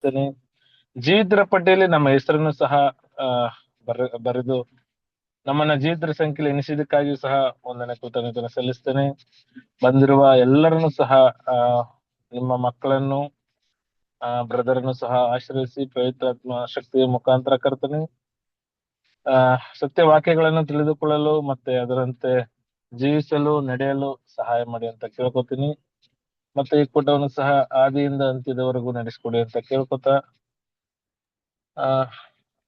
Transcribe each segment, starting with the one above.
ಸಲ್ಲಿಸ್ತೇನೆ. ಜೀವಿತರ ಪಟ್ಟಿಯಲ್ಲಿ ನಮ್ಮ ಹೆಸರನ್ನು ಸಹ ಆ ಬರೆದು ನಮ್ಮನ್ನ ಜೀವಿತರ ಸಂಖ್ಯೆಯಲ್ಲಿ ಎಣಿಸಿದ್ದಕ್ಕಾಗಿಯೂ ಸಹ ಒಂದನೇ ಕೃತಜ್ಞತೆ ಸಲ್ಲಿಸ್ತೇನೆ. ಬಂದಿರುವ ಎಲ್ಲರನ್ನು ಸಹ ಆ ನಿಮ್ಮ ಮಕ್ಕಳನ್ನು ಬ್ರದರ್ನು ಸಹ ಆಶೀರ್ವದಿಸಿ ಪವಿತ್ರಾತ್ಮ ಶಕ್ತಿಯ ಮುಖಾಂತರ ಕರ್ತನೆ ಸತ್ಯ ವಾಕ್ಯಗಳನ್ನು ತಿಳಿದುಕೊಳ್ಳಲು ಮತ್ತೆ ಅದರಂತೆ ಜೀವಿಸಲು ನಡೆಯಲು ಸಹಾಯ ಮಾಡಿ ಅಂತ ಕೇಳ್ಕೊತೀನಿ. ಮತ್ತೆ ಈ ಕೂಟವನ್ನು ಸಹ ಆದಿಯಿಂದ ಅಂತ್ಯದವರೆಗೂ ನಡೆಸಿಕೊಡಿ ಅಂತ ಕೇಳ್ಕೊತ ಆ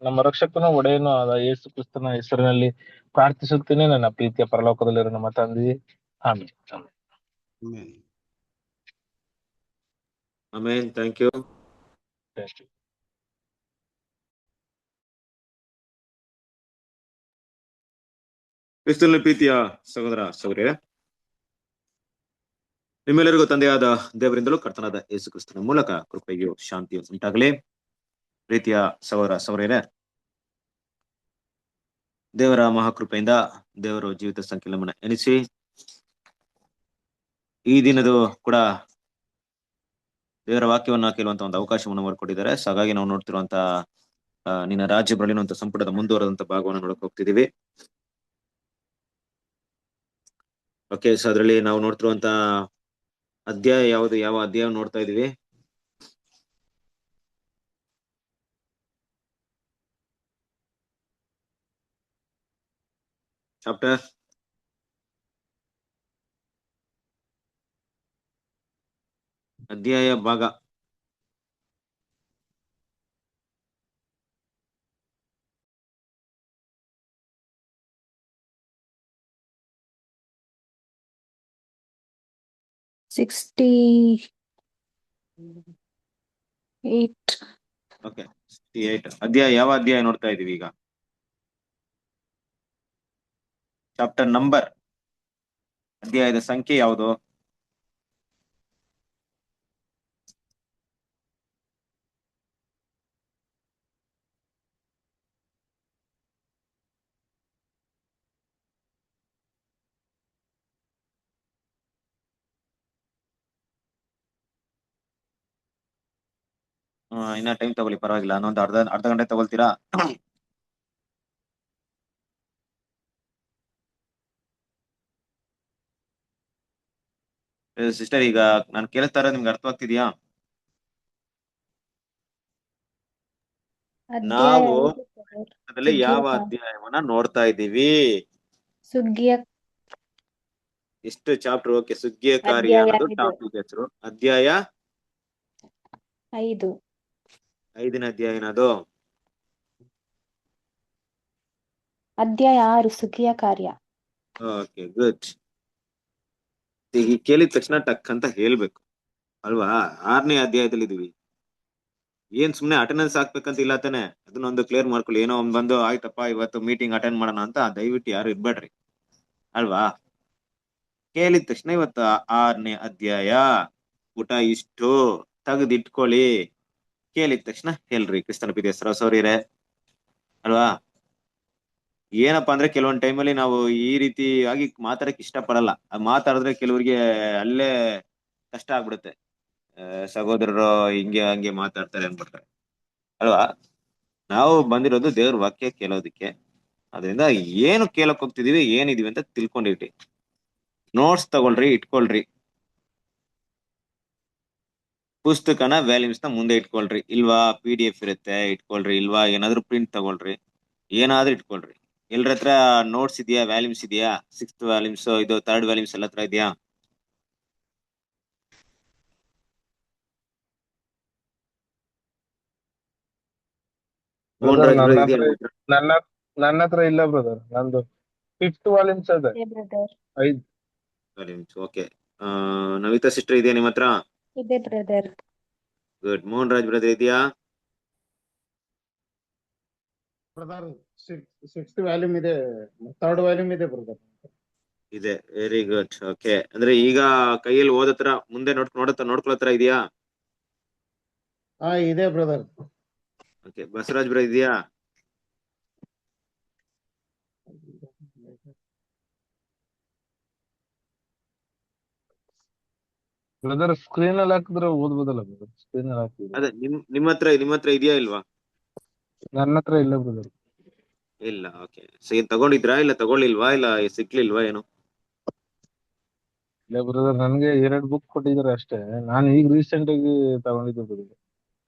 ನಮ್ಮ ರಕ್ಷಕನು ಒಡೆಯನು ಆದ ಯೇಸು ಕ್ರಿಸ್ತನ ಹೆಸರಿನಲ್ಲಿ ಪ್ರಾರ್ಥಿಸುತ್ತೇನೆ ನನ್ನ ಪ್ರೀತಿಯ ಪರಲೋಕದಲ್ಲಿರೋ ನಮ್ಮ ತಂದೆ. ಆಮೇಲೆ ಆಮೇನ್. Thank you. ಕ್ರಿಸ್ತನ ಪ್ರೀತಿಯ ಸಹೋದರ ಸಹೋದರಿಯರೇ, ನಿಮ್ಮೆಲ್ಲರಿಗೂ ತಂದೆಯಾದ ದೇವರಿಂದಲೂ ಕರ್ತನಾದ ಯೇಸು ಕ್ರಿಸ್ತನ ಮೂಲಕ ಕೃಪೆಯು ಶಾಂತಿಯು ಉಂಟಾಗಲಿ. ಪ್ರೀತಿಯ ಸಹೋದರ ಸಹೋದರಿಯರೇ, ದೇವರ ಮಹಾಕೃಪೆಯಿಂದ ದೇವರು ಜೀವಿತ ಸಂಖ್ಯೆ ನಮ್ಮನ್ನ ಎಣಿಸಿ ಈ ದಿನದ ಕೂಡ ದೇವರ ವಾಕ್ಯವನ್ನ ಕೇಳುವಂತ ಒಂದು ಅವಕಾಶವನ್ನು ಮಾಡಿಕೊಟ್ಟಿದ್ದಾರೆ. ಸೊ ಹಾಗಾಗಿ ನಾವು ನೋಡ್ತಿರುವಂತ ನಿನ್ನ ರಾಜ್ಯ ಬರಲಿರುವಂತ ಸಂಪುಟದ ಮುಂದುವರೆದಂತ ಭಾಗವನ್ನು ನೋಡಕ್ ಹೋಗ್ತಿದೀವಿ. ಓಕೆ, ಸೊ ಅದರಲ್ಲಿ ನಾವು ನೋಡ್ತಿರುವಂತ ಅಧ್ಯಾಯ ಯಾವ ಅಧ್ಯಾಯ ನೋಡ್ತಾ ಇದೀವಿ? ಚಾಪ್ಟರ್ ಅಧ್ಯಾಯ ಭಾಗ 68. ಓಕೆ, 68 ಅಧ್ಯಾಯ. ಯಾವ ಅಧ್ಯಾಯ ನೋಡ್ತಾ ಇದೀವಿ ಈಗ? ಚಾಪ್ಟರ್ ನಂಬರ್, ಅಧ್ಯಾಯದ ಸಂಖ್ಯೆ ಯಾವುದು? ಇನ್ನ ಟೈಮ್ ತಗೊಳ್ಳಿ, ಪರವಾಗಿಲ್ಲ. ಇನ್ನೊಂದು ಅರ್ಧ ಗಂಟೆ ತಗೊಳ್ತೀರಾ? ಸಿಸ್ಟರ್, ಈಗ ನಾನು ಕೇಳ್ತಾ ಇರೋದು ನಿಮ್ಗೆ ಅರ್ಥವಾಗ್ತಿದ್ಯಾ? ನಾವು ಅದರಲ್ಲಿ ಯಾವ ಅಧ್ಯಾಯವನ್ನ ನೋಡ್ತಾ ಇದ್ದೀವಿ? ಎಷ್ಟು ಚಾಪ್ಟರ್? ಓಕೆ, ಸುಗ್ಗಿಯ ಕಾರ್ಯ ಅನ್ನೋದು ಟಾಪಿಕ್ ಹೆಸರು. ಅಧ್ಯಾಯ 5. 5ನೇ ಅಧ್ಯಾಯ ಏನದು? ಅಧ್ಯಾಯ 6, ಸುಗ್ಗಿಯ ಕಾರ್ಯ. Okay, good. ಈಗ ಕೇಳಿದ ತಕ್ಷಣ ಟಕ್ ಅಂತ ಹೇಳ್ಬೇಕು ಅಲ್ವಾ? 6ನೇ ಅಧ್ಯಾಯದಲ್ಲಿ ಇದೀವಿ. ಏನ್ ಸುಮ್ನೆ ಅಟೆಂಡೆನ್ಸ್ ಹಾಕ್ಬೇಕಂತ ಇಲ್ಲ ತಾನೆ? ಅದನ್ನೊಂದು ಕ್ಲಿಯರ್ ಮಾಡ್ಕೊಳ್ಳಿ. ಏನೋ ಒಂದ್ ಬಂದು ಆಯ್ತಪ್ಪ ಇವತ್ತು ಮೀಟಿಂಗ್ ಅಟೆಂಡ್ ಮಾಡೋಣ ಅಂತ ದಯವಿಟ್ಟು ಯಾರು ಇರ್ಬೇಡ್ರಿ ಅಲ್ವಾ? ಕೇಳಿದ ತಕ್ಷಣ ಇವತ್ತು 6ನೇ ಅಧ್ಯಾಯ ಊಟ ಇಷ್ಟು ತೆಗೆದಿಟ್ಕೊಳ್ಳಿ. ಕೇಳಿದ ತಕ್ಷಣ ಹೇಳ್ರಿ ಕ್ರಿಸ್ತನ ಪ್ರೀತಿಯ ಸಹೋದರರೇ ಅಲ್ವಾ? ಏನಪ್ಪಾ ಅಂದ್ರೆ ಕೆಲವೊಂದ್ ಟೈಮಲ್ಲಿ ನಾವು ಈ ರೀತಿ ಆಗಿ ಮಾತಾಡಕ್ ಇಷ್ಟಪಡಲ್ಲ. ಮಾತಾಡಿದ್ರೆ ಕೆಲವರಿಗೆ ಅಲ್ಲೇ ಕಷ್ಟ ಆಗ್ಬಿಡುತ್ತೆ. ಸಹೋದರರು ಹಿಂಗೆ ಹಂಗೆ ಮಾತಾಡ್ತಾರೆ ಅನ್ಬಿಡ್ತಾರೆ ಅಲ್ವಾ? ನಾವು ಬಂದಿರೋದು ದೇವ್ರ ವಾಕ್ಯ ಕೇಳೋದಿಕ್ಕೆ. ಅದರಿಂದ ಏನು ಕೇಳಕ್ ಹೋಗ್ತಿದೀವಿ, ಏನಿದೀವಿ ಅಂತ ತಿಳ್ಕೊಂಡಿರ್ರಿ. ನೋಟ್ಸ್ ತಗೊಳ್ರಿ, ಇಟ್ಕೊಳ್ರಿ. ಪುಸ್ತಕನ ವ್ಯಾಲ್ಯೂಮ್ಸ್ ನ ಮುಂದೆ ಇಟ್ಕೊಳ್ರಿ. ಇಲ್ವಾ PDF ಇರುತ್ತೆ, ಇಟ್ಕೊಳ್ರಿ. ಇಲ್ವಾ ಏನಾದ್ರು ಪ್ರಿಂಟ್ ತಗೊಳ್ರಿ, ಏನಾದ್ರೂ ಇಟ್ಕೊಳ್ರಿ. ಎಲ್ಲರ ಹತ್ರ ನೋಟ್ಸ್ ಇದೆಯಾ, ವ್ಯಾಲ್ಯೂಮ್ಸ್ ಇದೆಯಾ? 6th ವ್ಯಾಲ್ಯೂಮ್ಸ್, ಇದು 3rd ವ್ಯಾಲ್ಯೂಮ್ಸ್ ಎಲ್ಲ ಹತ್ರ ಇದೆಯಾ? ನನ್ನ ಹತ್ರ ಇಲ್ಲ ಬ್ರದರ್. ನಂದು 5th ವಾಲ್ಯೂಮ್ಸ್ ಇದೆ. 5 ವ್ಯಾಲ್ಯೂಮ್ಸ್. ಓಕೆ, ನವಿತಾ ಸಿಸ್ಟರ್ ಇದೆಯಾ ನಿಮ್ಮ ಹತ್ರ? ಇದೆ brother. Good. Mohan Raj brother ಇದೆಯಾ? ಬ್ರದರ್ 6th ವ್ಯಾಲ್ಯೂಮ್ ಇದೆ, 3rd ವ್ಯಾಲ್ಯೂಮ್ ಇದೆ ಬ್ರದರ್. ಇದೆ, ವೆರಿ ಗುಡ್. ಓಕೆ, ಅಂದ್ರೆ ಈಗ ಕೈಯಲ್ಲಿ ಓದತ್ರ ಮುಂದೆ ನೋಡ್ಕೊಳತ್ರ ಇದೆಯಾ? ಇದೆ ಬ್ರದರ್. ಓಕೆ, ಬಸವರಾಜ್ ಬ್ರದರ್ ಇದೆಯಾ? ಬ್ರದರ್ ಸ್ಕ್ರೀನ್ ಅಲ್ಲಿ ಹಾಕಿದ್ರೆ ಓದ್ಬೋದಲ್ಲ ಬ್ರದರ್, ಸ್ಕ್ರೀನ್ ಅಲ್ಲಿ ಹಾಕಿದ್ರೆ. ಅದೇ ನಿಮ್ಮ ಹತ್ರ ಇದೆಯಾ ಇಲ್ವಾ? ನನ್ನ ಹತ್ರ ಇಲ್ಲ ಬ್ರದರ್. ಇಲ್ಲ, ಓಕೆ. ಸೊ ಏನ್ ತಗೊಂಡಿದ್ರಾ ಇಲ್ಲ ತಗೊಳ್ಳಿಲ್ವಾ ಇಲ್ಲ ಸಿಕ್ಲಿಲ್ವಾ ಏನು? ಇಲ್ಲ ಬ್ರದರ್, ನನ್ಗೆ 2 ಬುಕ್ ಕೊಟ್ಟಿದ್ದಾರೆ ಅಷ್ಟೇ. ನಾನು ಈಗ ರೀಸೆಂಟ್ ಆಗಿ ತಗೊಂಡಿದ್ದೆ ಬ್ರದರ್.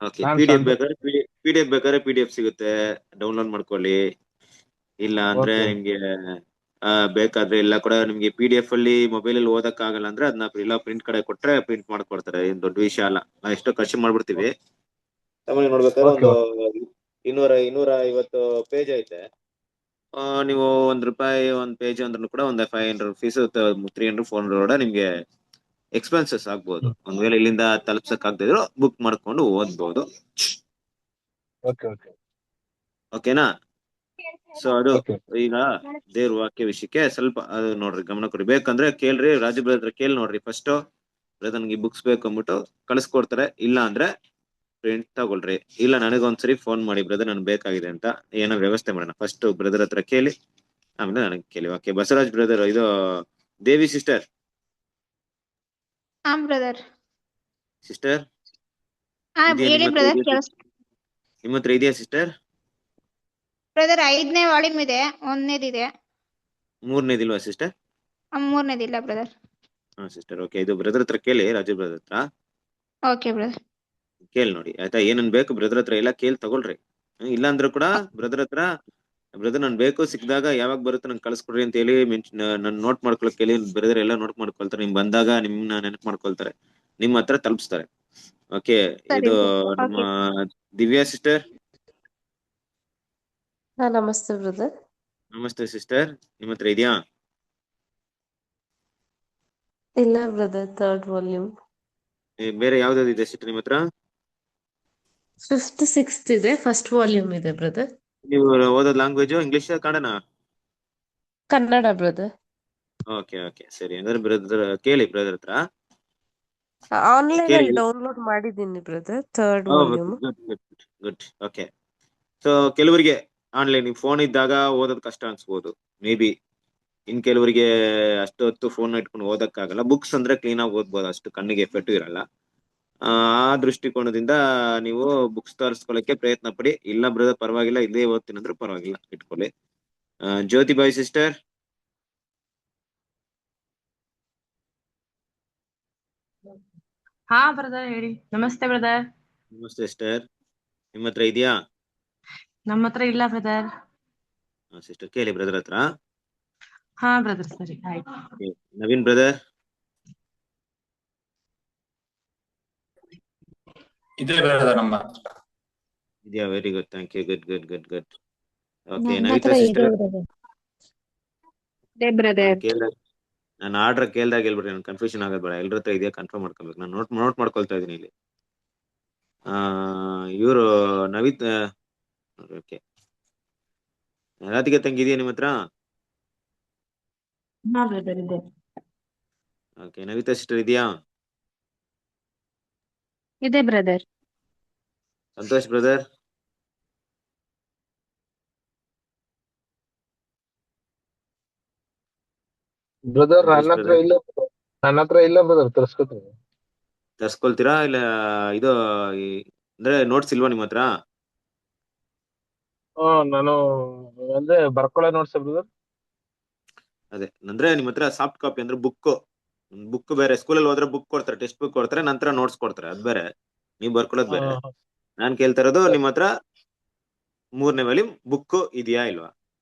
ಓಕೆ, ನಾನ್ PDF ಸಂತ ಬೇಕಾದ್ರೆ PDF ಸಿಗುತ್ತೆ, ಡೌನ್ಲೋಡ್ ಮಾಡ್ಕೊಳ್ಳಿ. ಇಲ್ಲ ಅಂದ್ರೆ ಓಕೆ ನಿಮ್ಗೆ ಬೇಕಾದ್ರೆ ಎಲ್ಲ ಕೂಡ ನಿಮ್ಗೆ PDF ಅಲ್ಲಿ ಮೊಬೈಲ್ ಅಲ್ಲಿ ಓದಕ್ ಆಗಲ್ಲ ಅಂದ್ರೆ ಅದನ್ನ ಇಲ್ಲ ಪ್ರಿಂಟ್ ಕಡೆ ಕೊಟ್ರೆ ಪ್ರಿಂಟ್ ಮಾಡ್ಕೊಡ್ತಾರೆ. ಏನ್ ದೊಡ್ಡ ವಿಷಯ ಅಲ್ಲ. ನಾವು ಎಷ್ಟೋ ಖರ್ಚು ಮಾಡ್ಬಿಡ್ತೀವಿ. ತಗೊಂಡು ನೋಡ್ಬೇಕಾದ್ರೆ ಓಕೆ ಒಂದು ಓಕೆ 250 ಪೇಜ್ ಐತೆ. ನೀವು ₹1 ಒಂದ್ ಪೇಜ್ ಅಂದ್ರೂ ಕೂಡ ಒಂದು ₹500 300-400 ನಿಮ್ಗೆ ಎಕ್ಸ್ಪೆನ್ಸಸ್ ಆಗ್ಬೋದು. ಒಂದ್ ವೇಳೆ ಇಲ್ಲಿಂದ ತಲುಪ್ಸಕ್ ಆಗದಿದ್ರು ಬುಕ್ ಮಾಡ್ಕೊಂಡು ಓದ್ಬೋದು. ಓಕೆ ಓಕೆ ಓಕೆನಾ? ಸೊ ಅದು ಓಕೆ ಈಗ ದೇವ್ರ ವಾಕ್ಯ ವಿಷಯಕ್ಕೆ ಸ್ವಲ್ಪ ಅದು ನೋಡ್ರಿ, ಗಮನ ಕೊಡಿ. ಬೇಕಂದ್ರೆ ಕೇಳ್ರಿ, ರಾಜು ಬ್ರದರ್ ಕೇಳಿ ನೋಡ್ರಿ. ಫಸ್ಟ್ ಬ್ರದರ್ ನನ್ಗೆ ಬುಕ್ಸ್ ಬೇಕು ಅಂದ್ಬಿಟ್ಟು ಕಳಿಸ್ಕೊಡ್ತಾರೆ. ಇಲ್ಲ ಅಂದ್ರೆ ಪ್ರಿಂಟ್ ತಗೊಳ್ರಿ. ಇಲ್ಲ ನನಗೊಂದ್ಸರಿ ಫೋನ್ ಮಾಡಿ, ಬ್ರದರ್ ನನ್ಗೆ ಬೇಕಾಗಿದೆ ಅಂತ, ಏನೋ ವ್ಯವಸ್ಥೆ ಮಾಡೋಣ. ಫಸ್ಟ್ ಬ್ರದರ್ ಹತ್ರ ಕೇಳಿ ಆಮೇಲೆ ನನಗೆ ಕೇಳಿ. ಓಕೆ, ಬಸವರಾಜ್ ಬ್ರದರ್, ಇದು ದೇವಿ ಸಿಸ್ಟರ್ ಬ್ರದರ್. ಸಿಸ್ಟರ್ ಇದೆಯಾ ಹೇಳಿ ನಿಮ್ಮ ಹತ್ರ? ಬ್ರದರ್. ಇದೆಯಾ ನಿಮ್ಮ ಹತ್ರ ಇದೆಯಾ ಸಿಸ್ಟರ್? ಬ್ರದರ್ 5ನೇ ವಾಲ್ಯೂಮ್ ಇದೆ, 1ನೇದಿದೆ, 3ನೇದಿಲ್ವಾ ಸಿಸ್ಟರ್? 3ನೇದಿಲ್ಲ ಬ್ರದರ್. ಹಾ ಸಿಸ್ಟರ್, ಓಕೆ. ಇದು ಬ್ರದರ್ ಹತ್ರ ಕೇಳಿ, ರಾಜು ಬ್ರದರ್ ಹತ್ರ ಓಕೆ ಬ್ರದರ್. ಕೇಳಿ ನೋಡಿ ಆಯ್ತಾ. ಏನನ್ ಬೇಕು ಬ್ರದರ್ ಹತ್ರ ಎಲ್ಲ ಕೇಳಿ ತಗೊಳ್ರಿ. ಇಲ್ಲ ಅಂದ್ರೂ ಕೂಡ ಬ್ರದರ್ ಹತ್ರ, ಬ್ರದರ್ ನನ್ ಬೇಕು, ಸಿಕ್ಕಿದಾಗ ಯಾವಾಗ ಬರುತ್ತೆ ನಂಗೆ ಕಳ್ಸ್ಕೊಡ್ರಿ ಅಂತ ಹೇಳಿ ನನ್ ನೋಟ್ ಮಾಡ್ಕೊಳಕ್ ಹೇಳಿ. ಬ್ರದರ್ ಎಲ್ಲ ನೋಟ್ ಮಾಡ್ಕೊಳ್ತಾರೆ. ನಿಮ್ ಬಂದಾಗ ನಿಮ್ನ ನೆನಪು ಮಾಡ್ಕೊಳ್ತಾರೆ, ನಿಮ್ಮ ಹತ್ರ ತಲುಪಿಸ್ತಾರೆ. ಓಕೆ. ಸರಿ ಇದು ನಮ್ಮ ಓಕೆ. ದಿವ್ಯಾ ಸಿಸ್ಟರ್. ನಮಸ್ತೆ ಬ್ರದರ್. ನಮಸ್ತೆ ಸಿಸ್ಟರ್, ನಿಮ್ಮ ಹತ್ರ ಇದೆಯಾ? ಇಲ್ಲ ಬ್ರದರ್, 3rd ವಾಲ್ಯೂಮ್. ಬೇರೆ ಯಾವ್ದಾವ್ದು ಇದೆ ಸಿಸ್ಟರ್ ನಿಮ್ಮ ಹತ್ರ? 5th 6th ಇದೆ, 1st ವಾಲ್ಯೂಮ್ ಇದೆ ಬ್ರದರ್. ನೀವು ಓದೋದ್ ಲ್ಯಾಂಗ್ವೇಜ್ ಇಂಗ್ಲಿಷ್ ಕನ್ನಡನಾ? ಕನ್ನಡ ಬ್ರದರ್. ಓಕೆ ಓಕೆ, ಸರಿ. ಅಂದ್ರೆ ಬ್ರದರ್ ಕೇಳಿ, ಬ್ರದರ್ ಹತ್ರ ಆನ್ಲೈನ್ ಕೇಳಿ. ಅಲ್ಲಿ ಡೌನ್ಲೋಡ್ ಮಾಡಿದ್ದೀನಿ brother, 3rd volume. Good good good. Okay. So ಕೆಲವರಿಗೆ ಆನ್ಲೈನ್ ಫೋನ್ ಇದ್ದಾಗ ಓದೋದ್ ಕಷ್ಟ ಅನ್ಸ್ಬೋದು, ಮೇ ಬಿ. ಕೆಲವರಿಗೆ ಅಷ್ಟು ಹೊತ್ತು ಫೋನ್ ಇಟ್ಕೊಂಡು ಓದಕ್ಕಾಗಲ್ಲ. ಬುಕ್ಸ್ ಅಂದ್ರೆ ಕ್ಲೀನ್ ಆಗಿ ಓದ್ಬೋದು, ಅಷ್ಟು ಕಣ್ಣಿಗೆ ಎಫೆಕ್ಟ್ ಇರಲ್ಲ. ಆ ದೃಷ್ಟಿಕೋನದಿಂದ ನೀವು ಬುಕ್ಸ್ ತರಿಸ್ಕೊಳ್ಳಕ್ಕೆ ಪ್ರಯತ್ನ ಪಡಿ. ಇಲ್ಲ ಬ್ರದರ್ ಪರವಾಗಿಲ್ಲ, ಇದೇ ಓದ್ತೀನಿ ಅಂದ್ರೆ ಪರವಾಗಿಲ್ಲ, ಇಟ್ಕೊಳ್ಳಿ. ಜ್ಯೋತಿ ಬಾಯ್ ಸಿಸ್ಟರ್. ಹಾ ಬ್ರದರ್ ಹೇಳಿ. ನಮಸ್ತೆ ಬ್ರದರ್. ನಮಸ್ತೆ ಸಿಸ್ಟರ್, ನಿಮ್ಮ ಹತ್ರ ಇದೆಯಾ? ನಮ್ಮ ಹತ್ರ ಇಲ್ಲ ಬ್ರದರ್. ಸಿಸ್ಟರ್ ಕೇಳಿ ಬ್ರದರ್ ಹತ್ರ. ಹಾ ಬ್ರದರ್, ಸರಿ ಆಯ್ತು. Okay. ನವೀನ್ ಬ್ರದರ್ ಇದೆ ಬ್ರದರ್ ನಮ್ಮ ಹತ್ರ. ಇದೆಯಾ? Very good, thank you. Good good good good. Okay, ನನ್ನ ನವಿತಾ ಹತ್ರ ಇದೆ ಸಿಸ್ಟರ್. ಬ್ರದರ್. ಇದೆ ನಾನು ಬ್ರದರ್. ಕೇಳ್ದಾಗ, ನಾನು ಆರ್ಡರ್ ಕೇಳ್ದಾಗ ಹೇಳ್ಬಿಡ್ರಿ, ನನ್ ಕನ್ಫ್ಯೂಷನ್ ಆಗೋದ್ ಬೇಡ. ಎಲ್ರ ಹತ್ರ ಇದೆಯಾ ಕನ್ಫರ್ಮ್ ಮಾಡ್ಕೊಬೇಕು. ನಾನು ನೋಟ್ ಮಾಡ್ಕೊಳ್ತಾ ಇದೀನಿ ಇಲ್ಲಿ. ಇವರು ನವಿತ್, ಓಕೆ. ರಾಧಿಕಾ ತಂಗಿ ಇದೆಯಾ ನಿಮ್ಮ ಹತ್ರ? ಹಾ ಬ್ರದರ್ ಇದೆ. ಓಕೆ. ನವಿತಾ ಸಿಸ್ಟರ್ ಇದೆಯಾ? ಇದೆ brother. Santosh brother? Brother Santosh brother ನನ್ನ ಹತ್ರ ಇಲ್ಲ ಬ್ರದರ್, ತರ್ಸ್ಕೊತೀನಿ. ತರ್ಸ್ಕೊಳ್ತೀರಾ ಇಲ್ಲ? ಇದು ಅಂದ್ರೆ ನೋಟ್ಸ್ ಇಲ್ವಾ ನಿಮ್ಮ ಹತ್ರ? ನಾನು ಅಂದ್ರೆ ಬರ್ಕೊಳ್ಳೋ ನೋಟ್ಸ್ ಬ್ರದರ್. ಅದೇ ಅಂದ್ರೆ ನಿಮ್ಮ ಹತ್ರ ಸಾಫ್ಟ್ ಕಾಪಿ ಅಂದ್ರೆ ಬುಕ್ ಬೇರೆ. ಸ್ಕೂಲಲ್ಲಿ ಹೋದ್ರೆ ಬುಕ್ ಕೊಡ್ತಾರೆ, ಟೆಕ್ಸ್ಟ್ ಬುಕ್ ಕೊಡ್ತಾರೆ, ನಂತರ ನೋಟ್ಸ್ ಕೊಡ್ತಾರೆ, ಅದ್ ಬೇರೆ. ನೀವು ಬರ್ಕೊಳ್ಳೋದು ಬೇರೆ. ನಾನ್ ಕೇಳ್ತಾ ಇರೋದು ನಿಮ್ಮ ಹತ್ರ 3ನೇ ವಾಲ್ಯೂಮ್ ಬುಕ್ ಇದೆಯಾ ಇಲ್ವಾ?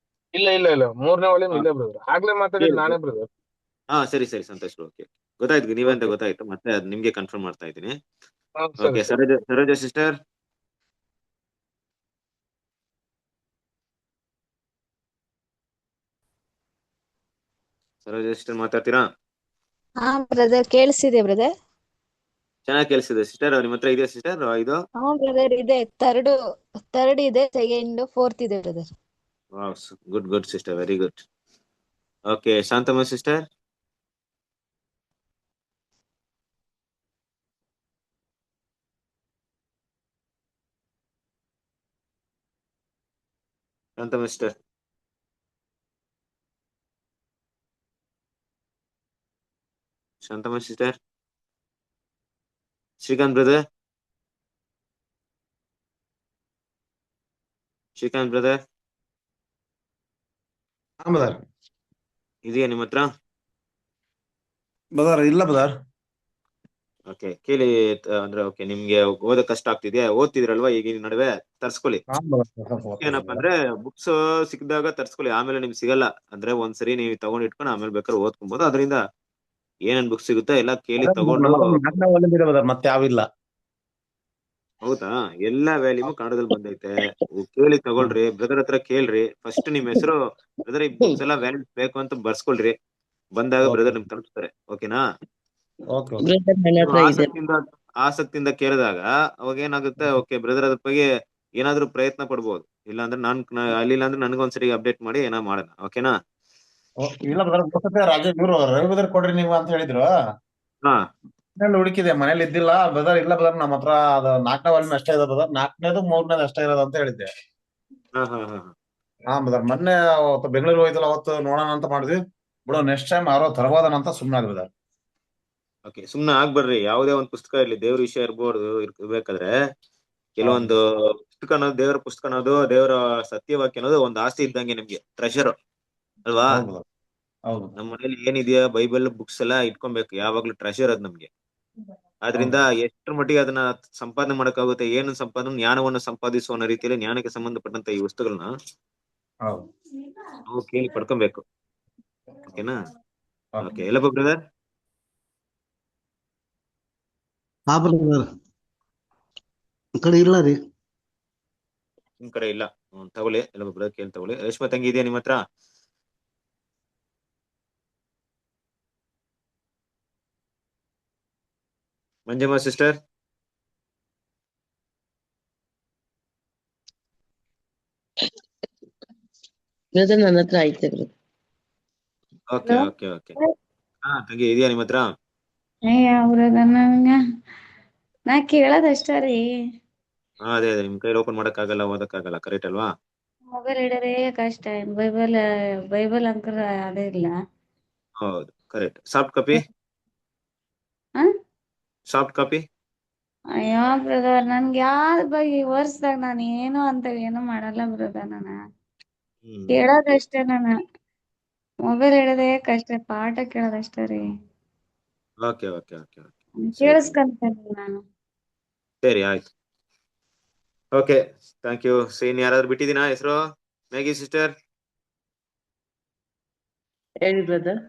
ಇಲ್ಲ ಇಲ್ಲ ಇಲ್ಲ, 3ನೇ ವಾಲ್ಯೂಮ್ ಹಾ, ಇಲ್ಲ ಬ್ರದರ್. ಆಗ್ಲೇ ಮಾತಾಡಿದ್ ಕೇಳಿ. ನಾನೇ ಬ್ರದರ್. ಹಾ ಸರಿ ಸರಿ, ಸಂತೋಷ್. ಓಕೆ, ಗೊತ್ತಾಯ್ತು ನೀವಂತ ಓಕೆ. ಗೊತ್ತಾಯ್ತು. ಮತ್ತೆ ಅದ್ ನಿಮ್ಗೆ ಕನ್ಫರ್ಮ್ ಮಾಡ್ತಾ ಇದ್ದೀನಿ. ಸರಿ ಓಕೆ. ಸರಿ. ಸರೋಜ ಸಿಸ್ಟರ್. ಸರೋಜ ಸಿಸ್ಟರ್ ಮಾತಾಡ್ತೀರಾ? ಬ್ರದರ್ ಕೇಳಿಸಿದೆ ಬ್ರದರ್. ಚೆನ್ನಾಗಿ ಕೇಳಿಸಿದೆ ಸಿಸ್ಟರ್. ನಿಮ್ಮ ಹತ್ರ ಇದೆಯಾ ಸಿಸ್ಟರ್ ಇದು? ಬ್ರದರ್ ಇದೆ. ಥರ್ಡ್ ಇದೆ, ಸೆಕೆಂಡ್, 4th ಇದೆ brother. Good good sister, very good. Okay. Shanthamma sister. Shanthamma sister. Shanthamma sister. Srikanth brother, Srikanth brother ಹಾ ಬದರ್. ಇದೆಯಾ ನಿಮ್ಮ ಹತ್ರ? ಬದರ್ ಇಲ್ಲ ಬದರ್. ಓಕೆ, ಕೇಳಿ. ಅಂದ್ರೆ ಓಕೆ, ನಿಮ್ಗೆ ಓದಕ್ ಕಷ್ಟ ಆಗ್ತಿದ್ಯಾ? ಓದ್ತಿದ್ರಲ್ವಾ ಈಗಿನ ನಡುವೆ? ತರ್ಸ್ಕೊಳ್ಳಿ. ಹಾ ಬದರ್, ಸ್ವಲ್ಪ ಓದ್ತಾ ಏನಪ್ಪಾ ಇದ್ದೀನಿ ಅಂದ್ರೆ ಬುಕ್ಸ್ ಸಿಕ್ಕಿದಾಗ ತರ್ಸ್ಕೊಳ್ಳಿ, ಆಮೇಲೆ ನಿಮ್ಗೆ ಸಿಗಲ್ಲ. ಅಂದ್ರೆ ಒಂದ್ಸರಿ ನೀವು ತಗೊಂಡ್ ಇಟ್ಕೊಂಡು ಆಮೇಲೆ ಬೇಕಾದ್ರೆ ಓದ್ಕೊಬಹುದು. ಅದರಿಂದ ಏನೇನ್ ಬುಕ್ಸ್ ಸಿಗುತ್ತೆ ಎಲ್ಲ ಕೇಳಿ ಬದರ್. ತಗೊಂಡು. ನಮ್ಮ ಹತ್ರ ನಾಲ್ಕನೇ ವಾಲ್ಯೂಮ್ ಇದೆ ಬದರ್, ಮತ್ತೆ ಯಾವಿಲ್ಲ. ಹೌದಾ? ಎಲ್ಲಾ ವ್ಯಾಲ್ಯೂಮು ಕನ್ನಡದಲ್ಲಿ ಬಂದೈತೆ. ಕೇಳಿ ತಗೊಳ್ರಿ, ಬ್ರದರ್ ಹತ್ರ ಕೇಳ್ರಿ. ಫಸ್ಟ್ ನಿಮ್ ಹೆಸರು, ಬ್ರದರ್ ಈ ಬುಕ್ಸ್ ಎಲ್ಲ ವ್ಯಾಲ್ಯೂ ಬೇಕು ಅಂತ ಬರ್ಸ್ಕೊಳ್ರಿ. ಬಂದಾಗ ಓಕೆ ಬ್ರದರ್ ನಿಮ್ಗೆ ತಲುಪಿಸ್ತಾರೆ. ಓಕೆನಾ? Okay okay. ಬ್ರದರ್ ನನ್ನ ನೀವು ಹತ್ರ ಇದೆ. ಆಸಕ್ತಿಯಿಂದ ಕೇಳಿದಾಗ ಅವಾಗ ಏನಾಗುತ್ತೆ, ಓಕೆ ಬ್ರದರ್ ಅದ್ರ ಬಗ್ಗೆ ಏನಾದ್ರೂ ಪ್ರಯತ್ನ ಪಡ್ಬೋದು. ಇಲ್ಲಾಂದ್ರೆ ಅಲ್ಲಿಲ್ಲ ಅಂದ್ರೆ ನನ್ಗೊಂದ್ಸರಿ ಅಪ್ಡೇಟ್ ಮಾಡಿ ಏನೋ ಮಾಡೋಣ. ಓಕೆನಾ? ಇಲ್ಲ ಬದರ್, ಗೊತ್ತೈತೆ ರಾಜೇಶ್ ಇವ್ರು ರವಿ ಬದರ್ ಕೊಡ್ರಿ ನೀವು ಅಂತ ಹೇಳಿದ್ರು. ಹಾ ಮನೇಲಿ ಹುಡುಕಿದೆ, ಮನೇಲಿ ಇದ್ದಿಲ್ಲ ಬದರ್. ಇಲ್ಲ ಬದರ್, ನಮ್ಮ ಹತ್ರ ಅದು ನಾಲ್ಕನೇ ವಾಲ್ಯೂಮ್ ಅಷ್ಟೇ ಇದೆ ಬದರ್. ನಾಲ್ಕನೇದು ಮೂರನೇದು ಅಷ್ಟೇ ಇರೋದು ಅಂತ ಹೇಳಿದ್ದೆ. ಹಾ ಹಾ ಹಾ ಹಾ ಬದರ್, ಮೊನ್ನೆ ಅವತ್ತು ಬೆಂಗಳೂರು ಹೋಯ್ತಲ್ಲ, ಅವತ್ತು ನೋಡೋಣ ಅಂತ ಮಾಡಿದ್ವಿ. ಬಿಡೋ ನೆಕ್ಸ್ಟ್ ಟೈಮ್ ಯಾರೋ ತರಬೋದನ ಅಂತ ಸುಮ್ಮನೆ ಬದರ್. ಓಕೆ, ಸುಮ್ನೆ ಆಗ್ಬರ್ರಿ. ಯಾವುದೇ ಒಂದು ಪುಸ್ತಕ ಇರ್ಲಿ, ದೇವ್ರ ವಿಷಯ ಇರ್ಬೇಕಾದ್ರೆ ಹೌದು ಕೆಲವೊಂದು ಪುಸ್ತಕ ಅನ್ನೋದು, ದೇವರ ಪುಸ್ತಕ ಅನ್ನೋದು, ದೇವರ ಸತ್ಯವಾಕ್ಯ ಅನ್ನೋದು ಒಂದು ಆಸ್ತಿ ಇದ್ದಂಗೆ ನಿಮ್ಗೆ, ಟ್ರೆಷರ್ ಅಲ್ವಾ? ಹೌದು ಬದರ್, ಹೌದು ನಮ್ಮ ಮನೇಲಿ ಏನಿದೆಯಾ ಬೈಬಲ್ ಬುಕ್ಸ್ ಎಲ್ಲ ಇಟ್ಕೊಬೇಕು, ಯಾವಾಗ್ಲೂ ಟ್ರೆಷರ್ ಅದ್ ನಮ್ಗೆ. ಆದ್ರಿಂದ ಹೌದು ಎಷ್ಟರ ಮಟ್ಟಿಗೆ ಅದನ್ನ ಸಂಪಾದನೆ ಮಾಡಕ್ಕಾಗುತ್ತೆ, ಏನು ಸಂಪಾದನೆ, ಜ್ಞಾನವನ್ನು ಸಂಪಾದಿಸುವ ಅನ್ನೋ ರೀತಿಯಲ್ಲಿ ಜ್ಞಾನಕ್ಕೆ ಸಂಬಂಧಪಟ್ಟಂತ ಈ ವಸ್ತುಗಳನ್ನ ಹೌದು. ನಾವು ಕೇಳಿ ಪಡ್ಕೊಬೇಕು. ಓಕೆನಾ? ಓಕೆ. ಓಕೆ, ಎಲ್ಲಪ್ಪ ಬ್ರದರ್? ಹಾ ಬ್ರದರ್, ಈ ಕಡೆ ಇಲ್ಲ ರೀ. ನಿಮ್ ಕಡೆ ಇಲ್ಲ? ತಗೊಳ್ಳಿ, ಎಲ್ಲಪ್ಪ ಬ್ರದರ್ ಕೇಳಿ ತಗೊಳ್ಳಿ. ರೇಷ್ಮಾ ತಂಗಿ ಇದೆಯಾ ನಿಮ್ಮ ಹತ್ರ? ಮಂಜಮ್ಮ ಸಿಸ್ಟರ್? ಬ್ರದರ್ ನನ್ನ ಹತ್ರ ಐತೆ ಬ್ರದರ್. Okay okay okay. ಹಾ ತಂಗಿ ಇದೆಯಾ ನಿಮ್ಮ ಹತ್ರ? ನಾ ಕೇಳೋದಷ್ಟ ರೀ. ಹಾ ಅದೇ ಅದೇ, ನಿಮ್ ಕೈಲಿ ಓಪನ್ ಮಾಡಕ್ಕಾಗಲ್ಲ, ಓದಕ್ಕಾಗಲ್ಲ, ಕರೆಕ್ಟ್ ಅಲ್ವಾ? ಮೊಬೈಲ್ ಹಿಡಿಯೋದೇ ಕಷ್ಟ. ಬೈಬಲ್ ಅಂಕರ್ ಅದೇ ಇಲ್ಲ. ಹೌದು, ಕರೆಕ್ಟ್. Soft copy? ಹ? Soft copy? ಅಯ್ಯೋ ಬ್ರದರ್, ನನ್ಗೆ ಯಾವ್ದ್ ಬಗ್ಗೆ ವರ್ಷದಾಗ ನಾನು ಏನು ಅಂತ ಏನು ಮಾಡಲ್ಲ ಬ್ರದರ್. ಕೇಳೋದಷ್ಟೇ. ನಾನು ಮೊಬೈಲ್ ಹಿಡೋದೇ ಕಷ್ಟ, ಪಾಠ ಕೇಳೋದಷ್ಟೇ ರೀ. ಓಕೆ ಓಕೆ ಓಕೆ ಓಕೆ, ಸರಿ ತಂಗಿ. ಕೇಳಿಸ್ಕೊಂತೇನೆ ನಾನು. ಸರಿ ಆಯ್ತು. Okay, thank you. ಸೀನ್ ಯಾರಾದ್ರೂ ಬಿಟ್ಟಿದ್ದೀನಾ ಹೆಸರು? Maggi sister? ಹೇಳಿ ಬ್ರದರ್.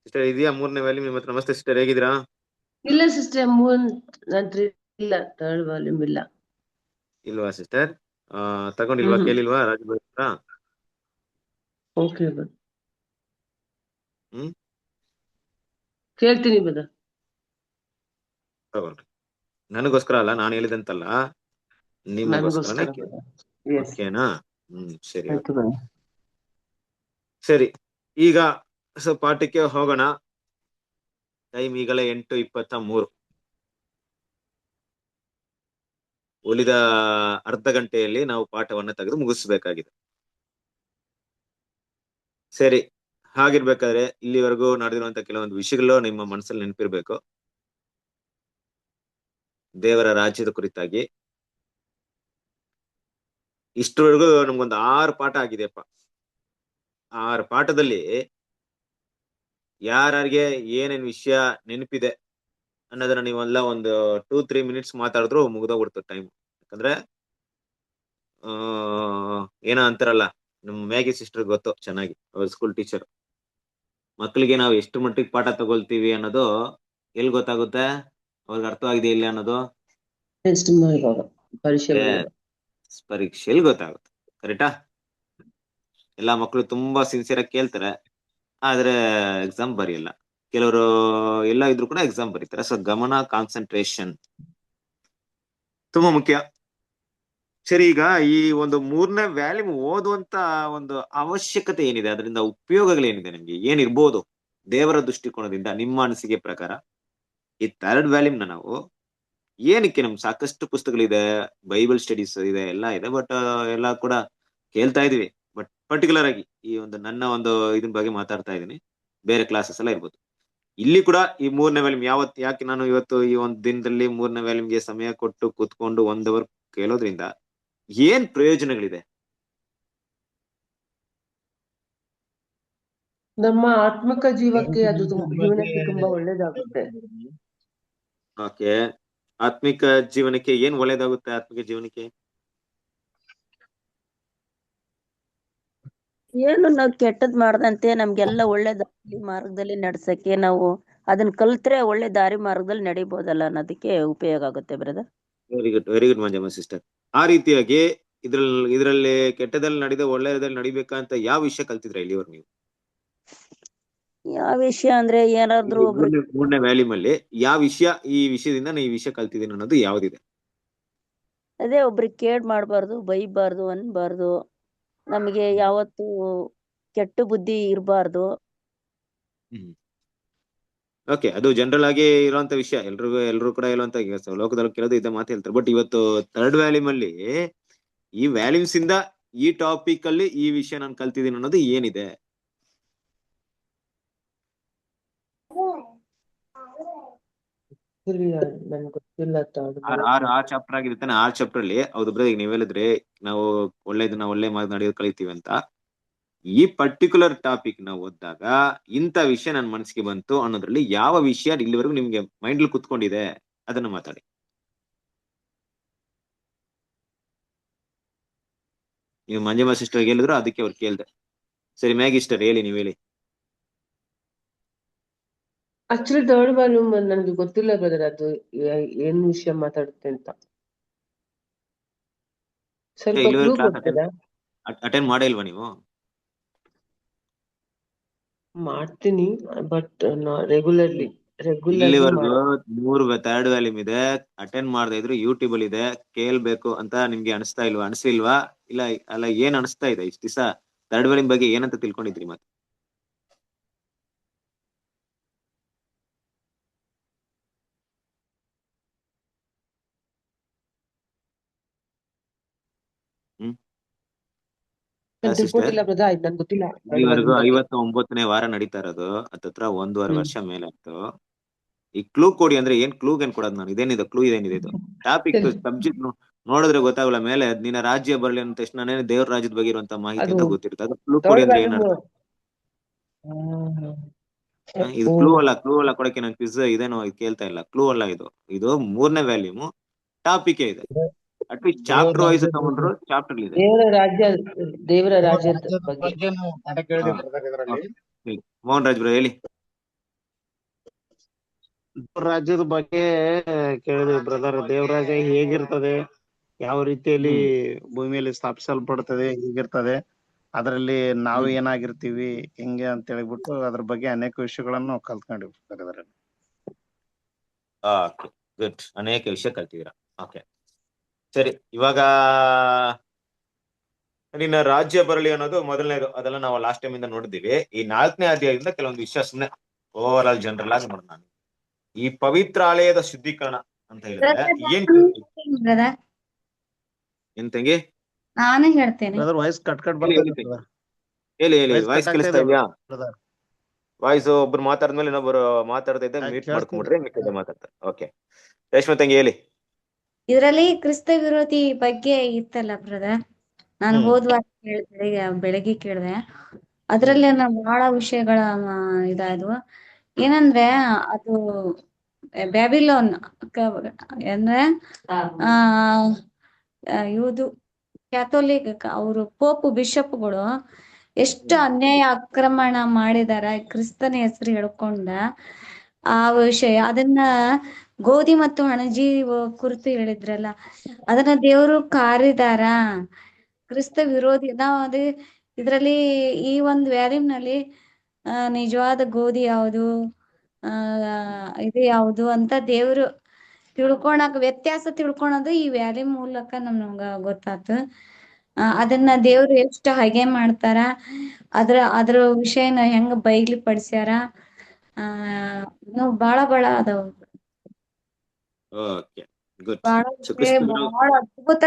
ಸಿಸ್ಟರ್ ಇದೆಯಾ ಮೂರನೇ ವ್ಯಾಲ್ಯೂಮ್ ನಿಮ್ಮ ಹತ್ರ? ನಮಸ್ತೆ ಸಿಸ್ಟರ್, ಹೇಗಿದ್ದೀರಾ? ಇಲ್ಲ ಸಿಸ್ಟರ್, ನಂತ್ರ ಇಲ್ಲ, ಥರ್ಡ್ ವಾಲ್ಯೂಮ್ ಇಲ್ಲ. ಇಲ್ವಾ ಸಿಸ್ಟರ್? ತಗೊಂಡಿಲ್ವಾ? ಕೇಳಿಲ್ವಾ ರಾಜು ಹತ್ರ? ಓಕೆ ಬ್ರದರ್, ಹ್ಮ್, ಕೇಳ್ತೀನಿ ಬ್ರದರ್. ತಗೊಳ್ರಿ. ನನಗೋಸ್ಕರ ಅಲ್ಲ, ನಾನು ಹೇಳಿದಂತಲ್ಲ, ನಿಮಗೋಸ್ಕರನೇ ನನಗೋಸ್ಕರ ಕೇಳಿ. ಬ್ರದರ್. ಎಸ್, ಓಕೆನಾ? ಸರಿ ಆಯ್ತು ಓಕೆ. ಬ್ರದರ್. ಸರಿ, ಈಗ ಪಾಠಕ್ಕೆ ಹೋಗೋಣ. ಟೈಮ್ ಈಗಲೇ 8:23. ಉಳಿದ ಅರ್ಧ ಗಂಟೆಯಲ್ಲಿ ನಾವು ಪಾಠವನ್ನ ತೆಗೆದು ಮುಗಿಸ್ಬೇಕಾಗಿದೆ. ಸರಿ, ಹಾಗಿರ್ಬೇಕಾದ್ರೆ ಇಲ್ಲಿವರೆಗೂ ನಡೆದಿರುವಂತ ಕೆಲವೊಂದು ವಿಷಯಗಳು ನಿಮ್ಮ ಮನಸ್ಸಲ್ಲಿ ನೆನಪಿರ್ಬೇಕು. ದೇವರ ರಾಜ್ಯದ ಕುರಿತಾಗಿ ಇಷ್ಟರವರೆಗೂ ನಮ್ಗೊಂದು 6 ಪಾಠ ಆಗಿದೆಯಪ್ಪ. 6 ಪಾಠದಲ್ಲಿ ಯಾರ್ಯಾರಿಗೆ ಏನೇನ್ ವಿಷಯ ನೆನಪಿದೆ ಅನ್ನೋದನ್ನ ನೀವೆಲ್ಲ ಒಂದು 2-3 ಮಿನಿಟ್ಸ್ ಮಾತಾಡಿದ್ರು ಮುಗ್ದೋಗ್ಬಿಡ್ತದೆ ಟೈಮ್. ಯಾಕಂದ್ರೆ ಏನೋ ಅಂತಾರಲ್ಲ, ನಮ್ಮ ಮ್ಯಾಗಿ ಸಿಸ್ಟರ್ ಗೊತ್ತು ಚೆನ್ನಾಗಿ, ಅವ್ರ ಸ್ಕೂಲ್ ಟೀಚರ್. ಮಕ್ಕಳಿಗೆ ನಾವು ಎಷ್ಟು ಮಟ್ಟಿಗೆ ಪಾಠ ತಗೊಳ್ತೀವಿ ಅನ್ನೋದು ಎಲ್ಲಿ ಗೊತ್ತಾಗುತ್ತೆ? ಅವ್ರಿಗೆ ಅರ್ಥವಾಗಿದೆ ಇಲ್ಲ ಅನ್ನೋದು ಟೆಸ್ಟ್ ಮಾಡುವಾಗ, ಪರೀಕ್ಷೆ ಬರೆಯುವಾಗ. ಪರೀಕ್ಷೆಯಲ್ಲಿ ಗೊತ್ತಾಗುತ್ತೆ. ಕರೆಕ್ಟಾ? ಎಲ್ಲಾ ಮಕ್ಕಳು ತುಂಬಾ ಸಿನ್ಸಿಯರ್ ಆಗಿ ಕೇಳ್ತಾರೆ, ಆದ್ರೆ ಎಕ್ಸಾಮ್ ಬರೆಯಲ್ಲ. ಕೆಲವರು ಎಲ್ಲ ಇದ್ರು ಕೂಡ ಎಕ್ಸಾಮ್ ಬರೀತಾರೆ. ಸೊ ಗಮನ, ಕಾನ್ಸಂಟ್ರೇಷನ್ ತುಂಬಾ ಮುಖ್ಯ. ಸರಿ, ಈಗ ಈ ಒಂದು 3ನೇ ವ್ಯಾಲ್ಯೂಮ್ ಓದುವಂತ ಒಂದು ಅವಶ್ಯಕತೆ ಏನಿದೆ, ಅದರಿಂದ ಉಪಯೋಗಗಳೇನಿದೆ, ನಿಮ್ಗೆ ಏನಿರ್ಬೋದು ದೇವರ ದೃಷ್ಟಿಕೋನದಿಂದ ನಿಮ್ಮ ಅನಿಸಿಕೆ ಪ್ರಕಾರ? ಈ 3rd ವ್ಯಾಲ್ಯೂಮ್ನ ನಾವು ಏನಕ್ಕೆ, ನಮ್ಗೆ ಸಾಕಷ್ಟು ಪುಸ್ತಕಗಳಿದೆ, ಬೈಬಲ್ ಸ್ಟಡೀಸ್ ಇದೆ, ಎಲ್ಲ ಇದೆ, ಬಟ್ ಎಲ್ಲ ಕೂಡ ಕೇಳ್ತಾ ಇದೀವಿ. ಬಟ್ ಪರ್ಟಿಕ್ಯುಲರ್ ಆಗಿ ಈ ಒಂದು ನನ್ನ ಒಂದು ಇದನ್ ಬಗ್ಗೆ ಮಾತಾಡ್ತಾ ಇದೀನಿ. ಬೇರೆ ಕ್ಲಾಸಸ್ ಎಲ್ಲ ಇರ್ಬೋದು. ಇಲ್ಲಿ ಕೂಡ ಈ 3ನೇ ವ್ಯಾಲ್ಯೂಮ್ ಯಾಕೆ ನಾನು ಇವತ್ತು ಈ ಒಂದು ದಿನದಲ್ಲಿ 3ನೇ ವ್ಯಾಲ್ಯೂಮ್ಗೆ ಸಮಯ ಕೊಟ್ಟು ಕೂತ್ಕೊಂಡು 1 ಅವರ್ ಕೇಳೋದ್ರಿಂದ ಏನ್ ಪ್ರಯೋಜನಗಳಿದೆ? ನಮ್ಮ ಆತ್ಮಿಕ ಜೀವನಕ್ಕೆ ತುಂಬಾ ಒಳ್ಳೇದಾಗುತ್ತೆ. ಓಕೆ, ಆತ್ಮಿಕ ಜೀವನಕ್ಕೆ ಏನ್ ಒಳ್ಳೇದಾಗುತ್ತೆ? ಆತ್ಮಿಕ ಜೀವನಕ್ಕೆ ಏನು ನಾವು ಕೆಟ್ಟದ್ ಮಾಡ್ದಂತೆ ನಮ್ಗೆಲ್ಲ ಒಳ್ಳೆ ದಾರಿ ಮಾರ್ಗದಲ್ಲಿ ನಡ್ಸಕ್ಕೆ ನಾವು ಅದನ್ನ ಕಲ್ತ್ರೆ ಒಳ್ಳೆ ದಾರಿ ಮಾರ್ಗದಲ್ಲಿ ನಡಿಬಹುದಲ್ಲ ಅನ್ನೋದಕ್ಕೆ ಉಪಯೋಗ ಆಗುತ್ತೆ brother. Very good Manjamma sister. ಆ ರೀತಿಯಾಗಿ ಇದ್ರಲ್ಲಿ ಕೆಟ್ಟದಲ್ಲಿ ನಡೆದ ಒಳ್ಳೆಯದಲ್ಲಿ ನಡಿಬೇಕಂತ ಯಾವ ವಿಷಯ ಕಲ್ತಿದ್ರ ಇಲ್ಲಿವರೆಗೂ ನೀವು? ಯಾವ ವಿಷಯ ಅಂದ್ರೆ ಏನಾದ್ರು ಒಬ್ರು 3ನೇ ವ್ಯಾಲ್ಯೂಮ್ ಅಲ್ಲಿ ಯಾವ ವಿಷಯ, ಈ ವಿಷಯದಿಂದ ನಾನು ಈ ವಿಷಯ ಕಲ್ತಿದ್ದೀನಿ ಅನ್ನೋದು ಯಾವ್ದಿದೆ? ಅದೇ ಒಬ್ರಿಗೆ ಕೇಡ್ ಮಾಡ್ಬಾರ್ದು, ಬೈಬಾರ್ದು, ಅನ್ಬಾರ್ದು, ನಮಗೆ ಯಾವತ್ತು ಕೆಟ್ಟ ಬುದ್ಧಿ ಇರಬಾರ್ದು. ಓಕೆ, ಅದು ಜನರಲ್ ಆಗಿ ಇರುವಂತ ವಿಷಯ, ಎಲ್ರು ಕೂಡ ಇರುವಂತ ಲೋಕದಲ್ಲಿ ಕೇಳೋದು ಇದ್ದ ಮಾತು ಹೇಳ್ತಾರೆ. ಬಟ್ ಇವತ್ತು 3rd ವ್ಯಾಲ್ಯೂಮ್ ಅಲ್ಲಿ ಈ ವ್ಯಾಲ್ಯೂಮ್ಸ್ ಇಂದ ಈ ಟಾಪಿಕ್ ಅಲ್ಲಿ ಈ ವಿಷಯ ನಾನು ಕಲ್ತಿದ್ದೀನಿ ಅನ್ನೋದು ಏನಿದೆ? ನನ್ಗೆ ಗೊತ್ತಿಲ್ಲ. ಆ ಚಾಪ್ಟರ್ ಆಗಿರುತ್ತೆ. ಆ ಚಾಪ್ಟರ್ ಅಲ್ಲಿ ಹೌದು ಬ್ರದರ್, ಈಗ ನೀವ್ ಹೇಳಿದ್ರೆ ನಾವು ಒಳ್ಳೆ ಮಾತು ನಡೆಯೋದು ಕಲಿತೀವಿ ಅಂತ. ಈ ಪರ್ಟಿಕ್ಯುಲರ್ ಟಾಪಿಕ್ ನಾವು ಓದಿದಾಗ ಇಂಥ ವಿಷಯ ನನ್ನ ಮನಸ್ಸಿಗೆ ಬಂತು ಅನ್ನೋದ್ರಲ್ಲಿ ಯಾವ ವಿಷಯ ಇಲ್ಲಿವರೆಗೂ ನಿಮ್ಗೆ ಮೈಂಡ್ ಅಲ್ಲಿ ಕುತ್ಕೊಂಡಿದೆ ಅದನ್ನ ಮಾತಾಡಿ. ನೀವು ಮಂಜಮ್ಮ ಸಿಸ್ಟರ್ ಹೇಳಿದ್ರು, ಅದಕ್ಕೆ ಅವ್ರು ಕೇಳ್ದೆ. ಸರಿ, ಮ್ಯಾಗಿ ಸಿಸ್ಟರ್ ಹೇಳಿ, ನೀವ್ ಹೇಳಿ. ಆಕ್ಚುಲಿ 3rd ವಾಲ್ಯೂಮ್ ನನ್ಗೆ ಗೊತ್ತಿಲ್ಲ ಬ್ರದರ್, ಅದು ಏನ್ ವಿಷಯ ಮಾತಾಡುತ್ತೆ ಅಂತ. ಸ್ವಲ್ಪ ಕ್ಲೂ ಕೊಡ್ತೀರಾ? ಅಟೆಂಡ್ ಮಾಡೇ ಇಲ್ವಾ ನೀವು? ಮಾಡ್ತೀನಿ, ಬಟ್ ರೆಗ್ಯುಲರ್ಲಿ ಇಲ್ಲಿವರೆಗೂ 3rd ವ್ಯಾಲ್ಯೂಮ್ ಇದೆ, ಅಟೆಂಡ್ ಮಾಡದೇ ಇದ್ರು ಯೂಟ್ಯೂಬ್ ಅಲ್ಲಿ ಇದೆ, ಕೇಳ್ಬೇಕು ಅಂತ ನಿಮ್ಗೆ ಅನಿಸ್ಲಿಲ್ವಾ? ಇಲ್ಲ ಅಲ್ಲ, ಏನ್ ಅನಿಸ್ತಾ ಇದೆ ಇಷ್ಟ ದಿವಸ 3rd ವ್ಯಾಲ್ಯೂಮ್ ಬಗ್ಗೆ ಏನಂತ ತಿಳ್ಕೊಂಡಿದ್ರಿ? ಮತ್ತೆ ತಿಳ್ಕೊಂಡಿಲ್ಲ ಬ್ರದರ್, ಆಯ್ತು, ನನ್ಗೆ ಗೊತ್ತಿಲ್ಲ. ಇಲ್ಲಿವರೆಗೂ 59ನೇ ವಾರ ನಡೀತಾ ಇರೋದು, ಹತ್ತತ್ರ 1.5 ವರ್ಷ ಮೇಲೆ ಆಯ್ತು. ಈ ಕ್ಲೂ ಕೊಡಿ ಅಂದ್ರೆ ಏನ್ ಕ್ಲೂಗ್ ಏನ್ ಕೊಡೋದು ನಾನು? ಇದೇನಿದೆ ಕ್ಲೂ? ಇದೇನಿದೆ ಇದು? ಟಾಪಿಕ್ ಸಬ್ಜೆಕ್ಟ್ ನೋಡಿದ್ರೆ ಗೊತ್ತಾಗಲ್ಲ. ಮೇಲೆ ನಿನ್ನ ರಾಜ್ಯ ಬರ್ಲಿ ಅಂದ ತಕ್ಷಣ ದೇವ್ರ ರಾಜ್ಯದ ಬಗ್ಗೆ ಇರುವಂತ ಮಾಹಿತಿ ಅಂತ ಗೊತ್ತಿರುತ್ತೆ. ಅದು ಕ್ಲೂ ಕೊಡಿ ಅಂದ್ರೆ ಏನರ್ಥ? ಇದು ಕ್ಲೂ ಅಲ್ಲ ಕೊಡಕ್ಕೆ ನಾನು ಕ್ವಿಜ್ ಇದೇನೋ ಕೇಳ್ತಾ ಇಲ್ಲ. ಕ್ಲೂ ಅಲ್ಲ ಇದು. 3ನೇ ವ್ಯಾಲ್ಯೂಮ್ ಟಾಪಿಕ್ ಇದೆ. ಅಟ್ಲೀಸ್ಟ್ ಚಾಪ್ಟರ್ ವೈಸ್ ತಗೊಂಡ್ರು ಚಾಪ್ಟರ್ ಇದೆ. ದೇವರ ರಾಜ್ಯದ ಬಗ್ಗೆ ಮೋಹನ್ ರಾಜ್ ಬ್ರೋ ಹೇಳಿ. ರಾಜ್ಯದ ಬಗ್ಗೆ ಕೇಳಿದ್ವಿ ಬ್ರದರ್. ದೇವರಾಜ್ಯ ಹೇಗಿರ್ತದೆ, ಯಾವ ರೀತಿಯಲ್ಲಿ ಭೂಮಿಯಲ್ಲಿ ಸ್ಥಾಪಿಸಲ್ಪಡ್ತದೆ, ಹೇಗಿರ್ತದೆ, ಅದರಲ್ಲಿ ನಾವು ಏನಾಗಿರ್ತೀವಿ, ಹಿಂಗೆ ಅಂತ ಹೇಳ್ಬಿಟ್ಟು ಅದ್ರ ಬಗ್ಗೆ ಅನೇಕ ವಿಷಯಗಳನ್ನು ನಾವು ಕಲ್ತ್ಕೊಂಡಿವಿ ಬ್ರದರ್. ಗುಡ್, ಅನೇಕ ವಿಷಯ ಕಲ್ತಿದ್ದೀರಾ. ಓಕೆ ಸರಿ, ಇವಾಗ ನಿನ್ನ ರಾಜ್ಯ ಬರಲಿ ಅನ್ನೋದು ಮೊದಲನೇದು, ಅದೆಲ್ಲ ನಾವು ಲಾಸ್ಟ್ ಟೈಮ್ ಇಂದ ನೋಡಿದ್ದೀವಿ. ಈ 4ನೇ ಅಧ್ಯಾಯದಿಂದ ಕೆಲವೊಂದು ವಿಷಯ ಸುಮ್ಮನೆ ಓವರ್ ಆಲ್ ಜನರಲ್ ಆಗಿ ನೋಡೋಣ. ನಾನು ಈ ಪವಿತ್ರಾಲಯದ ಶುದ್ಧೀಕರಣ ಅಂತ ಹೇಳಿದ್ರೆ ಏನ್ ತಂಗಿ? ನಾನೇ ಹೇಳ್ತೇನೆ. ವಾಯ್ಸ್ ಕಟ್ ಹೇಳಿ ವಾಯ್ಸ್ ಕೇಳಿಸ್ತಾ ಇದೆಯಾ? ವಾಯ್ಸ್ ಒಬ್ರು ಮಾತಾಡಿದ್ಮೇಲೆ ಇನ್ನೊಬ್ರು ಮಾತಾಡ್ತಾ ಇದ್ದಾಗ ಮ್ಯೂಟ್ ಮಾಡ್ಕೊಂಡ್ಬಿಟ್ರೆ ಮಿಕ್ಕಿದ ಮಾತಾಡ್ತಾರೆ. ಓಕೆ, ರೇಷ್ಮಾ ತಂಗಿ ಹೇಳಿ. ಇದರಲ್ಲಿ ಕ್ರಿಸ್ತ ವಿರೋಧಿ ಬಗ್ಗೆ ಇತ್ತಲ್ಲ ಬ್ರದರ್, ನಾನು ಹೋದ್ವಾರ ಬೆಳಗ್ಗೆ ಕೇಳಿದೆ. ಅದ್ರಲ್ಲಿ ಬಹಳ ವಿಷಯಗಳ ಇದಾದ್ವು. ಏನಂದ್ರೆ ಅದು ಬ್ಯಾಬಿಲೋನ್ ಅಂದ್ರೆ ಇವುದು ಕ್ಯಾಥೋಲಿಕ್ ಅವರು ಪೋಪು ಬಿಷಪ್ಗಳು ಎಷ್ಟು ಅನ್ಯಾಯ ಆಕ್ರಮಣ ಮಾಡಿದಾರ ಕ್ರಿಸ್ತನ ಹೆಸರು ಹೇಳ್ಕೊಂಡ. ಆ ವಿಷಯ ಅದನ್ನ ಗೋಧಿ ಮತ್ತು ಹಣಜಿ ಕುರಿತು ಹೇಳಿದ್ರಲ್ಲ, ಅದನ್ನ ದೇವರು ಕಾರಿದಾರ. ಕ್ರಿಸ್ತ ವಿರೋಧಿ ನಾವು ಅದೇ ಇದ್ರಲ್ಲಿ ಈ ಒಂದು ವ್ಯಾಲ್ಯೂಮ್ ನಲ್ಲಿ ನಿಜವಾದ ಗೋಧಿ ಯಾವುದು, ಇದು ಯಾವುದು ಅಂತ ದೇವರು ವ್ಯತ್ಯಾಸ ತಿಳ್ಕೊಳೋದು ಈ ವ್ಯಾಲ್ಯೂಮ್ ಮೂಲಕ ನಮ್ಗ ಗೊತ್ತಾತು. ಅದನ್ನ ದೇವ್ರು ಎಷ್ಟು ಹಾಗೆ ಮಾಡ್ತಾರ, ಅದ್ರ ವಿಷಯನ ಹೆಂಗ ಬೈಲಿ ಪಡಿಸ್ಯಾರ, ಬಹಳ ಅದಾವ. ಬಹಳ ಅದ್ಭುತ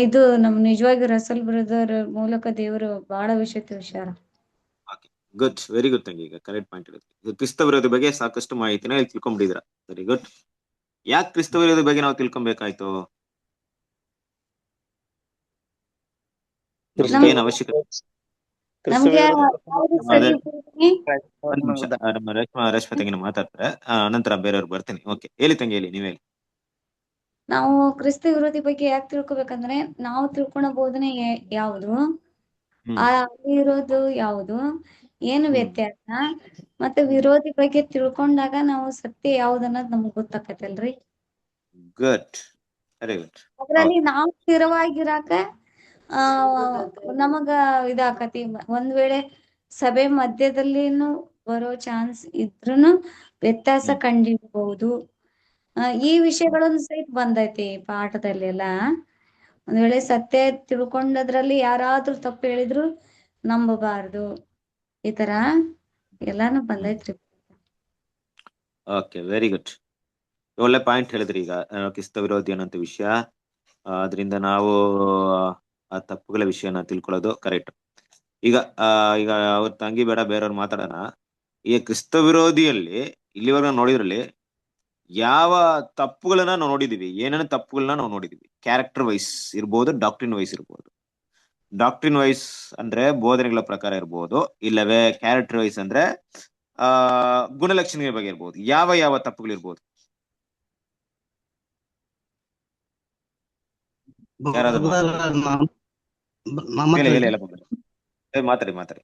ಇದು ನಮ್ ನಿಜವಾಗಿ ರಸಲ್ ಬ್ರದರ್ ಮೂಲಕ ದೇವರು ಬಹಳ ವಿಷಯ ತಿಳಿಸ್ಯಾರ. ಗುಡ್, ವೆರಿ ಗುಡ್ ತಂಗಿ. ಈಗ ಕರೆಕ್ಟ್ ಪಾಯಿಂಟ್ ಇರುತ್ತೆ. ಇದು ಕ್ರಿಸ್ತ ವಿರೋಧಿ ಬಗ್ಗೆ ಸಾಕಷ್ಟು ಮಾಹಿತಿನ ಇಲ್ಲಿ ತಿಳ್ಕೊಂಡ್ಬಿಟ್ಟಿದ್ರ. Very good. ಯಾಕೆ ಕ್ರಿಸ್ತ ವಿರೋಧಿ ಬಗ್ಗೆ ನಾವು ತಿಳ್ಕೊಬೇಕಾಯ್ತು? ನಮ್ಗೆ ಏನ್ ಅವಶ್ಯಕತೆ? ನಮ್ಗೆ ಅದೇ ಸರಿ ಒಂದ್ ನಿಮಿಷ, ನಮ್ಮ ರೇಷ್ಮಾ ತಂಗಿನ ಮಾತಾಡ್ತಾರೆ, ನಂತರ ಬೇರೆಯವ್ರಿಗೆ ಬರ್ತೀನಿ. ಓಕೆ, ಹೇಳಿ ತಂಗಿ, ಹೇಳಿ, ನೀವ್ ಹೇಳಿ. ನಾವು ಕ್ರಿಸ್ತ ವಿರೋಧಿ ಬಗ್ಗೆ ಯಾಕೆ ತಿಳ್ಕೊಬೇಕಂದ್ರೆ ನಾವು ತಿಳ್ಕೊಳೋ ಬೋಧನೆ ಯಾವುದು, ಅಲ್ಲಿ ಇರೋದು ಯಾವುದು, ಏನು ವ್ಯತ್ಯಾಸ, ಮತ್ತೆ ವಿರೋಧಿ ಬಗ್ಗೆ ತಿಳ್ಕೊಂಡಾಗ ನಾವು ಸತ್ಯ ಯಾವ್ದನ್ನೋದು ನಮ್ಗ್ ಗೊತ್ತಾಕತ್ತಲ್ರಿ. Good, very good. ಅದ್ರಲ್ಲಿ ನಾವು ಸ್ಥಿರವಾಗಿರಾಕ ನಮಗ ಇದಾಕತಿ. ಒಂದ್ ವೇಳೆ ಸಭೆ ಮಧ್ಯದಲ್ಲಿನೂ ಬರೋ ಚಾನ್ಸ್ ಇದ್ರೂನು ವ್ಯತ್ಯಾಸ ಕಂಡಿಡ್ಬಹುದು. ಈ ವಿಷಯಗಳನ್ನು ಸಹಿತ ಬಂದೈತಿ ಪಾಠದಲ್ಲೆಲ್ಲ. ಒಂದ್ ವೇಳೆ ಸತ್ಯ ತಿಳ್ಕೊಂಡದ್ರಲ್ಲಿ ಯಾರಾದ್ರೂ ತಪ್ಪು ಹೇಳಿದ್ರು ನಂಬಬಾರ್ದು, ಈ ತರ ಎಲ್ಲಾನು ಬಂದೈತ್ರಿ. Okay, very good. ಒಳ್ಳೆ ಪಾಯಿಂಟ್ ಹೇಳಿದ್ರಿ. ಈಗ ಕ್ರಿಸ್ತ ವಿರೋಧಿ ಅನ್ನೋಂಥ ವಿಷಯ, ಅದರಿಂದ ನಾವು ಆ ತಪ್ಪುಗಳ ವಿಷಯನ ತಿಳ್ಕೊಳ್ಳೋದು ಕರೆಕ್ಟ್. ಈಗ ಈಗ ಅವ್ರ ತಂಗಿ ಬೇಡ, ಬೇರೆಯವ್ರು ಮಾತಾಡೋಣ. ಈ ಕ್ರಿಸ್ತ ವಿರೋಧಿಯಲ್ಲಿ ಇಲ್ಲಿವರೆಗೆ ನೋಡಿದ್ರಲ್ಲಿ ಯಾವ ತಪ್ಪುಗಳನ್ನ ನಾವು ನೋಡಿದೀವಿ, ಏನೇನು ತಪ್ಪುಗಳನ್ನ ನಾವು ನೋಡಿದೀವಿ? ಕ್ಯಾರೆಕ್ಟರ್ ವೈಸ್ ಇರ್ಬೋದು, ಡಾಕ್ಟ್ರಿನ್ ವೈಸ್ ಇರ್ಬೋದು. ಡಾಕ್ಟ್ರಿನ್ ವೈಸ್ ಅಂದ್ರೆ ಬೋಧನೆಗಳ ಪ್ರಕಾರ ಇರ್ಬೋದು, ಇಲ್ಲವೇ ಕ್ಯಾರೆಕ್ಟರ್ ವೈಸ್ ಅಂದ್ರೆ ಗುಣಲಕ್ಷಣಗಳ ಬಗ್ಗೆ ಇರ್ಬೋದು. ಯಾವ ಯಾವ ತಪ್ಪುಗಳಿರ್ಬೋದು? ಯಾರಾದ್ರೂ ಮಾತಾಡಿ.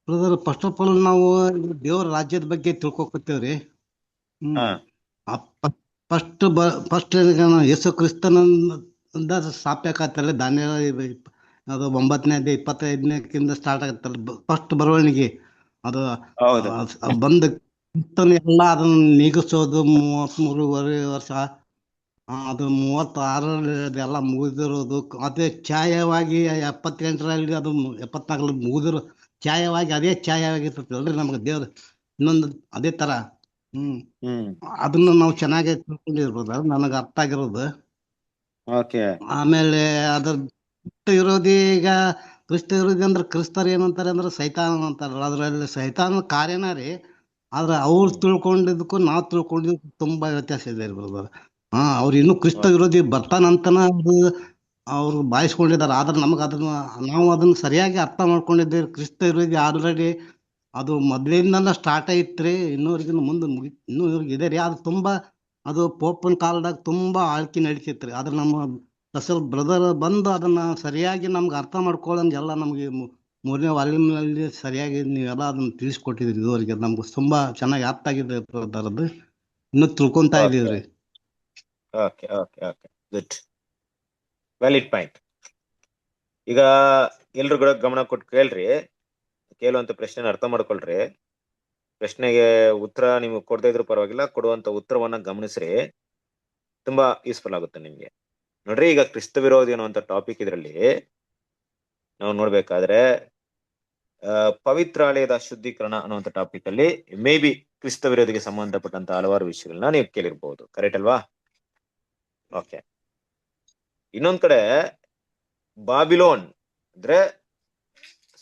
ಬ್ರದರ್, ಫಸ್ಟ್ ಆಫ್ ಆಲ್ ನಾವು ದೇವ್ರ ರಾಜ್ಯದ ಬಗ್ಗೆ ತಿಳ್ಕೊಕತ್ತೇವ್ರಿ. ಫಸ್ಟ್ ಯೇಸು ಕ್ರಿಸ್ತನಿಂದ ಸ್ಥಾಪಕತ್ತಲ್ಲ, ದಾನಿಯೇಲ ಅದು 9ನೇ ಅಧ್ಯಾಯ 25ನೇಕಿಂತ ಸ್ಟಾರ್ಟ್ ಆಗತ್ತಲ್ಲ ಫಸ್ಟ್ ಬರವಣಿಗೆ. ಅದು ಬಂದ ಎಲ್ಲ ಅದನ್ನ ನೀಗಿಸೋದು 33 ವರ್ಷ, ಅದು 36 ಎಲ್ಲ ಮುಗಿದಿರೋದು. ಅದೇ ಛಾಯವಾಗಿ 78ರಲ್ಲಿ ಅದು 74 ಮುಗಿದಿರೋ ಛಾಯವಾಗಿ, ಅದೇ ಛಾಯವಾಗಿರ್ತಲ್ರಿ ನಮ್ಗೆ ದೇವ್ರ. ಇನ್ನೊಂದು ಅದೇ ತರ ಅದನ್ನ ನಾವು ಚೆನ್ನಾಗಿ ತಿಳ್ಕೊಂಡಿರ್ಬೋದು, ನನಗೆ ಅರ್ಥ ಆಗಿರೋದು. ಆಮೇಲೆ ಅದ್ರ ವಿರೋಧಿ, ಈಗ ಕ್ರಿಸ್ತ ವಿರೋಧಿ ಅಂದ್ರೆ ಕ್ರಿಸ್ತರು ಏನಂತಾರೆ ಅಂದ್ರೆ ಸೈತಾನ ಅಂತಾರಲ್ಲ, ಅದ್ರಲ್ಲಿ ಸೈತಾನ ಕಾರ್ಯನ ರೀ. ಆದ್ರೆ ಅವ್ರು ತಿಳ್ಕೊಂಡಿದ್ದಕ್ಕೂ ನಾವು ತಿಳ್ಕೊಂಡಿದ್ದಕ್ಕೂ ತುಂಬಾ ವ್ಯತ್ಯಾಸ ಇದೆ ಬ್ರದರ್. ಅವ್ರು ಇನ್ನೂ ಕ್ರಿಸ್ತ ವಿರೋಧಿ ಬರ್ತಾನಂತನ ಅವ್ರು ಬಾಯಿಸ್ಕೊಂಡಿದ್ದಾರೆ. ಆದ್ರೆ ನಮಗ ನಾವು ಅದನ್ನ ಸರಿಯಾಗಿ ಅರ್ಥ ಮಾಡ್ಕೊಂಡಿದ್ದೇವೆ. ಕ್ರಿಸ್ತ ವಿರೋಧಿ ಆಲ್ರೆಡಿ ಅದು ಮೊದ್ಲಿಂದನ ಸ್ಟಾರ್ಟ್ ಐತ್ರಿ, ಇನ್ನೂವರೆಗಿನ ಮುಂದೆ ಇನ್ನೂ ಇವ್ರಿಗೆ ಇದೆ ರೀ. ಅದು ತುಂಬಾ ಅದು ಪೋಪನ್ ಕಾಲದಾಗ ತುಂಬಾ ಆಳ್ಕೆ ನಡೀತಿತ್ರಿ. ಆದ್ರೆ ನಮ್ಮ ಅಸಲ್ ಬ್ರದರ್ ಬಂದು ಅದನ್ನ ಸರಿಯಾಗಿ ನಮ್ಗೆ ಅರ್ಥ ಮಾಡ್ಕೊಳ್ಳಂಗೆಲ್ಲ ನಮ್ಗೆ 3ನೇ ವಾಲ್ಯೂಮ್ನಲ್ಲಿ ಸರಿಯಾಗಿ ನೀವೆಲ್ಲ ಅದನ್ನ ತಿಳಿಸ್ಕೊಟ್ಟಿದ್ರಿ. ಇದುವರೆಗೆ ನಮ್ಗೆ ತುಂಬಾ ಚೆನ್ನಾಗಿ ಅರ್ಥ ಆಗಿದೆ ಬ್ರದರ್. ಅದು ಇನ್ನೂ ತಿಳ್ಕೊಂತಾ ಇದೀವ್ರಿ. Good, valid point. ಈಗ ಎಲ್ರು ಕೂಡ ಗಮನ ಕೊಟ್ಟು ಕೇಳ್ರಿ, ಕೇಳುವಂತ ಪ್ರಶ್ನೆ ಅರ್ಥ ಮಾಡ್ಕೊಳ್ರಿ. ಪ್ರಶ್ನೆಗೆ ಉತ್ತರ ನಿಮ್ಗೆ ಕೊಡದೇ ಇದ್ರು ಪರವಾಗಿಲ್ಲ, ಕೊಡುವಂತ ಉತ್ತರವನ್ನ ಗಮನಿಸ್ರಿ, ತುಂಬಾ ಯೂಸ್ಫುಲ್ ಆಗುತ್ತೆ ನಿಮ್ಗೆ. ನೋಡ್ರಿ, ಈಗ ಕ್ರಿಸ್ತ ವಿರೋಧಿ ಅನ್ನುವಂತ ಟಾಪಿಕ್ ಇದರಲ್ಲಿ ನಾವು ನೋಡ್ಬೇಕಾದ್ರೆ ಪವಿತ್ರಾಲಯದ ಶುದ್ಧೀಕರಣ ಅನ್ನುವಂಥ ಟಾಪಿಕ್ ಅಲ್ಲಿ ಮೇ ಬಿ ಕ್ರಿಸ್ತ ವಿರೋಧಿಗೆ ಸಂಬಂಧಪಟ್ಟಂತ ಹಲವಾರು ವಿಷಯಗಳನ್ನ ನೀವು ಕೇಳಿರ್ಬಹುದು. ಕರೆಕ್ಟ್ ಅಲ್ವಾ? ಓಕೆ. ಇನ್ನೊಂದ್ ಕಡೆ ಬಾಬಿಲೋನ್ ಅಂದ್ರೆ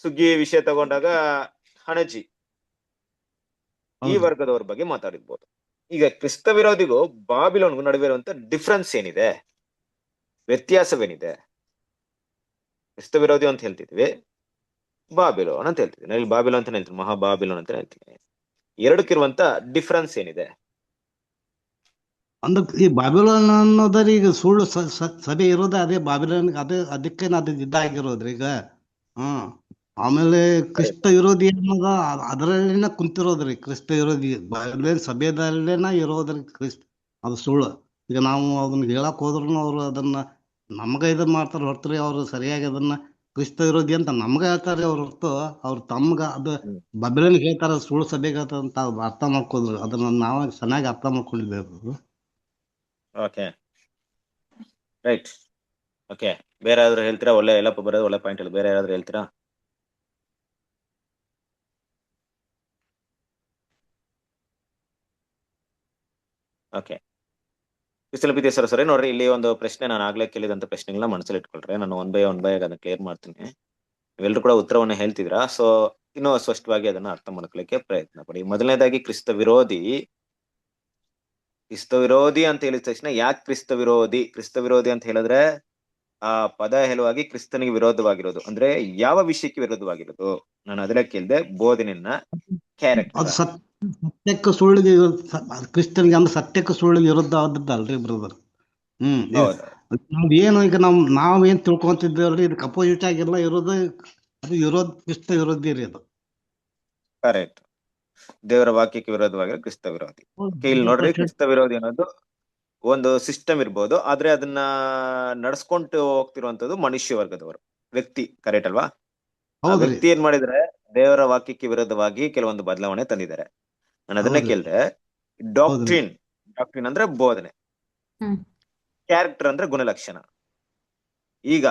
ಸುಗ್ಗಿ ವಿಷಯ ತಗೊಂಡಾಗ ಹಣಜಿ, ಈ ವರ್ಗದವ್ರ ಬಗ್ಗೆ ಮಾತಾಡಿರ್ಬೋದು. ಈಗ ಕ್ರಿಸ್ತ ವಿರೋಧಿಗೂ ಬಾಬಿಲೋನ್ಗೂ ನಡುವೆ ಇರುವಂತ ಡಿಫ್ರೆನ್ಸ್ ಏನಿದೆ, ವ್ಯತ್ಯಾಸವೇನಿದೆ? ಕ್ರಿಸ್ತ ವಿರೋಧಿ ಅಂತ ಹೇಳ್ತಿದ್ವಿ, ಬಾಬಿಲೋನ್ ಅಂತ ಹೇಳ್ತಿದ್ವಿ. ಇಲ್ಲಿ ಬಾಬಿಲೋನ್ ಅಂತ ಹೇಳ್ತೀವಿ, ಮಹಾಬಾಬಿಲೋನ್ ಅಂತ ಹೇಳ್ತೀವಿ. ಎರಡಕ್ಕಿರುವಂತ ಡಿಫ್ರೆನ್ಸ್ ಏನಿದೆ? ಅಂದ್ರೆ ಈ ಬಾಬಿಲೋನ್ ಅನ್ನೋದ್ರಿ ಈಗ ಸುಳ್ಳು ಸಭೆ ಇರೋದೇ ಅದೇ ಬಾಬಿಲೋನ್, ಅದಕ್ಕೆ ಅದು ಇದಾಗಿರೋದ್ರಿ ಈಗ. ಆಮೇಲೆ ಕ್ರಿಸ್ತ ವಿರೋಧಿ ಅನ್ನೋದ ಅದರಲ್ಲಿನ ಕುಂತಿರೋದ್ರಿ. ಕ್ರಿಸ್ತ ವಿರೋಧಿ ಬಾಬಿಲೋನ್ ಸಭೆದಲ್ಲೇನ ಇರೋದ್ರಿ ಅದು ಸುಳ್ಳು. ಈಗ ನಾವು ಅದನ್ನ ಹೇಳಕ್ ಹೋದ್ರು ಅವ್ರು ಅದನ್ನ ನಮ್ಗ ಇದು ಮಾಡ್ತಾರ ಹೊರತ್ರಿ. ಅವ್ರು ಸರಿಯಾಗಿ ಅದನ್ನ ಕ್ರಿಸ್ತ ವಿರೋಧಿ ಅಂತ ನಮ್ಗ ಹೇಳ್ತಾರೆ ಅವ್ರ ಹೊರತು ಅವ್ರು ತಮ್ಗ ಅದು ಬಾಬಿಲೋನ್ ಹೇಳ್ತಾರ ಸುಳ್ಳು ಸಭೆಗೆ ಅಂತ ಅರ್ಥ ಮಾಡ್ಕೋದ್ರು. ಅದನ್ನ ನಾವು ಚೆನ್ನಾಗಿ ಅರ್ಥ ಮಾಡ್ಕೊಂಡಿದ್ದೇವೆ. Okay, right. ಓಕೆ, ಬೇರೆ ಯಾರಾದ್ರೂ ಹೇಳ್ತೀರಾ? ಒಳ್ಳೆ ಎಲ್ಲಪ್ಪ ಬರೋದು ಒಳ್ಳೆ ಪಾಯಿಂಟ್. ಬೇರೆ ಯಾರಾದ್ರೂ ಹೇಳ್ತೀರಾ? ಓಕೆ, ಕುಶಲಪ್ರೀತಿಸರ ಸರಿ. ನೋಡ್ರಿ, ಇಲ್ಲಿ ಒಂದು ಪ್ರಶ್ನೆ ನಾನು ಆಗ್ಲೇ ಕೇಳಿದಂತ ಪ್ರಶ್ನೆಗಳನ್ನ ಮನಸ್ಸಲ್ಲಿ ಇಟ್ಕೊಳ್ರಿ. ನಾನು ಒನ್ ಬೈ ಒನ್ ಅದನ್ನ ಕ್ಲಿಯರ್ ಮಾಡ್ತೀನಿ. ನೀವೆಲ್ಲರೂ ಕೂಡ ಉತ್ತರವನ್ನ ಹೇಳ್ತಿದ್ರಾ. ಸೊ ಇನ್ನೂ ಸ್ಪಷ್ಟವಾಗಿ ಅದನ್ನ ಅರ್ಥ ಮಾಡ್ಕೊಳ್ಳಿಕ್ಕೆ ಪ್ರಯತ್ನ ಪಡಿ. ಮೊದಲನೇದಾಗಿ ಕ್ರಿಸ್ತ ವಿರೋಧಿ ಅಂತ ಹೇಳಿದ ತಕ್ಷಣ ಯಾಕೆ ಕ್ರಿಸ್ತ ವಿರೋಧಿ ಅಂತ ಹೇಳಿದ್ರೆ ಆ ಪದ ಹೇಳುವಾಗಿ ಕ್ರಿಸ್ತನಿಗೆ ವಿರೋಧವಾಗಿರೋದು ಅಂದ್ರೆ ಯಾವ ವಿಷಯಕ್ಕೆ ವಿರೋಧವಾಗಿರೋದು? ನಾನು ಅದನ್ನ ಕೇಳಿದೆ, ಬೋಧನೆಯನ್ನ, ಅದು ಕ್ಯಾರೆಕ್ಟರ್. ಸತ್ಯಕ್ಕೆ ಸುಳ್ಳಿಗೆ ಕ್ರಿಸ್ತನಿಗೆ ಅಂದ್ರೆ ಸತ್ಯಕ್ಕೆ ಸುಳ್ಳಿಗೆ ವಿರುದ್ಧ ಆದದ್ದಲ್ರಿ ಬ್ರದರ್. ಹೌದು, ನಾವೇನು ಈಗ ನಾವೇನ್ ತಿಳ್ಕೊಂತಿದ್ದೇವ್ರಿ, ಇದಕ್ಕೆ ಅಪೋಸಿಟ್ ಆಗಿಲ್ಲ ಇರೋದು, ಅದು ಕ್ರಿಸ್ತ ವಿರೋಧಿ ರೀ ಅದು. ಕರೆಕ್ಟ್. ದೇವರ ವಾಕ್ಯಕ್ಕೆ ವಿರೋಧವಾಗಿರೋ ಕ್ರಿಸ್ತ ವಿರೋಧಿ. ಇಲ್ಲಿ ನೋಡ್ರಿ, ಕ್ರಿಸ್ತ ವಿರೋಧಿ ಅನ್ನೋದು ಒಂದು ಸಿಸ್ಟಮ್ ಇರ್ಬೋದು, ಆದ್ರೆ ಅದನ್ನ ನಡ್ಸ್ಕೊಂಡು ಹೋಗ್ತಿರುವಂತದ್ದು ಮನುಷ್ಯ ವರ್ಗದವರು, ವ್ಯಕ್ತಿ. ಕರೆಕ್ಟ್ ಅಲ್ವಾ? ಆ ವ್ಯಕ್ತಿ ಏನ್ ಮಾಡಿದ್ರೆ ದೇವರ ವಾಕ್ಯಕ್ಕೆ ವಿರೋಧವಾಗಿ ಕೆಲವೊಂದು ಬದಲಾವಣೆ ತಂದಿದ್ದಾರೆ. ನಾನು ಅದನ್ನ ಕೇಳಿದೆ, ಡಾಕ್ಟ್ರಿನ್ ಅಂದ್ರೆ ಬೋಧನೆ, ಕ್ಯಾರೆಕ್ಟರ್ ಅಂದ್ರೆ ಗುಣಲಕ್ಷಣ. ಈಗ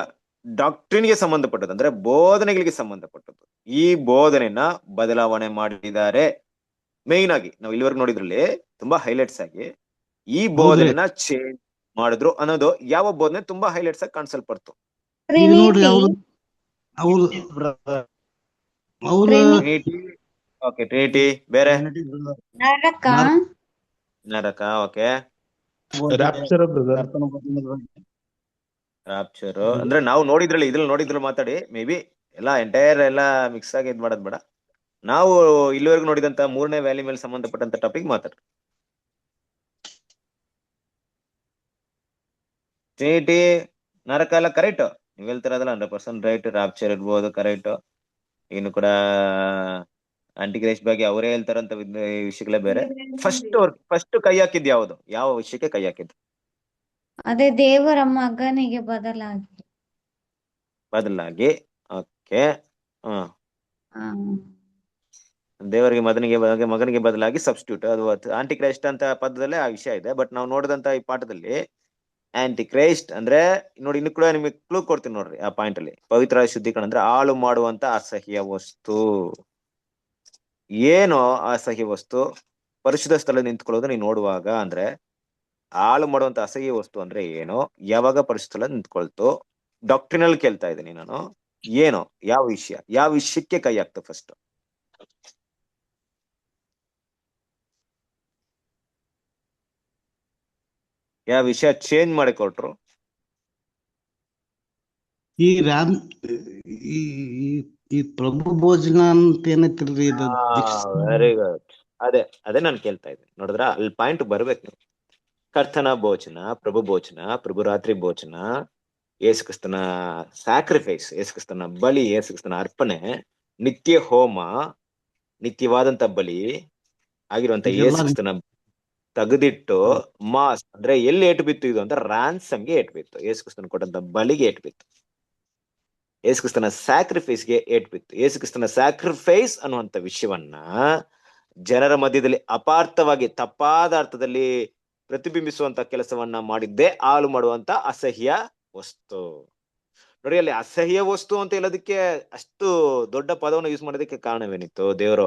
ಡಾಕ್ಟ್ರಿನ್ಗೆ ಸಂಬಂಧಪಟ್ಟದ್ದು ಅಂದ್ರೆ ಬೋಧನೆಗಳಿಗೆ ಸಂಬಂಧಪಟ್ಟದ್ದು, ಈ ಬೋಧನೆಯನ್ನ ಬದಲಾವಣೆ ಮಾಡಿದ್ದಾರೆ. ಮೇಯ್ನ್ ಆಗಿ ನಾವು ಇಲ್ಲಿವರೆಗೂ ನೋಡಿದ್ರಲ್ಲಿ ತುಂಬಾ ಹೈಲೈಟ್ಸ್ ಆಗಿ ಈ ಬೋಧನೆನ ಚೇಂಜ್ ಮಾಡಿದ್ರು ಅನ್ನೋದು ಯಾವ ಬೋಧನೆ ತುಂಬಾ ಹೈಲೈಟ್ಸ್ ಆಗಿ ಕಾಣಿಸಲ್ಪಡ್ತು. ಟ್ರಿನಿಟಿ ಬೇರೆ, ನರಕ, ಓಕೆ, ರಾಪ್ಚರ್ ಅಂದ್ರೆ ನಾವು ನೋಡಿದ್ರಲ್ಲಿ ಇದ್ರಲ್ಲಿ ಮಾತಾಡಿ ಮೇ ಬಿ ಎಲ್ಲ ಎಂಟೈರ್ ಎಲ್ಲ ಮಿಕ್ಸ್ ಆಗಿ ಇದ್ ಮಾಡೋದ್ ಬೇಡ. ನಾವು ಇಲ್ಲಿವರೆಗೂ ನೋಡಿದಂತ 3ನೇ ವ್ಯಾಲ್ಯೂ ಮೇಲೆ ಸಂಬಂಧಪಟ್ಟಂತ ಟಾಪಿಕ್ ಮಾತಾಡ್ರಿ. ಟ್ರಿನಿಟಿ, ನರಕ ಎಲ್ಲ ಕರೆಕ್ಟ್, ನೀವ್ ಹೇಳ್ತಿರೋದಲ್ಲ 100% ರೈಟ್. ರಾಪ್ಚರ್ ಇರ್ಬೋದು, ಕರೆಕ್ಟ್. ಇನ್ನು ಕೂಡ ಆಂಟಿಕ್ರೈಸ್ಟ್ ಬಗ್ಗೆ ಅವರೇ ಹೇಳ್ತಾರಂತ ವಿಷಯಗಳೇ ಬೇರೆ. ಫಸ್ಟ್ ಕೈ ಹಾಕಿದ್ ಯಾವುದು? ಯಾವ ವಿಷಯಕ್ಕೆ ಕೈ ಹಾಕಿದ್ದು? ಅದೇ ದೇವರ ಮಗನಿಗೆ ಬದಲಾಗಿ. ಓಕೆ, ದೇವರಿಗೆ ಮಗನಿಗೆ ಬದಲಾಗಿ ಸಬ್ಸ್ಟಿಟ್ಯೂಟ್. ಅದು ಆಂಟಿ ಕ್ರೈಸ್ಟ್ ಅಂತ ಪದದಲ್ಲೇ ಆ ವಿಷಯ ಇದೆ. ಬಟ್ ನಾವು ನೋಡಿದಂತ ಈ ಪಾಠದಲ್ಲಿ ಆಂಟಿ ಕ್ರೈಸ್ಟ್ ಅಂದ್ರೆ ನೋಡಿ, ಇನ್ನು ಕೂಡ ನಿಮಗೆ ಕ್ಲೂ ಕೊಡ್ತೀನಿ ನೋಡ್ರಿ. ಆ ಪಾಯಿಂಟ್ ಅಲ್ಲಿ ಪವಿತ್ರ ಶುದ್ಧೀಕರಣ ಅಂದ್ರೆ ಹಾಳು ಮಾಡುವಂತ ಅಸಹ್ಯ ವಸ್ತು. ಏನು ಅಸಹ್ಯ ವಸ್ತು? ಪರಿಶುದ್ಧ ಸ್ಥಳ ನಿಂತ್ಕೊಳ್ಳೋದು ನೀವು ನೋಡುವಾಗ ಅಂದ್ರೆ ಹಾಳು ಮಾಡುವಂತ ಅಸಹ್ಯ ವಸ್ತು ಅಂದ್ರೆ ಏನು, ಯಾವಾಗ ಪರಿಶುದ್ಧ ಸ್ಥಳ ನಿಂತ್ಕೊಳ್ತು? ಡಾಕ್ಟ್ರಿನಲ್ ಕೇಳ್ತಾ ಇದ್ದೀನಿ ನಾನು. ಏನು, ಯಾವ ವಿಷಯಕ್ಕೆ ಕೈ ಹಾಕ್ತು ಫಸ್ಟ್? ಯಾವ ವಿಷಯ ಚೇಂಜ್ ಮಾಡಿ ಕೊಟ್ರು? ಈ ಪ್ರಭು ಭೋಜನ ಅಂತ ಏನೈತಿಲ್ರಿ ಇದು? Very good. ಅದೇ ನಾನು ಕೇಳ್ತಾ ಇದ್ದೀನಿ. ನೋಡಿದ್ರ ಅಲ್ಲಿ ಪಾಯಿಂಟ್ ಬರ್ಬೇಕು ನೀವು. ಕರ್ತನ ಭೋಜನ, ಪ್ರಭು ಭೋಜನ, ಪ್ರಭು ರಾತ್ರಿ ಭೋಜನ, ಯೇಸುಕ್ರಿಸ್ತನ ಸ್ಯಾಕ್ರಿಫೈಸ್, ಯೇಸುಕ್ರಿಸ್ತನ ಬಲಿ, ಯೇಸುಕ್ರಿಸ್ತನ ಅರ್ಪಣೆ, ನಿತ್ಯ ಹೋಮ, ನಿತ್ಯವಾದಂತ ಬಲಿ ಆಗಿರುವಂತ ಯೇಸುಕ್ರಿಸ್ತನ ತೆಗೆದಿಟ್ಟು ಮಾಸ್ ಅಂದ್ರೆ ಎಲ್ಲಿ ಏಟು ಬಿತ್ತು ಇದು ಅಂತ ರ್ಯಾನ್ಸಮ್ಗೆ ಏಟು ಬಿತ್ತು. ಯೇಸುಕ್ರಿಸ್ತನ ಕೊಟ್ಟಂತ ಬಲಿಗೆ ಏಟು ಬಿತ್ತು, ಯೇಸುಕ್ರಿಸ್ತನ ಸ್ಯಾಕ್ರಿಫೈಸ್ಗೆ ಏಟು ಬಿತ್ತು. ಯೇಸುಕ್ರಿಸ್ತನ ಸ್ಯಾಕ್ರಿಫೈಸ್ ಅನ್ನುವಂತ ವಿಷಯವನ್ನ ಜನರ ಮಧ್ಯದಲ್ಲಿ ಅಪಾರ್ಥವಾಗಿ ತಪ್ಪಾದ ಅರ್ಥದಲ್ಲಿ ಪ್ರತಿಬಿಂಬಿಸುವಂತ ಕೆಲಸವನ್ನ ಮಾಡಿದ್ದೇ ಹಾಳು ಮಾಡುವಂತ ಅಸಹ್ಯ ವಸ್ತು. ನೋಡಿ, ಅಲ್ಲಿ ಅಸಹ್ಯ ವಸ್ತು ಅಂತ ಹೇಳೋದಕ್ಕೆ ಅಷ್ಟು ದೊಡ್ಡ ಪದವನ್ನು ಯೂಸ್ ಮಾಡೋದಕ್ಕೆ ಕಾರಣವೇನಿತ್ತು? ದೇವರು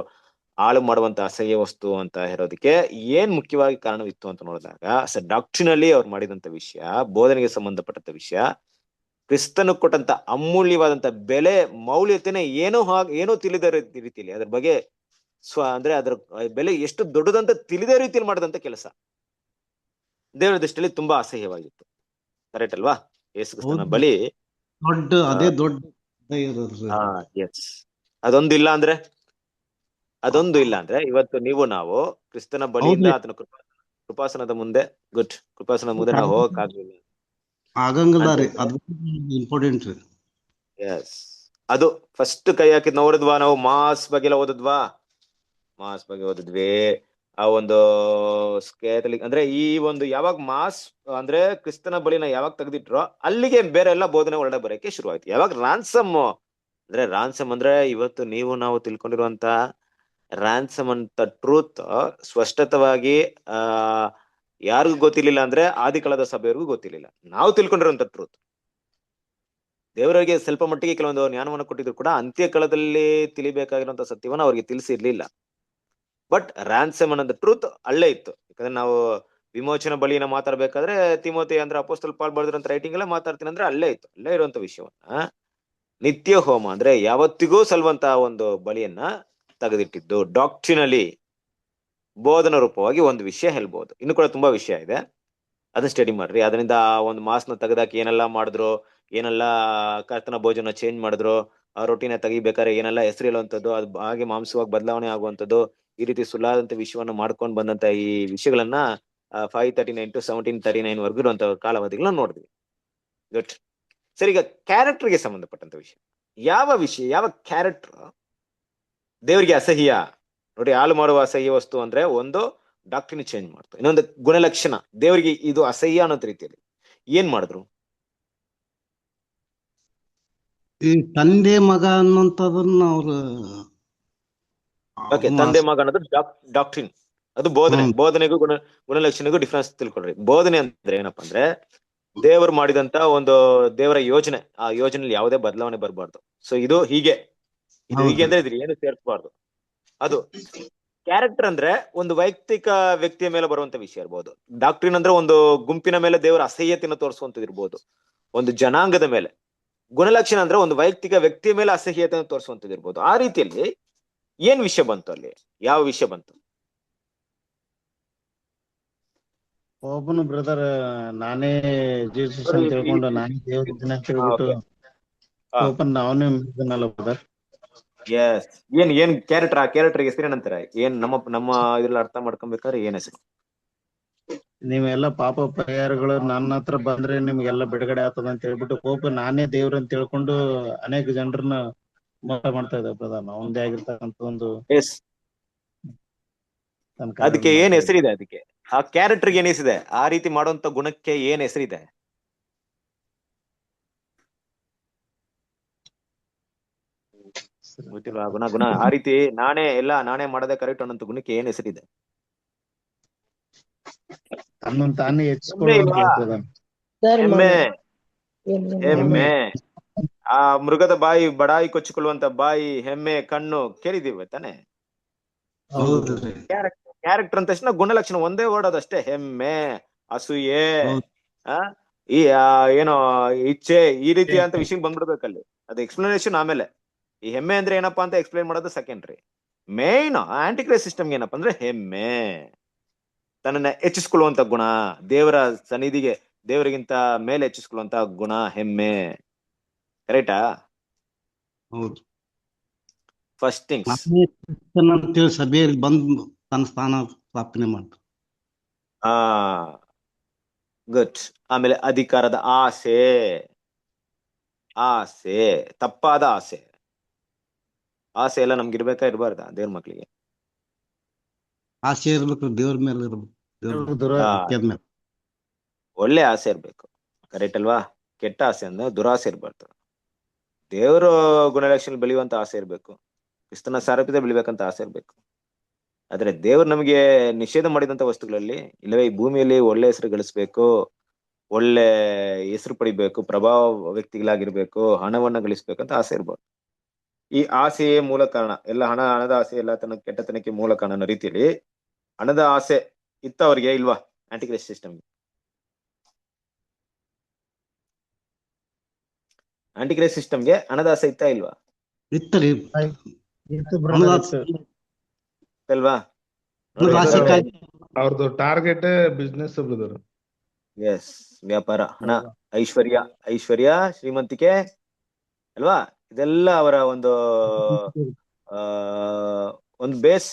ಹಾಳು ಮಾಡುವಂತ ಅಸಹ್ಯ ವಸ್ತು ಅಂತ ಹೇಳೋದಕ್ಕೆ ಏನ್ ಮುಖ್ಯವಾಗಿ ಕಾರಣವಿತ್ತು ಅಂತ ನೋಡಿದಾಗ, ಡಾಕ್ಟ್ರಿನಲ್ಲಿ ಅವ್ರು ಮಾಡಿದಂತ ವಿಷಯ, ಬೋಧನೆಗೆ ಸಂಬಂಧಪಟ್ಟಂತ ವಿಷಯ, ಕ್ರಿಸ್ತನು ಕೊಟ್ಟಂತ ಅಮೂಲ್ಯವಾದಂತ ಬೆಲೆ ಮೌಲ್ಯತೆನೆ ಏನೋ ತಿಳಿದ ರೀತಿಯಲ್ಲಿ ಅದ್ರ ಬಗ್ಗೆ ಅಂದ್ರೆ ಅದ್ರ ಬೆಲೆ ಎಷ್ಟು ದೊಡ್ಡದಂತ ತಿಳಿದ ರೀತಿಯಲ್ಲಿ ಮಾಡಿದಂತ ಕೆಲಸ ದೇವರ ದೃಷ್ಟಿಯಲ್ಲಿ ತುಂಬಾ ಅಸಹ್ಯವಾಗಿತ್ತು. ಕರೆಕ್ಟ್ ಅಲ್ವಾ? ಯೇಸುಕ್ರಿಸ್ತನ ಬಲಿ ಅದೊಂದು ಇಲ್ಲ ಅಂದ್ರೆ ಇವತ್ತು ನಾವು ಕ್ರಿಸ್ತನ ಬಲಿಯಿಂದ ಆತನ ಕೃಪಾಸನದ ಮುಂದೆ ಕೃಪಾಸನದ ಮುಂದೆ ನಾವು ಹೋಗಕ್ಕಾಗಲಿಲ್ಲ. ಅದು ಫಸ್ಟ್ ಕೈ ಹಾಕಿದ್ ನೋಡಿದ್ವಾ? ನಾವು ಮಾಸ್ ಬಗ್ಗೆ ಓದಿದ್ವಿ. ಆ ಒಂದು ಕ್ಯಾಥಲಿಕ್ ಅಂದ್ರೆ ಈ ಒಂದು ಯಾವಾಗ ಮಾಸ್ ಅಂದ್ರೆ ಕ್ರಿಸ್ತನ ಬಲಿನ ಯಾವಾಗ ತೆಗೆದಿಟ್ರೋ ಅಲ್ಲಿಗೆ ಬೇರೆ ಎಲ್ಲ ಬೋಧನೆ ಒಳ್ಳೆ ಬರೋಕೆ ಶುರು ಆಯ್ತು. ಯಾವಾಗ ರಾನ್ಸಮ್ ಅಂದ್ರೆ ಇವತ್ತು ನಾವು ತಿಳ್ಕೊಂಡಿರುವಂತ ರಾನ್ಸಮ್ ಅಂತ ಟ್ರೂತ್ ಸ್ಪಷ್ಟತವಾಗಿ ಯಾರಿಗೂ ಗೊತ್ತಿರ್ಲಿಲ್ಲ ಅಂದ್ರೆ ಆದಿಕಾಲದ ಸಭೆಯವ್ರಿಗೂ ಗೊತ್ತಿರ್ಲಿಲ್ಲ. ನಾವು ತಿಳ್ಕೊಂಡಿರುವಂತ ಟ್ರೂತ್ ದೇವರಿಗೆ ಸ್ವಲ್ಪ ಮಟ್ಟಿಗೆ ಕೆಲವೊಂದು ಜ್ಞಾನವನ್ನು ಕೊಟ್ಟಿದ್ರು ಕೂಡ ಅಂತ್ಯಕಾಲದಲ್ಲಿ ತಿಳಿಬೇಕಾಗಿರುವಂತ ಸತ್ಯವನ್ನ ಅವ್ರಿಗೆ ತಿಳಿಸಿರ್ಲಿಲ್ಲ. ಬಟ್ ರ್ಯಾನ್ಸಮ್ ಅನ್ನೋದು ಟ್ರೂತ್ ಅಲ್ಲೇ ಇತ್ತು. ಯಾಕಂದ್ರೆ ನಾವು ವಿಮೋಚನ ಬಲಿನ ಮಾತಾಡ್ಬೇಕಾದ್ರೆ ತಿಮೋತಿ ಅಂದ್ರೆ ಅಪೋಸ್ತಲ ಪಾಲ್ ಬರೆದಿರೋಂತ ರೈಟಿಂಗ್ ಎಲ್ಲ ಮಾತಾಡ್ತೀನಿ ಅಂದ್ರೆ ಅಲ್ಲೇ ಇತ್ತು. ಅಲ್ಲೇ ಇರುವಂತ ವಿಷಯವನ್ನ ನಿತ್ಯ ಹೋಮ ಅಂದ್ರೆ ಯಾವತ್ತಿಗೂ ಸಲ್ಲುವಂತಹ ಒಂದು ಬಲಿಯನ್ನ ತೆಗೆದಿಟ್ಟಿದ್ದು. ಡಾಕ್ಟ್ರಿನಲ್ಲಿ ಬೋಧನಾ ರೂಪವಾಗಿ ಒಂದು ವಿಷಯ ಹೇಳ್ಬೋದು. ಇನ್ನು ಕೂಡ ತುಂಬಾ ವಿಷಯ ಇದೆ, ಅದನ್ನ ಸ್ಟಡಿ ಮಾಡ್ರಿ. ಅದರಿಂದ ಒಂದು ಮಾಸ್ನ ತೆಗೆದಾಕಿ ಏನೆಲ್ಲ ಮಾಡಿದ್ರು, ಏನೆಲ್ಲ ಕರ್ತನ ಭೋಜನ ಚೇಂಜ್ ಮಾಡಿದ್ರು, ಆ ರೊಟ್ಟಿನ ತೆಗಿಬೇಕಾದ್ರೆ ಏನೆಲ್ಲ ಹೆಸರು ಹೇಳುವಂಥದ್ದು, ಅದು ಹಾಗೆ ಮಾಂಸವಾಗಿ ಬದಲಾವಣೆ ಆಗುವಂಥದ್ದು, ಈ ರೀತಿ ಸುಳ್ಳಾದಂತ ವಿಷಯವನ್ನು ಮಾಡ್ಕೊಂಡು ಬಂದಂತ ಈ ವಿಷಯಗಳನ್ನ 539 to 1739 ವರ್ಗು ಇರುವಂತ ಕಾಲಾವಧಿಗಳನ್ನ ನೋಡಿದ್ವಿ. ಗುಡ್. ಸರಿ, ಈಗ ಕ್ಯಾರೆಕ್ಟರ್ಗೆ ಸಂಬಂಧಪಟ್ಟಂತ ವಿಷಯ, ಯಾವ ಕ್ಯಾರೆಕ್ಟರ್ ದೇವರಿಗೆ ಅಸಹ್ಯ? ನೋಡಿ, ಹಾಳು ಮಾಡುವ ಅಸಹ್ಯ ವಸ್ತು ಅಂದ್ರೆ ಒಂದು ಡಾಕ್ಟ್ರಿನ್ ಚೇಂಜ್ ಮಾಡ್ತು, ಇನ್ನೊಂದು ಗುಣಲಕ್ಷಣ ದೇವರಿಗೆ ಇದು ಅಸಹ್ಯ ಅನ್ನೋ ರೀತಿಯಲ್ಲಿ ಏನ್ ಮಾಡಿದ್ರು? ಈ ತಂದೆ ಮಗ ಅನ್ನುವಂಥದನ್ನ ಅವ್ರು ಓಕೆ, ತಂದೆ ಮಗ ಅನ್ನೋದು ಡಾಕ್ಟ್ರಿನ್, ಅದು ಬೋಧನೆ. ಬೋಧನೆಗೂ ಗುಣಲಕ್ಷಣೆಗೂ ಡಿಫ್ರೆನ್ಸ್ ತಿಳ್ಕೊಳ್ರಿ. ಬೋಧನೆ ಅಂದ್ರೆ ಏನಪ್ಪಾ ಅಂದ್ರೆ ದೇವರು ಮಾಡಿದಂತ ಒಂದು ದೇವರ ಯೋಜನೆ, ಆ ಯೋಜನೆಯಲ್ಲಿ ಯಾವುದೇ ಬದಲಾವಣೆ ಬರಬಾರ್ದು. ಸೊ ಇದು ಹೀಗೆ ಅಂದ್ರೆ ಇದ್ರಿ ಏನು ಸೇರ್ಸ್ಬಾರ್ದು. ಅದು ಕ್ಯಾರೆಕ್ಟರ್ ಅಂದ್ರೆ ಒಂದು ವೈಯಕ್ತಿಕ ವ್ಯಕ್ತಿಯ ಮೇಲೆ ಬರುವಂತ ವಿಷಯ ಇರ್ಬೋದು. ಡಾಕ್ಟ್ರಿನ್ ಅಂದ್ರೆ ಒಂದು ಗುಂಪಿನ ಮೇಲೆ ದೇವರ ಅಸಹ್ಯತೆಯನ್ನು ತೋರಿಸುವಂತದ್ದು ಇರ್ಬೋದು, ಒಂದು ಜನಾಂಗದ ಮೇಲೆ. ಗುಣಲಕ್ಷಣ ಅಂದ್ರೆ ಒಂದು ವೈಯಕ್ತಿಕ ವ್ಯಕ್ತಿಯ ಮೇಲೆ ಅಸಹ್ಯತೆಯನ್ನು ತೋರಿಸುವಂತದ್ದು ಇರ್ಬೋದು. ಆ ರೀತಿಯಲ್ಲಿ ಏನ್ ವಿಷಯ ಬಂತು ಅಲ್ಲಿ? ಯಾವ ವಿಷಯ ಬಂತು? ಒಬ್ಬನು ಬ್ರದರ್ ನಾನೇ ಜೀಸಸ್ ಅಂತ ಹೇಳ್ಕೊಂಡು ನಾನೇ ದೇವ್ರ ಇದನ್ನ ಅಂತ ಹೇಳ್ಬಿಟ್ಟು ಓಪನ್ ಅವನೇ ಇದನ್ನಲ್ಲ ಬ್ರದರ್. ಎಸ್, ಏನ್ ಕ್ಯಾರೆಕ್ಟರ್? ಆ ಕ್ಯಾರೆಕ್ಟರ್ ಹೆಸರು ಏನಂತಾರೆ? ಏನ್ ನಮ್ಮ ಇದ್ರಲ್ಲಿ ಅರ್ಥ ಮಾಡ್ಕೊಬೇಕಾದ್ರೆ ಏನ್ ಹೆಸರು? ನೀವೆಲ್ಲ ಪಾಪ ಪರಿಹಾರಗಳು ನನ್ನ ಹತ್ರ ಬಂದ್ರೆ ನಿಮ್ಗೆಲ್ಲ ಬಿಡುಗಡೆ ಆಗ್ತದ ಅಂತ ಹೇಳ್ಬಿಟ್ಟು ಕೋಪ ನಾನೇ ದೇವ್ರ ಅಂತ ಹೇಳ್ಕೊಂಡು ಅನೇಕ ಜನರನ್ನ ಮೋಸ ಮಾಡ್ತಾ ಇದ್ದ ಬ್ರದರ್. ಒಂದೇ ಆಗಿರ್ತಕ್ಕಂಥ ಒಂದು ಅದಕ್ಕೆ ಏನ್ ಹೆಸರಿದೆ? ಅದಕ್ಕೆ ಆ ಕ್ಯಾರೆಕ್ಟರ್ಗೆ ಏನ್ ಹೆಸರಿದೆ? ಆ ರೀತಿ ಮಾಡುವಂತ ಗುಣಕ್ಕೆ ಏನ್ ಹೆಸರಿದೆ? ಗೊತ್ತಿಲ್ಲ. ಗುಣ ಆ ರೀತಿ ನಾನೇ ಮಾಡೋದೇ ಕರೆಕ್ಟ್ ಅನ್ನೋಂತ ಗುಣಕ್ಕೆ ಏನ್ ಹೆಸರಿದೆ? ತಾನೇ ಹೆಮ್ಮೆ. ಆ ಮೃಗದ ಬಾಯಿ ಬಡಾಯಿ ಕೊಚ್ಚಿಕೊಳ್ಳುವಂತ ಬಾಯಿ, ಹೆಮ್ಮೆ, ಕಣ್ಣು ಕೇಳಿದೀವಿ ತಾನೆ? ಕ್ಯಾರೆಕ್ಟರ್ ಅಂತ ತಕ್ಷಣ ಗುಣಲಕ್ಷಣ ಒಂದೇ ವರ್ಡ್ ಅದಷ್ಟೇ, ಹೆಮ್ಮೆ, ಅಸೂಯೆ, ಈ ಏನೋ ಇಚ್ಛೆ, ಈ ರೀತಿ ಅಂತ ವಿಷಯ ಬಂದ್ಬಿಡ್ಬೇಕಲ್ಲಿ. ಅದು ಎಕ್ಸ್ಪ್ಲನೇಷನ್ ಆಮೇಲೆ. ಈ ಹೆಮ್ಮೆ ಅಂದ್ರೆ ಏನಪ್ಪಾ ಅಂತ ಎಕ್ಸ್ಪ್ಲೈನ್ ಮಾಡೋದು ಸೆಕೆಂಡ್ರಿ. ಮೇನ್ ಆಂಟಿಕ್ರೈಸ್ಟ್ ಸಿಸ್ಟಮ್ಗೆ ಏನಪ್ಪಾ ಅಂದ್ರೆ ಹೆಮ್ಮೆ, ತನ್ನನ್ನ ಹೆಚ್ಚಿಸ್ಕೊಳ್ಳುವಂತ ಗುಣ, ದೇವರ ಸನ್ನಿಧಿಗೆ ದೇವರಿಗಿಂತ ಮೇಲೆ ಹೆಚ್ಚಿಸ್ಕೊಳ್ಳುವಂತ ಗುಣ ಹೆಮ್ಮೆ. ಕರೆಕ್ಟಾ? ಹೌದು. ಫಸ್ಟ್ ಥಿಂಗ್ಸ್ ಅಂತೇಳಿ ಸಭೆಯಲ್ಲಿ ಬಂದು ತನ್ನ ಸ್ಥಾನ ಸ್ಥಾಪನೆ ಮಾಡ್ತಾರೆ. ಗುಡ್. ಆಮೇಲೆ ಅಧಿಕಾರದ ಆಸೆ, ತಪ್ಪಾದ ಆಸೆ ಎಲ್ಲ ನಮ್ಗೆ ಇರ್ಬೇಕಾ ಇರ್ಬಾರ್ದ? ದೇವ್ರ ಮಕ್ಳಿಗೆ ಆಸೆ ಇರ್ಬೇಕು, ದೇವ್ರ ಮೇಲೆ ಇರ್ಬೇಕು, ಒಳ್ಳೆ ಆಸೆ ಇರ್ಬೇಕು. ಕರೆಕ್ಟ್ ಅಲ್ವಾ? ಕೆಟ್ಟ ಆಸೆ ಅಂದ್ರೆ ದುರಾಸೆ ಇರ್ಬಾರ್ದು. ದೇವರ ಗುಣಲಕ್ಷಣ ಬೆಳೆಯುವಂತ ಆಸೆ ಇರ್ಬೇಕು, ಕ್ರಿಸ್ತನ ಸಾರೂಪ್ಯತೆ ಬೆಳಿಬೇಕಂತ ಆಸೆ ಇರ್ಬೇಕು. ಆದ್ರೆ ದೇವ್ರು ನಮಗೆ ನಿಷೇಧ ಮಾಡಿದಂತ ವಸ್ತುಗಳಲ್ಲಿ ಇಲ್ಲವೇ ಈ ಭೂಮಿಯಲ್ಲಿ ಒಳ್ಳೆ ಹೆಸರು ಗಳಿಸ್ಬೇಕು, ಒಳ್ಳೆ ಹೆಸರು ಪಡಿಬೇಕು, ಪ್ರಭಾವ ವ್ಯಕ್ತಿಗಳಾಗಿರ್ಬೇಕು, ಹಣವನ್ನ ಗಳಿಸ್ಬೇಕಂತ ಆಸೆ ಇರ್ಬಾರ್ದು. ಈ ಆಸೆಯೇ ಮೂಲ ಕಾರಣ. ಎಲ್ಲ ಹಣದ ಆಸೆ ಎಲ್ಲ ಕೆಟ್ಟತನಕ್ಕೆ ಮೂಲ ಕಾರಣ ಅನ್ನೋ ರೀತಿಯಲ್ಲಿ ಹಣದ ಆಸೆ ಇತ್ತ ಅವ್ರಿಗೆ ಇಲ್ವಾ? ಆಂಟಿಕ್ರೈಸ್ಟ್ ಸಿಸ್ಟಮ್ಗೆ ಹಣದ ಆಸೆ ಇತ್ತ ಇಲ್ವಾ? ಅಲ್ವಾ? ಅವ್ರದ್ದು ಟಾರ್ಗೆಟ್ ಬಿಸ್ನೆಸ್ ಬ್ರದರ್. ಎಸ್, ವ್ಯಾಪಾರ, ಹಣ, ಐಶ್ವರ್ಯ, ಶ್ರೀಮಂತಿಕೆ ಅಲ್ವಾ? ಇದೆಲ್ಲ ಅವರ ಒಂದು ಬೇಸ್,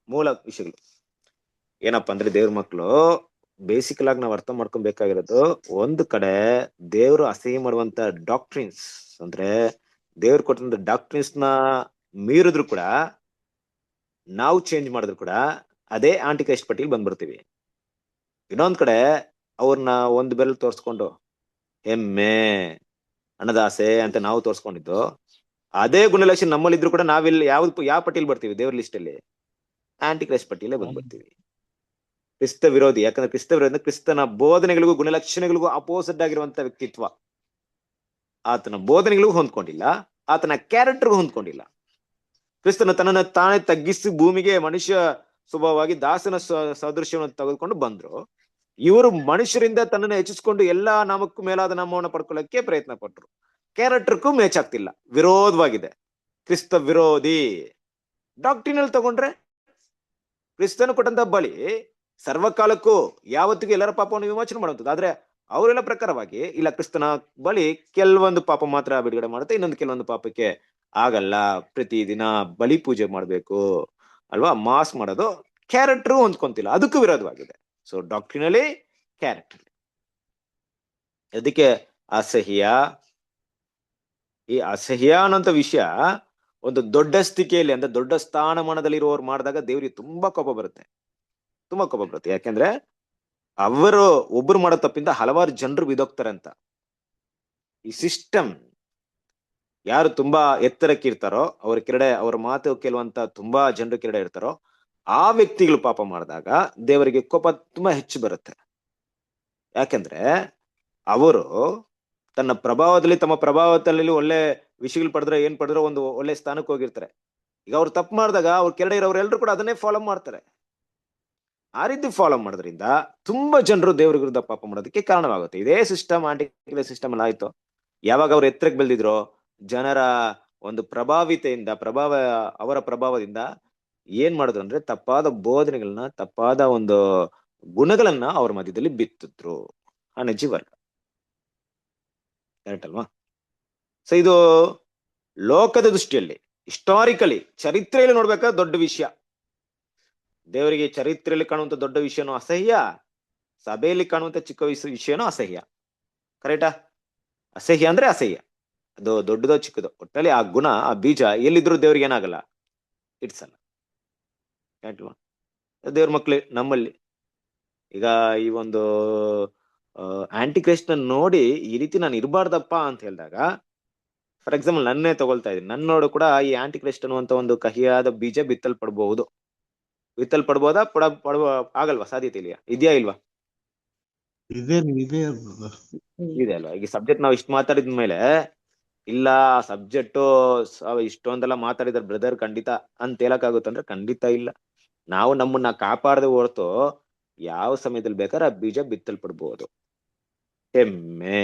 ಮೂಲ ವಿಷಯಗಳು. ಏನಪ್ಪಾ ಅಂದ್ರೆ ದೇವ್ರ ಮಕ್ಕಳು ಬೇಸಿಕಲ್ ಆಗಿ ನಾವು ಅರ್ಥ ಮಾಡ್ಕೊಬೇಕಾಗಿರೋದು, ಒಂದು ಕಡೆ ದೇವ್ರು ಅಸಹ್ಯ ಮಾಡುವಂತ ಡಾಕ್ಟ್ರಿನ್ಸ್ ಅಂದ್ರೆ ದೇವ್ರು ಕೊಟ್ಟಂತ ಡಾಕ್ಟ್ರಿನ್ಸ್ ನ ಮೀರಿದ್ರು ಕೂಡ, ನಾವು ಚೇಂಜ್ ಮಾಡಿದ್ರು ಕೂಡ ಅದೇ ಆಂಟಿಕ್ರೈಸ್ಟ್ ಪಟ್ಟಿಯಲ್ಲಿ ಬಂದ್ಬಿಡ್ತೀವಿ. ಇನ್ನೊಂದ್ ಕಡೆ ಅವ್ರನ್ನ ಒಂದು ಬೆರಳು ತೋರ್ಸ್ಕೊಂಡು ಹೆಮ್ಮೆ, ಹಣದ ಆಸೆ ಅಂತ ನಾವು ತೋರ್ಸ್ಕೊಂಡಿದ್ದು, ಅದೇ ಗುಣಲಕ್ಷಣ ನಮ್ಮಲ್ಲಿದ್ರು ಕೂಡ ನಾವಿಲ್ಲಿ ಯಾವ ಪಟ್ಟಿಯಲ್ಲಿ ಬರ್ತೀವಿ? ದೇವ್ರ ಲಿಸ್ಟ್ ಅಲ್ಲಿ ಆಂಟಿಕ್ರೈಸ್ಟ್ ಪಟ್ಟಿಯಲ್ಲೇ ಬಂದ್ಬಿಡ್ತೀವಿ. ಕ್ರಿಸ್ತ ವಿರೋಧಿ. ಯಾಕಂದ್ರೆ ಕ್ರಿಸ್ತ ವಿರೋಧಿ ಕ್ರಿಸ್ತನ ಬೋಧನೆಗಳಿಗೂ ಗುಣಲಕ್ಷಣಗಳಿಗೂ ಅಪೋಸಿಟ್ ಆಗಿರುವಂತ ವ್ಯಕ್ತಿತ್ವ. ಆತನ ಬೋಧನೆಗಳಿಗೂ ಹೊಂದ್ಕೊಂಡಿಲ್ಲ, ಆತನ ಕ್ಯಾರೆಕ್ಟರ್ಗೂ ಹೊಂದ್ಕೊಂಡಿಲ್ಲ. ಕ್ರಿಸ್ತನ ತನ್ನನ್ನು ತಾನೇ ತಗ್ಗಿಸಿ ಭೂಮಿಗೆ ಮನುಷ್ಯ ಸ್ವಭಾವವಾಗಿ ದಾಸನ ಸದೃಶ್ಯವನ್ನು ತೆಗೆದುಕೊಂಡು ಬಂದ್ರು. ಇವರು ಮನುಷ್ಯರಿಂದ ತನ್ನನ್ನು ಹೆಚ್ಚಿಸಿಕೊಂಡು ಎಲ್ಲಾ ನಾಮಕ್ಕೂ ಮೇಲಾದ ನಾಮವನ್ನು ಪಡ್ಕೊಳ್ಳಕ್ಕೆ ಪ್ರಯತ್ನ ಪಟ್ರು. ಕ್ಯಾರೆಕ್ಟರ್ಗೂ ಮ್ಯಾಚ್ ಆಗ್ತಿಲ್ಲ, ವಿರೋಧವಾಗಿದೆ, ಕ್ರಿಸ್ತ ವಿರೋಧಿ. ಡಾಕ್ಟ್ರಿನಲ್ ತಗೊಂಡ್ರೆ ಕ್ರಿಸ್ತನು ಕೊಟ್ಟಂತ ಬಲಿ ಸರ್ವಕಾಲಕ್ಕೂ ಯಾವತ್ತಿಗೂ ಎಲ್ಲರ ಪಾಪವನ್ನು ವಿಮೋಚನೆ ಮಾಡುವಂಥದ್ದು. ಆದ್ರೆ ಅವರೆಲ್ಲ ಪ್ರಕಾರವಾಗಿ ಇಲ್ಲ, ಕ್ರಿಸ್ತನ ಬಲಿ ಕೆಲವೊಂದು ಪಾಪ ಮಾತ್ರ ಬಿಡುಗಡೆ ಮಾಡುತ್ತೆ, ಇನ್ನೊಂದು ಕೆಲವೊಂದು ಪಾಪಕ್ಕೆ ಆಗಲ್ಲ. ಪ್ರತಿದಿನ ಬಲಿ ಪೂಜೆ ಮಾಡ್ಬೇಕು ಅಲ್ವಾ, ಮಾಸ್ ಮಾಡೋದು. ಕ್ಯಾರೆಕ್ಟರ್ ಹೊಂದ್ಕೊಂತಿಲ್ಲ, ಅದಕ್ಕೂ ವಿರೋಧವಾಗಿದೆ. So ಡಾಕ್ಟ್ರಿನಲಿ, character. ಅದಕ್ಕೆ ಅಸಹ್ಯ, ಈ ಅಸಹ್ಯ ಅನ್ನೋಂಥ ವಿಷಯ ಒಂದು ದೊಡ್ಡ ಸ್ಥಿತಿಯಲ್ಲಿ ಅಂದ್ರೆ ದೊಡ್ಡ ಸ್ಥಾನಮಾನದಲ್ಲಿ ಇರುವವರು ಮಾಡಿದಾಗ ದೇವರಿಗೆ ತುಂಬಾ ಕೋಪ ಬರುತ್ತೆ, ತುಂಬಾ ಕೋಪ ಬರುತ್ತೆ. ಯಾಕೆಂದ್ರೆ ಅವರು ಒಬ್ರು ಮಾಡೋ ತಪ್ಪಿಂದ ಹಲವಾರು ಜನರು ಬಿದೋಗ್ತಾರೆ ಅಂತ. ಈ ಸಿಸ್ಟಮ್ ಯಾರು ತುಂಬಾ ಎತ್ತರಕ್ಕೆ ಇರ್ತಾರೋ ಅವ್ರ ಕೆರಡೆ, ಅವ್ರ ಮಾತು ಕೆಲವಂತ ತುಂಬಾ ಜನರು ಕೆರಡೆ ಇರ್ತಾರೋ ಆ ವ್ಯಕ್ತಿಗಳು ಪಾಪ ಮಾಡಿದಾಗ ದೇವರಿಗೆ ಕೋಪ ತುಂಬಾ ಹೆಚ್ಚು ಬರುತ್ತೆ. ಯಾಕೆಂದ್ರೆ ಅವರು ತನ್ನ ಪ್ರಭಾವದಲ್ಲಿ, ತಮ್ಮ ಪ್ರಭಾವದಲ್ಲಿ ಒಳ್ಳೆ ವಿಷಯಗಳು ಪಡೆದ್ರೆ ಏನ್ ಪಡೆದ್ರೆ ಒಂದು ಒಳ್ಳೆ ಸ್ಥಾನಕ್ಕೆ ಹೋಗಿರ್ತಾರೆ. ಈಗ ಅವ್ರು ತಪ್ಪು ಮಾಡಿದಾಗ ಅವ್ರ ಕೆರಡೆ ಇರೋರೆಲ್ಲರೂ ಕೂಡ ಅದನ್ನೇ ಫಾಲೋ ಮಾಡ್ತಾರೆ. ಆ ರೀತಿ ಫಾಲೋ ಮಾಡೋದ್ರಿಂದ ತುಂಬಾ ಜನರು ದೇವರ ವಿರುದ್ಧ ಪಾಪ ಮಾಡೋದಕ್ಕೆ ಕಾರಣವಾಗುತ್ತೆ. ಇದೇ ಸಿಸ್ಟಮ್, ಆಂಟಿಕ್ರೈಸ್ಟ್ ಸಿಸ್ಟಮ್ ಅಲ್ಲಿ ಆಯ್ತು. ಯಾವಾಗ ಅವ್ರು ಎತ್ತರಕ್ಕೆ ಬೆಳೆದಿದ್ರು, ಜನರ ಒಂದು ಅವರ ಪ್ರಭಾವದಿಂದ ಏನ್ ಮಾಡಿದ್ರು ಅಂದ್ರೆ ತಪ್ಪಾದ ಬೋಧನೆಗಳನ್ನ, ತಪ್ಪಾದ ಒಂದು ಗುಣಗಳನ್ನ ಅವ್ರ ಮಧ್ಯದಲ್ಲಿ ಬಿತ್ತಿದ್ರು ಅನಜಿ ವರ್ಗ. ಕರೆಕ್ಟ್ ಅಲ್ವಾ? ಸೊ ಇದು ಲೋಕದ ದೃಷ್ಟಿಯಲ್ಲಿ, ಹಿಸ್ಟಾರಿಕಲಿ, ಚರಿತ್ರೆಯಲ್ಲಿ ನೋಡ್ಬೇಕಾದ ದೊಡ್ಡ ವಿಷಯ. ದೇವರಿಗೆ ಚರಿತ್ರೆಯಲ್ಲಿ ಕಾಣುವಂತ ದೊಡ್ಡ ವಿಷಯನೂ ಅಸಹ್ಯ, ಸಭೆಯಲ್ಲಿ ಕಾಣುವಂತ ಚಿಕ್ಕ ವಿಷಯನೂ ಅಸಹ್ಯ. ಕರೆಕ್ಟಾ? ಅಸಹ್ಯ ಅಂದ್ರೆ ಅಸಹ್ಯ, ಅದು ದೊಡ್ಡದೋ ಚಿಕ್ಕದೋ, ಒಟ್ಟಲ್ಲಿ ಆ ಗುಣ, ಆ ಬೀಜ ಎಲ್ಲಿದ್ರು ದೇವ್ರಿಗೆ ಏನಾಗಲ್ಲ, ಇಡ್ಸಲ್ಲ. ಕರೆಕ್ಟ್ವಾ? ದೇವ್ರ ಮಕ್ಳು ನಮ್ಮಲ್ಲಿ ಈಗ ಈ ಒಂದು ಆಂಟಿಕ್ರೈಸ್ಟ್ ನ ನೋಡಿ ಈ ರೀತಿ ನಾನು ಇರಬಾರ್ದಪ್ಪ ಅಂತ ಹೇಳಿದಾಗ, ಫಾರ್ ಎಕ್ಸಾಂಪಲ್ ನನ್ನೇ ತಗೊಳ್ತಾ ಇದ್ದೀನಿ, ನನ್ನೋಡು ಕೂಡ ಈ ಆಂಟಿಕ್ರೈಸ್ಟ್ ಅನ್ನುವಂತ ಒಂದು ಕಹಿಯಾದ ಬೀಜ ಬಿತ್ತಲ್ಪಡ್ಬಹುದು. ಬಿತ್ತಲ್ಪಡ್ಬೋದಾ? ಆಗಲ್ವಾ? ಸಾಧ್ಯತೆ ಇದೆಯಾ ಇಲ್ವಾ? ಇದೆ ಅಲ್ವಾ? ಈಗ ಸಬ್ಜೆಕ್ಟ್ ನಾವು ಇಷ್ಟು ಮಾತಾಡಿದ್ಮೇಲೆ ಇಲ್ಲ ಸಬ್ಜೆಕ್ಟ್ ಇಷ್ಟೊಂದೆಲ್ಲ ಮಾತಾಡಿದಾರೆ ಬ್ರದರ್ ಖಂಡಿತ ಅಂತ ಹೇಳಕ್ಕಾಗುತ್ತಂದ್ರೆ ಖಂಡಿತ ಇಲ್ಲ. ನಾವು ನಮ್ಮನ್ನ ಕಾಪಾಡದೆ ಹೊರತು ಯಾವ ಸಮಯದಲ್ಲಿ ಬೇಕಾದ್ರೆ ಆ ಬೀಜ ಬಿತ್ತಲ್ಪಡ್ಬೋದು. ಹೆಮ್ಮೆ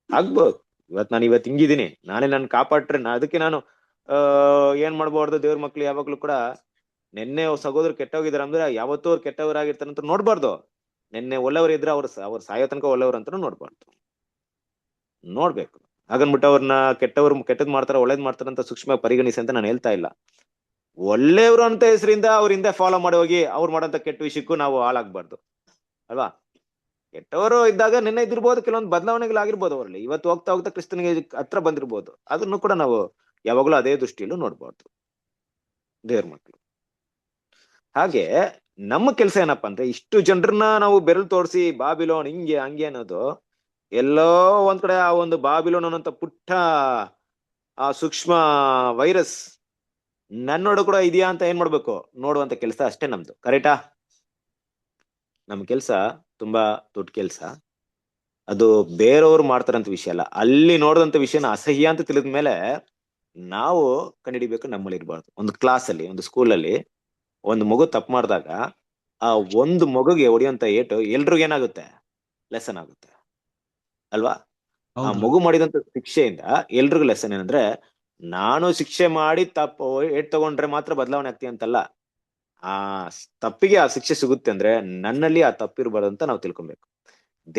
ಆಗ್ಬೋದು. ಇವತ್ತು ಹಿಂಗಿದ್ದೀನಿ, ನಾನೇ ನಾನು ಕಾಪಾಡ್ರೆ ಅದಕ್ಕೆ ನಾನು ಏನ್ ಮಾಡ್ಬಾರ್ದು, ದೇವ್ರ ಮಕ್ಳು ಯಾವಾಗ್ಲೂ ಕೂಡ ನೆನ್ನೆ ಸಹೋದರ ಕೆಟ್ಟೋಗಿದಾರೆ ಅಂದ್ರೆ ಯಾವತ್ತೂ ಅವ್ರು ಕೆಟ್ಟವರಾಗಿರ್ತಾರೆ ಅಂತ ನೋಡ್ಬಾರ್ದು. ನೆನ್ನೆ ಒಳ್ಳೆಯವರು ಇದ್ರೆ ಅವ್ರು ಸಾಯೋ ತನಕ ಒಳ್ಳೆಯವ್ರು ಅಂತ ನೋಡ್ಬೇಕು. ಹಾಗನ್ಬಿಟ್ಟು ಅವ್ರನ್ನ ಕೆಟ್ಟದ್ ಮಾಡ್ತಾರೆ, ಒಳ್ಳೇದ್ ಮಾಡ್ತಾರೆ ಅಂತ ಸೂಕ್ಷ್ಮ ಪರಿಗಣಿಸಿ ಅಂತ ನಾನು ಹೇಳ್ತಾ ಇಲ್ಲ. ಒಳ್ಳೆಯವರು ಅಂತ ಹೆಸರಿಂದ ಅವ್ರಿಂದ ಫಾಲೋ ಮಾಡಿ ಹೋಗಿ ಅವ್ರು ಮಾಡೋಂಥ ಕೆಟ್ಟ ವಿಷಯಕ್ಕೂ ನಾವು ಹಾಳಾಗ್ಬಾರ್ದು ಅಲ್ವಾ? ಕೆಟ್ಟವರು ಇದ್ದಾಗ ನಿನ್ನೆ ಇದಿರ್ಬೋದು, ಕೆಲವೊಂದು ಬದಲಾವಣೆಗಳಾಗಿರ್ಬೋದು ಅವರಲ್ಲಿ, ಇವತ್ತು ಹೋಗ್ತಾ ಹೋಗ್ತಾ ಕ್ರಿಸ್ತನಿಗೆ ಹತ್ರ ಬಂದಿರ್ಬೋದು. ಅದನ್ನು ಕೂಡ ನಾವು ಯಾವಾಗಲೂ ಅದೇ ದೃಷ್ಟಿಯಲ್ಲೂ ನೋಡ್ಬಾರ್ದು ದೇವ್ರ ಮಕ್ಕಳು. ಹಾಗೆ ನಮ್ಮ ಕೆಲಸ ಏನಪ್ಪಾ ಅಂದ್ರೆ, ಇಷ್ಟು ಜನರನ್ನ ನಾವು ಬೆರಳು ತೋರಿಸಿ ಬಾಬಿಲೋನ್ ಹಿಂಗೆ ಹಂಗೆ ಅನ್ನೋದು, ಎಲ್ಲೋ ಒಂದ್ ಕಡೆ ಆ ಒಂದು ಬಾಬಿಲೋನ್ ಅನ್ನೋಂಥ ಪುಟ್ಟ ಆ ಸೂಕ್ಷ್ಮ ವೈರಸ್ ನನ್ನೋಡು ಕೂಡ ಇದೆಯಾ ಅಂತ ಏನ್ ಮಾಡ್ಬೇಕು, ನೋಡುವಂತ ಕೆಲಸ ಅಷ್ಟೇ ನಮ್ದು. ಕರೆಕ್ಟಾ? ನಮ್ ಕೆಲ್ಸ ತುಂಬಾ ದೊಡ್ಡ ಕೆಲ್ಸ. ಅದು ಬೇರೆಯವ್ರು ಮಾಡ್ತಾರಂತ ವಿಷಯ ಅಲ್ಲ. ಅಲ್ಲಿ ನೋಡಿದಂತ ವಿಷಯನ ಅಸಹ್ಯ ಅಂತ ತಿಳಿದ್ಮೇಲೆ ನಾವು ಕಂಡುಹಿಡಿಬೇಕು ನಮ್ಮಲ್ಲಿ ಇರ್ಬಾರ್ದು. ಒಂದು ಕ್ಲಾಸಲ್ಲಿ, ಒಂದು ಸ್ಕೂಲಲ್ಲಿ ಒಂದು ಮಗು ತಪ್ಪು ಮಾಡಿದಾಗ ಆ ಒಂದು ಮಗುಗೆ ಹೊಡೆಯುವಂತ ಏಟು ಎಲ್ರಿಗೂ ಏನಾಗುತ್ತೆ, ಲೆಸನ್ ಆಗುತ್ತೆ ಅಲ್ವಾ? ಆ ಮಗು ಮಾಡಿದಂತ ಶಿಕ್ಷೆಯಿಂದ ಎಲ್ರಿಗೂ ಲೆಸನ್ ಏನಂದ್ರೆ, ನಾನು ಶಿಕ್ಷೆ ಮಾಡಿ ಏಟ್ ತಗೊಂಡ್ರೆ ಮಾತ್ರ ಬದಲಾವಣೆ ಆಗ್ತೀಯ ಅಂತಲ್ಲ, ಆ ತಪ್ಪಿಗೆ ಆ ಶಿಕ್ಷೆ ಸಿಗುತ್ತೆ ಅಂದ್ರೆ ನನ್ನಲ್ಲಿ ಆ ತಪ್ಪಿರ್ಬಾರ್ದು ಅಂತ ನಾವು ತಿಳ್ಕೊಬೇಕು.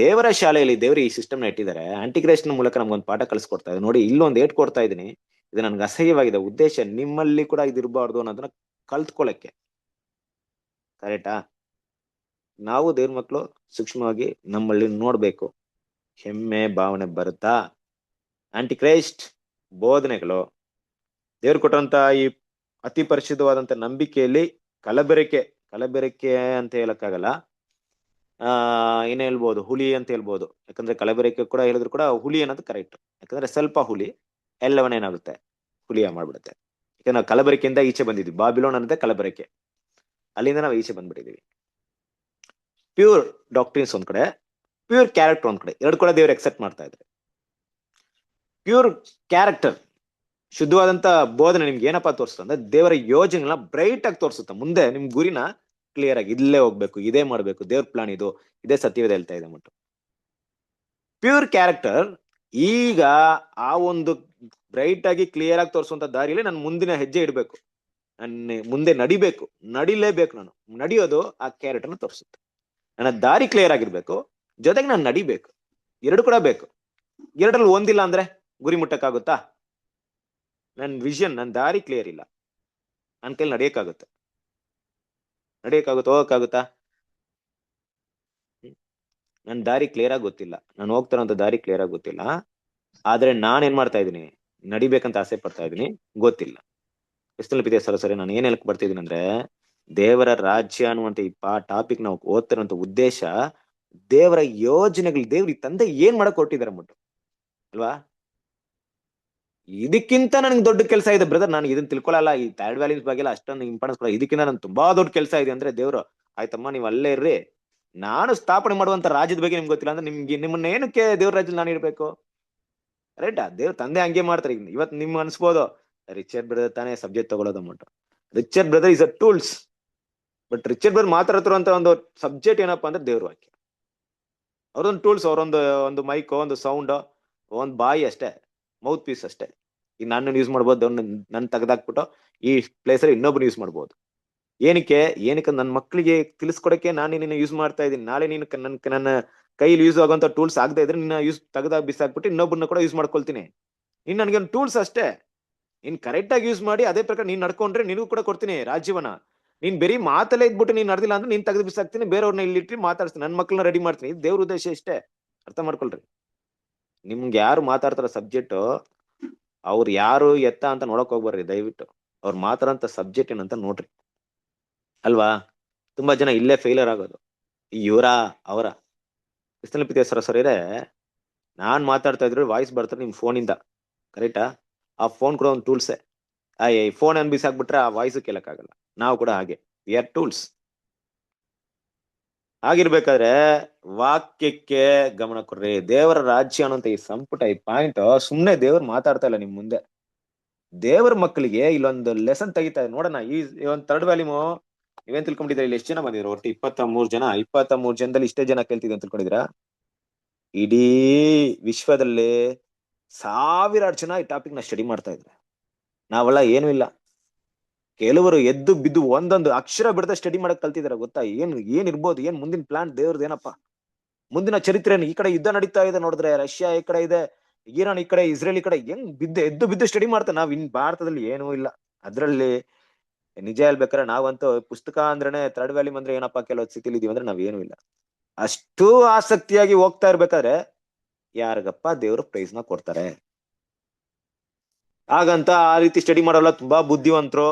ದೇವರ ಶಾಲೆಯಲ್ಲಿ ದೇವರು ಈ ಸಿಸ್ಟಮ್ನ ಇಟ್ಟಿದ್ದಾರೆ. ಆಂಟಿಕ್ರೈಸ್ಟ್ ನ ಮೂಲಕ ನಮ್ಗೊಂದು ಪಾಠ ಕಲಿಸ್ಕೊಡ್ತಾ ಇದೆ. ನೋಡಿ, ಇಲ್ಲೊಂದು ಏಟ್ ಕೊಡ್ತಾ ಇದೀನಿ, ಇದು ನನ್ಗೆ ಅಸಹ್ಯವಾಗಿದೆ. ಉದ್ದೇಶ ನಿಮ್ಮಲ್ಲಿ ಕೂಡ ಇದಿರಬಾರ್ದು ಅನ್ನೋದನ್ನ ಕಲ್ತ್ಕೊಳ್ಳಕ್ಕೆ. ಕರೆಕ್ಟಾ? ನಾವು ದೇವ್ರ ಮಕ್ಕಳು ಸೂಕ್ಷ್ಮವಾಗಿ ನಮ್ಮಲ್ಲಿ ನೋಡ್ಬೇಕು. ಹೆಮ್ಮೆ ಭಾವನೆ ಬರುತ್ತಾ? ಆಂಟಿಕ್ರೈಸ್ಟ್ ಬೋಧನೆಗಳು, ದೇವ್ರು ಕೊಟ್ಟಂತ ಈ ಅತಿ ಪರಿಶುದ್ಧವಾದಂತ ನಂಬಿಕೆಯಲ್ಲಿ ಕಲಬೆರಕೆ ಅಂತ ಹೇಳಕ್ಕಾಗಲ್ಲ, ಏನ್ ಹೇಳ್ಬೋದು, ಹುಲಿ ಅಂತ ಹೇಳ್ಬೋದು. ಯಾಕಂದ್ರೆ ಕಲಬೆರಕೆ ಕೂಡ ಹೇಳಿದ್ರು ಕೂಡ ಹುಲಿ ಅನ್ನೋದು ಕರೆಕ್ಟ್. ಯಾಕಂದ್ರೆ ಸ್ವಲ್ಪ ಹುಲಿ ಎಲ್ಲವನ್ನೇನಾಗುತ್ತೆ, ಹುಲಿಯ ಮಾಡ್ಬಿಡುತ್ತೆ. ಯಾಕಂದ್ರೆ ನಾವು ಕಲಬೆರಕೆಯಿಂದ ಈಚೆ ಬಂದಿದ್ವಿ. ಬಾಬಿಲೋನ್ ಅನ್ನೋದೇ ಕಲಬೆರಕೆ, ಅಲ್ಲಿಂದ ನಾವು ಈಚೆ ಬಂದ್ಬಿಟ್ಟಿದೀವಿ. ಪ್ಯೂರ್ ಡಾಕ್ಟ್ರಿನ್ಸ್ ಒಂದ್ ಕಡೆ, ಪ್ಯೂರ್ ಕ್ಯಾರೆಕ್ಟರ್ ಒಂದ್ ಕಡೆ, ಎರಡು ಕೂಡ ದೇವ್ರು ಎಕ್ಸೆಪ್ಟ್ ಮಾಡ್ತಾ ಇದ್ದಾರೆ. ಪ್ಯೂರ್ ಕ್ಯಾರೆಕ್ಟರ್, ಶುದ್ಧವಾದಂತ ಬೋಧನೆ ನಿಮ್ಗೆ ಏನಪ್ಪಾ ತೋರಿಸುತ್ತೆ ಅಂದ್ರೆ, ದೇವರ ಯೋಜನೆಗಳನ್ನ ಬ್ರೈಟ್ ಆಗಿ ತೋರಿಸುತ್ತೆ. ಮುಂದೆ ನಿಮ್ ಗುರಿನ ಕ್ಲಿಯರ್ ಆಗಿ, ಇಲ್ಲೇ ಹೋಗ್ಬೇಕು, ಇದೇ ಮಾಡ್ಬೇಕು, ದೇವ್ರ ಪ್ಲಾನ್ ಇದು, ಇದೇ ಸತ್ಯವೇದ ಹೇಳ್ತಾ ಇದೆ ಅಂದ್ಬಿಟ್ಟು. ಪ್ಯೂರ್ ಕ್ಯಾರೆಕ್ಟರ್ ಈಗ ಆ ಒಂದು ಬ್ರೈಟ್ ಆಗಿ ಕ್ಲಿಯರ್ ಆಗಿ ತೋರಿಸುವಂತ ದಾರಿಯಲ್ಲಿ ನಾನು ಮುಂದಿನ ಹೆಜ್ಜೆ ಇಡಬೇಕು, ನನ್ನ ಮುಂದೆ ನಡಿಬೇಕು, ನಡಿಲೇಬೇಕು. ನಾನು ನಡೆಯೋದು ಆ ಕ್ಯಾರೆಕ್ಟರ್ನ ತೋರಿಸುತ್ತೆ. ನನ್ನ ದಾರಿ ಕ್ಲಿಯರ್ ಆಗಿರ್ಬೇಕು, ಜೊತೆಗೆ ನಾನು ನಡಿಬೇಕು, ಎರಡು ಕೂಡ ಬೇಕು. ಎರಡರಲ್ಲಿ ಒಂದಿಲ್ಲ ಅಂದ್ರೆ ಗುರಿ ಮುಟ್ಟಕ್ಕಾಗುತ್ತಾ? ನನ್ನ ವಿಷನ್, ನನ್ನ ದಾರಿ ಕ್ಲಿಯರ್ ಇಲ್ಲ, ನನ್ನ ಕೈಲಿ ನಡೆಯಕ್ಕಾಗುತ್ತೆ? ಹೋಗಕ್ಕಾಗುತ್ತಾ? ನನ್ನ ದಾರಿ ಕ್ಲಿಯರ್ ಆಗಿ ಗೊತ್ತಿಲ್ಲ, ನಾನು ಹೋಗ್ತಾರಂತ ದಾರಿ ಕ್ಲಿಯರ್ ಆಗಿ ಗೊತ್ತಿಲ್ಲ. ಆದ್ರೆ ನಾನ್ ಏನ್ ಮಾಡ್ತಾ ಇದೀನಿ, ನಡಿಬೇಕಂತ ಆಸೆ ಪಡ್ತಾ ಇದೀನಿ, ಗೊತ್ತಿಲ್ಲ. ಸರಿ, ನಾನು ಏನ್ ಹೇಳಕ್ ಬರ್ತಿದ್ದೀನಿ ಅಂದ್ರೆ, ದೇವರ ರಾಜ್ಯ ಅನ್ನುವಂತ ಈ ಟಾಪಿಕ್ ನಾವು ಓದ್ತಿರೋಂತ ಉದ್ದೇಶ, ದೇವರ ಯೋಜನೆಗಳು, ದೇವ್ರ ತಂದೆ ಏನ್ ಮಾಡಕ್ ಹೊರಟಿದ್ದಾರೆ ಅಂದ್ಬಿಟ್ಟು ಅಲ್ವಾ? ಇದಕ್ಕಿಂತ ನನ್ಗೆ ದೊಡ್ಡ ಕೆಲಸ ಇದೆ ಬ್ರದರ್. ನಾನು ಇದನ್ನ ತಿಳ್ಕೊಳಲ್ಲ, ಈ ಥರ್ಡ್ ವ್ಯಾಲ್ಯೂಸ್ ಬಗ್ಗೆ ಅಷ್ಟೊಂದು ಇಂಪಾರ್ಟೆನ್ಸ್ ಕೊಡಲ್ಲ. ಇದಕ್ಕಿಂತ ನನ್ ತುಂಬಾ ದೊಡ್ಡ ಕೆಲಸ ಇದೆ ಅಂದ್ರೆ ದೇವ್ರು, ಆಯ್ತಮ್ಮ ನೀವ್ ಅಲ್ಲೇ ಇರ್ರಿ, ನಾನು ಸ್ಥಾಪನೆ ಮಾಡುವಂತ ರಾಜ್ಯದ ಬಗ್ಗೆ ನಿಮ್ಗೆ ಗೊತ್ತಿಲ್ಲ ಅಂದ್ರೆ ನಿಮ್ಮನ್ನ ಏನಕ್ಕೆ ದೇವ್ರ ರಾಜ್ಯದಲ್ಲಿ ನಾನು ಇರ್ಬೇಕು? ರೈಟಾ? ದೇವ್ರ ತಂದೆ ಹಂಗೆ ಮಾಡ್ತಾರೆ. ಇವತ್ತು ನಿಮ್ಗೆ ಅನ್ಸ್ಬೋದು ರಿಚರ್ಡ್ ಬ್ರದರ್ ತಾನೇ ಸಬ್ಜೆಕ್ಟ್ ತಗೊಳ್ಳೋದು ಅಂದ್ಬಿಟ್ಟು. Richard brother is a tools, but Richard brother ಮಾತಾಡ್ತಿರುವಂತ ಒಂದು ಸಬ್ಜೆಕ್ಟ್ ಏನಪ್ಪಾ ಅಂದ್ರೆ ದೇವ್ರ ವಾಕ್ಯ. ಅವ್ರೊಂದು ಟೂಲ್ಸ್, ಒಂದು ಮೈಕ್, ಒಂದು ಸೌಂಡ್, ಒಂದು ಬಾಯಿ ಅಷ್ಟೇ, ಮೌತ್ ಪೀಸ್ ಅಷ್ಟೇ. ಈಗ ನಾನು ಯೂಸ್ ಮಾಡ್ಬೋದು, ನನ್ ತೆಗೆದಾಕ್ಬಿಟ್ಟು ಈ ಪ್ಲೇಸಲ್ಲಿ ಇನ್ನೊಬ್ಬರು ಯೂಸ್ ಮಾಡ್ಬೋದು. ಏನಕ್ಕೆ ನನ್ನ ಮಕ್ಕಳಿಗೆ ತಿಳಿಸ್ಕೊಡಕ್ಕೆ ನಾನು ನಿನ್ನ ಯೂಸ್ ಮಾಡ್ತಾ ಇದ್ದೀನಿ. ನಾಳೆ ನೀನು ನನ್ನ ಕೈಲಿ ಯೂಸ್ ಆಗುವಂತ ಟೂಲ್ಸ್ ಆಗದೆ ಇದ್ರೆ ನಿನ್ನ ಯೂಸ್ ತೆಗೆದಾಗ ಬಿಸಾಕ್ಬಿಟ್ಟು ಇನ್ನೊಬ್ಬರನ್ನ ಕೂಡ ಯೂಸ್ ಮಾಡ್ಕೊಳ್ತೀನಿ. ನೀನ್ ನನಗೆ ಒಂದು ಟೂಲ್ಸ್ ಅಷ್ಟೇ, ನೀನ್ ಕರೆಕ್ಟ್ ಆಗಿ ಯೂಸ್ ಮಾಡಿ ಅದೇ ಪ್ರಕಾರ ನೀನ್ ನಡ್ಕೊಂಡ್ರೆ ನಿನಗೂ ಕೂಡ ಕೊಡ್ತೀನಿ ರಾಜ್ಯವನ್ನ. ನೀನ್ ಬರೀ ಮಾತಲ್ಲೇ ಇದ್ಬಿಟ್ಟು ನೀನ್ ನಡೆದಿಲ್ಲ ಅಂದ್ರೆ ನೀನ್ ತೆಗೆದು ಬಿಸಾಕ್ತೀನಿ, ಬೇರೆಯವ್ರನ್ನ ಇಲ್ಲಿಟ್ಟು ಮಾತಾಡ್ತೀನಿ, ನನ್ನ ಮಕ್ಕಳನ್ನ ರೆಡಿ ಮಾಡ್ತೀನಿ. ಇದು ದೇವ್ರ ಉದ್ದೇಶ ಇಷ್ಟೇ, ಅರ್ಥ ಮಾಡ್ಕೊಳ್ರಿ. ನಿಮ್ಗೆ ಯಾರು ಮಾತಾಡ್ತಾರ ಸಬ್ಜೆಕ್ಟ್, ಅವ್ರು ಯಾರು ಎತ್ತ ಅಂತ ನೋಡಕ್ ಹೋಗ್ಬರ್ರಿ ದಯವಿಟ್ಟು. ಅವ್ರು ಮಾತಾಡೋಂತ ಸಬ್ಜೆಕ್ಟ್ ಏನಂತ ನೋಡ್ರಿ, ಅಲ್ವಾ? ತುಂಬಾ ಜನ ಇಲ್ಲೇ ಫೇಲಿಯರ್ ಆಗೋದು, ಅವರ ಸರಸರಿದೆ. ನಾನ್ ಮಾತಾಡ್ತಾ ಇದ್ರು ವಾಯ್ಸ್ ಬರ್ತಾರೆ ನಿಮ್ ಫೋನಿಂದ, ಕರೆಕ್ಟಾ? ಆ ಫೋನ್ ಕೂಡ ಒಂದು ಟೂಲ್ಸೇ. ಫೋನ್ ಅನ್ ಬಿಸಾಕ್ಬಿಟ್ರೆ ಆ ವಾಯ್ಸ್ ಕೇಳಕ್ಕಾಗಲ್ಲ. ನಾವು ಕೂಡ ಹಾಗೆ, ವಿ ಆರ್ ಟೂಲ್ಸ್. ಆಗಿರ್ಬೇಕಾದ್ರೆ ವಾಕ್ಯಕ್ಕೆ ಗಮನ ಕೊಡ್ರಿ. ದೇವರ ರಾಜ್ಯ ಅನ್ನೋಂತ ಈ ಸಂಪುಟ, ಈ ಪಾಯಿಂಟ್ ಸುಮ್ನೆ ದೇವ್ರು ಮಾತಾಡ್ತಾ ಇಲ್ಲ ನಿಮ್ ಮುಂದೆ. ದೇವರ ಮಕ್ಕಳಿಗೆ ಇಲ್ಲೊಂದು ಲೆಸನ್ ತೆಗಿತಾ ಇದೆ ನೋಡೋಣ. ಈ ಒಂದು ಥರ್ಡ್ ವ್ಯಾಲ್ಯೂಮ್ ನೀವೇನ್ ತಿಳ್ಕೊಂಡಿದ್ರೆ, ಇಲ್ಲಿ ಎಷ್ಟು ಜನ ಬಂದಿದ್ರು? ಒಟ್ಟು 23 ಜನ. 23 ಜನದಲ್ಲಿ ಇಷ್ಟೇ ಜನ ಕೇಳ್ತಿದ್ರು ಅಂತ ತಿಳ್ಕೊಂಡಿದ್ರಾ? ಇಡೀ ವಿಶ್ವದಲ್ಲಿ ಸಾವಿರಾರು ಜನ ಈ ಟಾಪಿಕ್ ನ ಸ್ಟಡಿ ಮಾಡ್ತಾ ಇದ್ರು. ನಾವೆಲ್ಲ ಏನು ಇಲ್ಲ, ಕೆಲವರು ಎದ್ದು ಬಿದ್ದು ಒಂದೊಂದು ಅಕ್ಷರ ಬಿಡದೆ ಸ್ಟಡಿ ಮಾಡಕ್ ಕಲ್ತಿದಾರೆ. ಗೊತ್ತಾ? ಏನಿರ್ಬೋದು, ಏನ್ ಮುಂದಿನ ಪ್ಲಾನ್ ದೇವ್ರದ್ದು ಏನಪ್ಪಾ, ಮುಂದಿನ ಚರಿತ್ರೆ. ಈ ಕಡೆ ಯುದ್ಧ ನಡೀತಾ ಇದೆ ನೋಡಿದ್ರೆ, ರಷ್ಯಾ ಈ ಕಡೆ ಇದೆ, ಇರಾನ್ ಈ ಕಡೆ, ಇಸ್ರೇಲ್ ಈ ಕಡೆ, ಎದ್ದು ಬಿದ್ದು ಸ್ಟಡಿ ಮಾಡ್ತಾ. ನಾವ್ ಭಾರತದಲ್ಲಿ ಏನೂ ಇಲ್ಲ. ಅದ್ರಲ್ಲಿ ನಿಜ ಹೇಳ್ಬೇಕಾರೆ ನಾವಂತೂ ಪುಸ್ತಕ ಅಂದ್ರೇನೆ, ಥರ್ಡ್ ವ್ಯಾಲ್ಯೂಮ್ ಅಂದ್ರೆ ಏನಪ್ಪಾ ಕೆಲವು ಸ್ಥಿತಿಲಿ ಇದೀವಿ ಅಂದ್ರೆ ನಾವ್ ಏನೂ ಇಲ್ಲ. ಅಷ್ಟು ಆಸಕ್ತಿಯಾಗಿ ಹೋಗ್ತಾ ಇರ್ಬೇಕಾದ್ರೆ ಯಾರಿಗಪ್ಪ ದೇವ್ರು ಪ್ರೈಸ್ ನ ಕೊಡ್ತಾರೆ? ಹಾಗಂತ ಆ ರೀತಿ ಸ್ಟಡಿ ಮಾಡೋಲ್ಲ ತುಂಬಾ ಬುದ್ಧಿವಂತರು,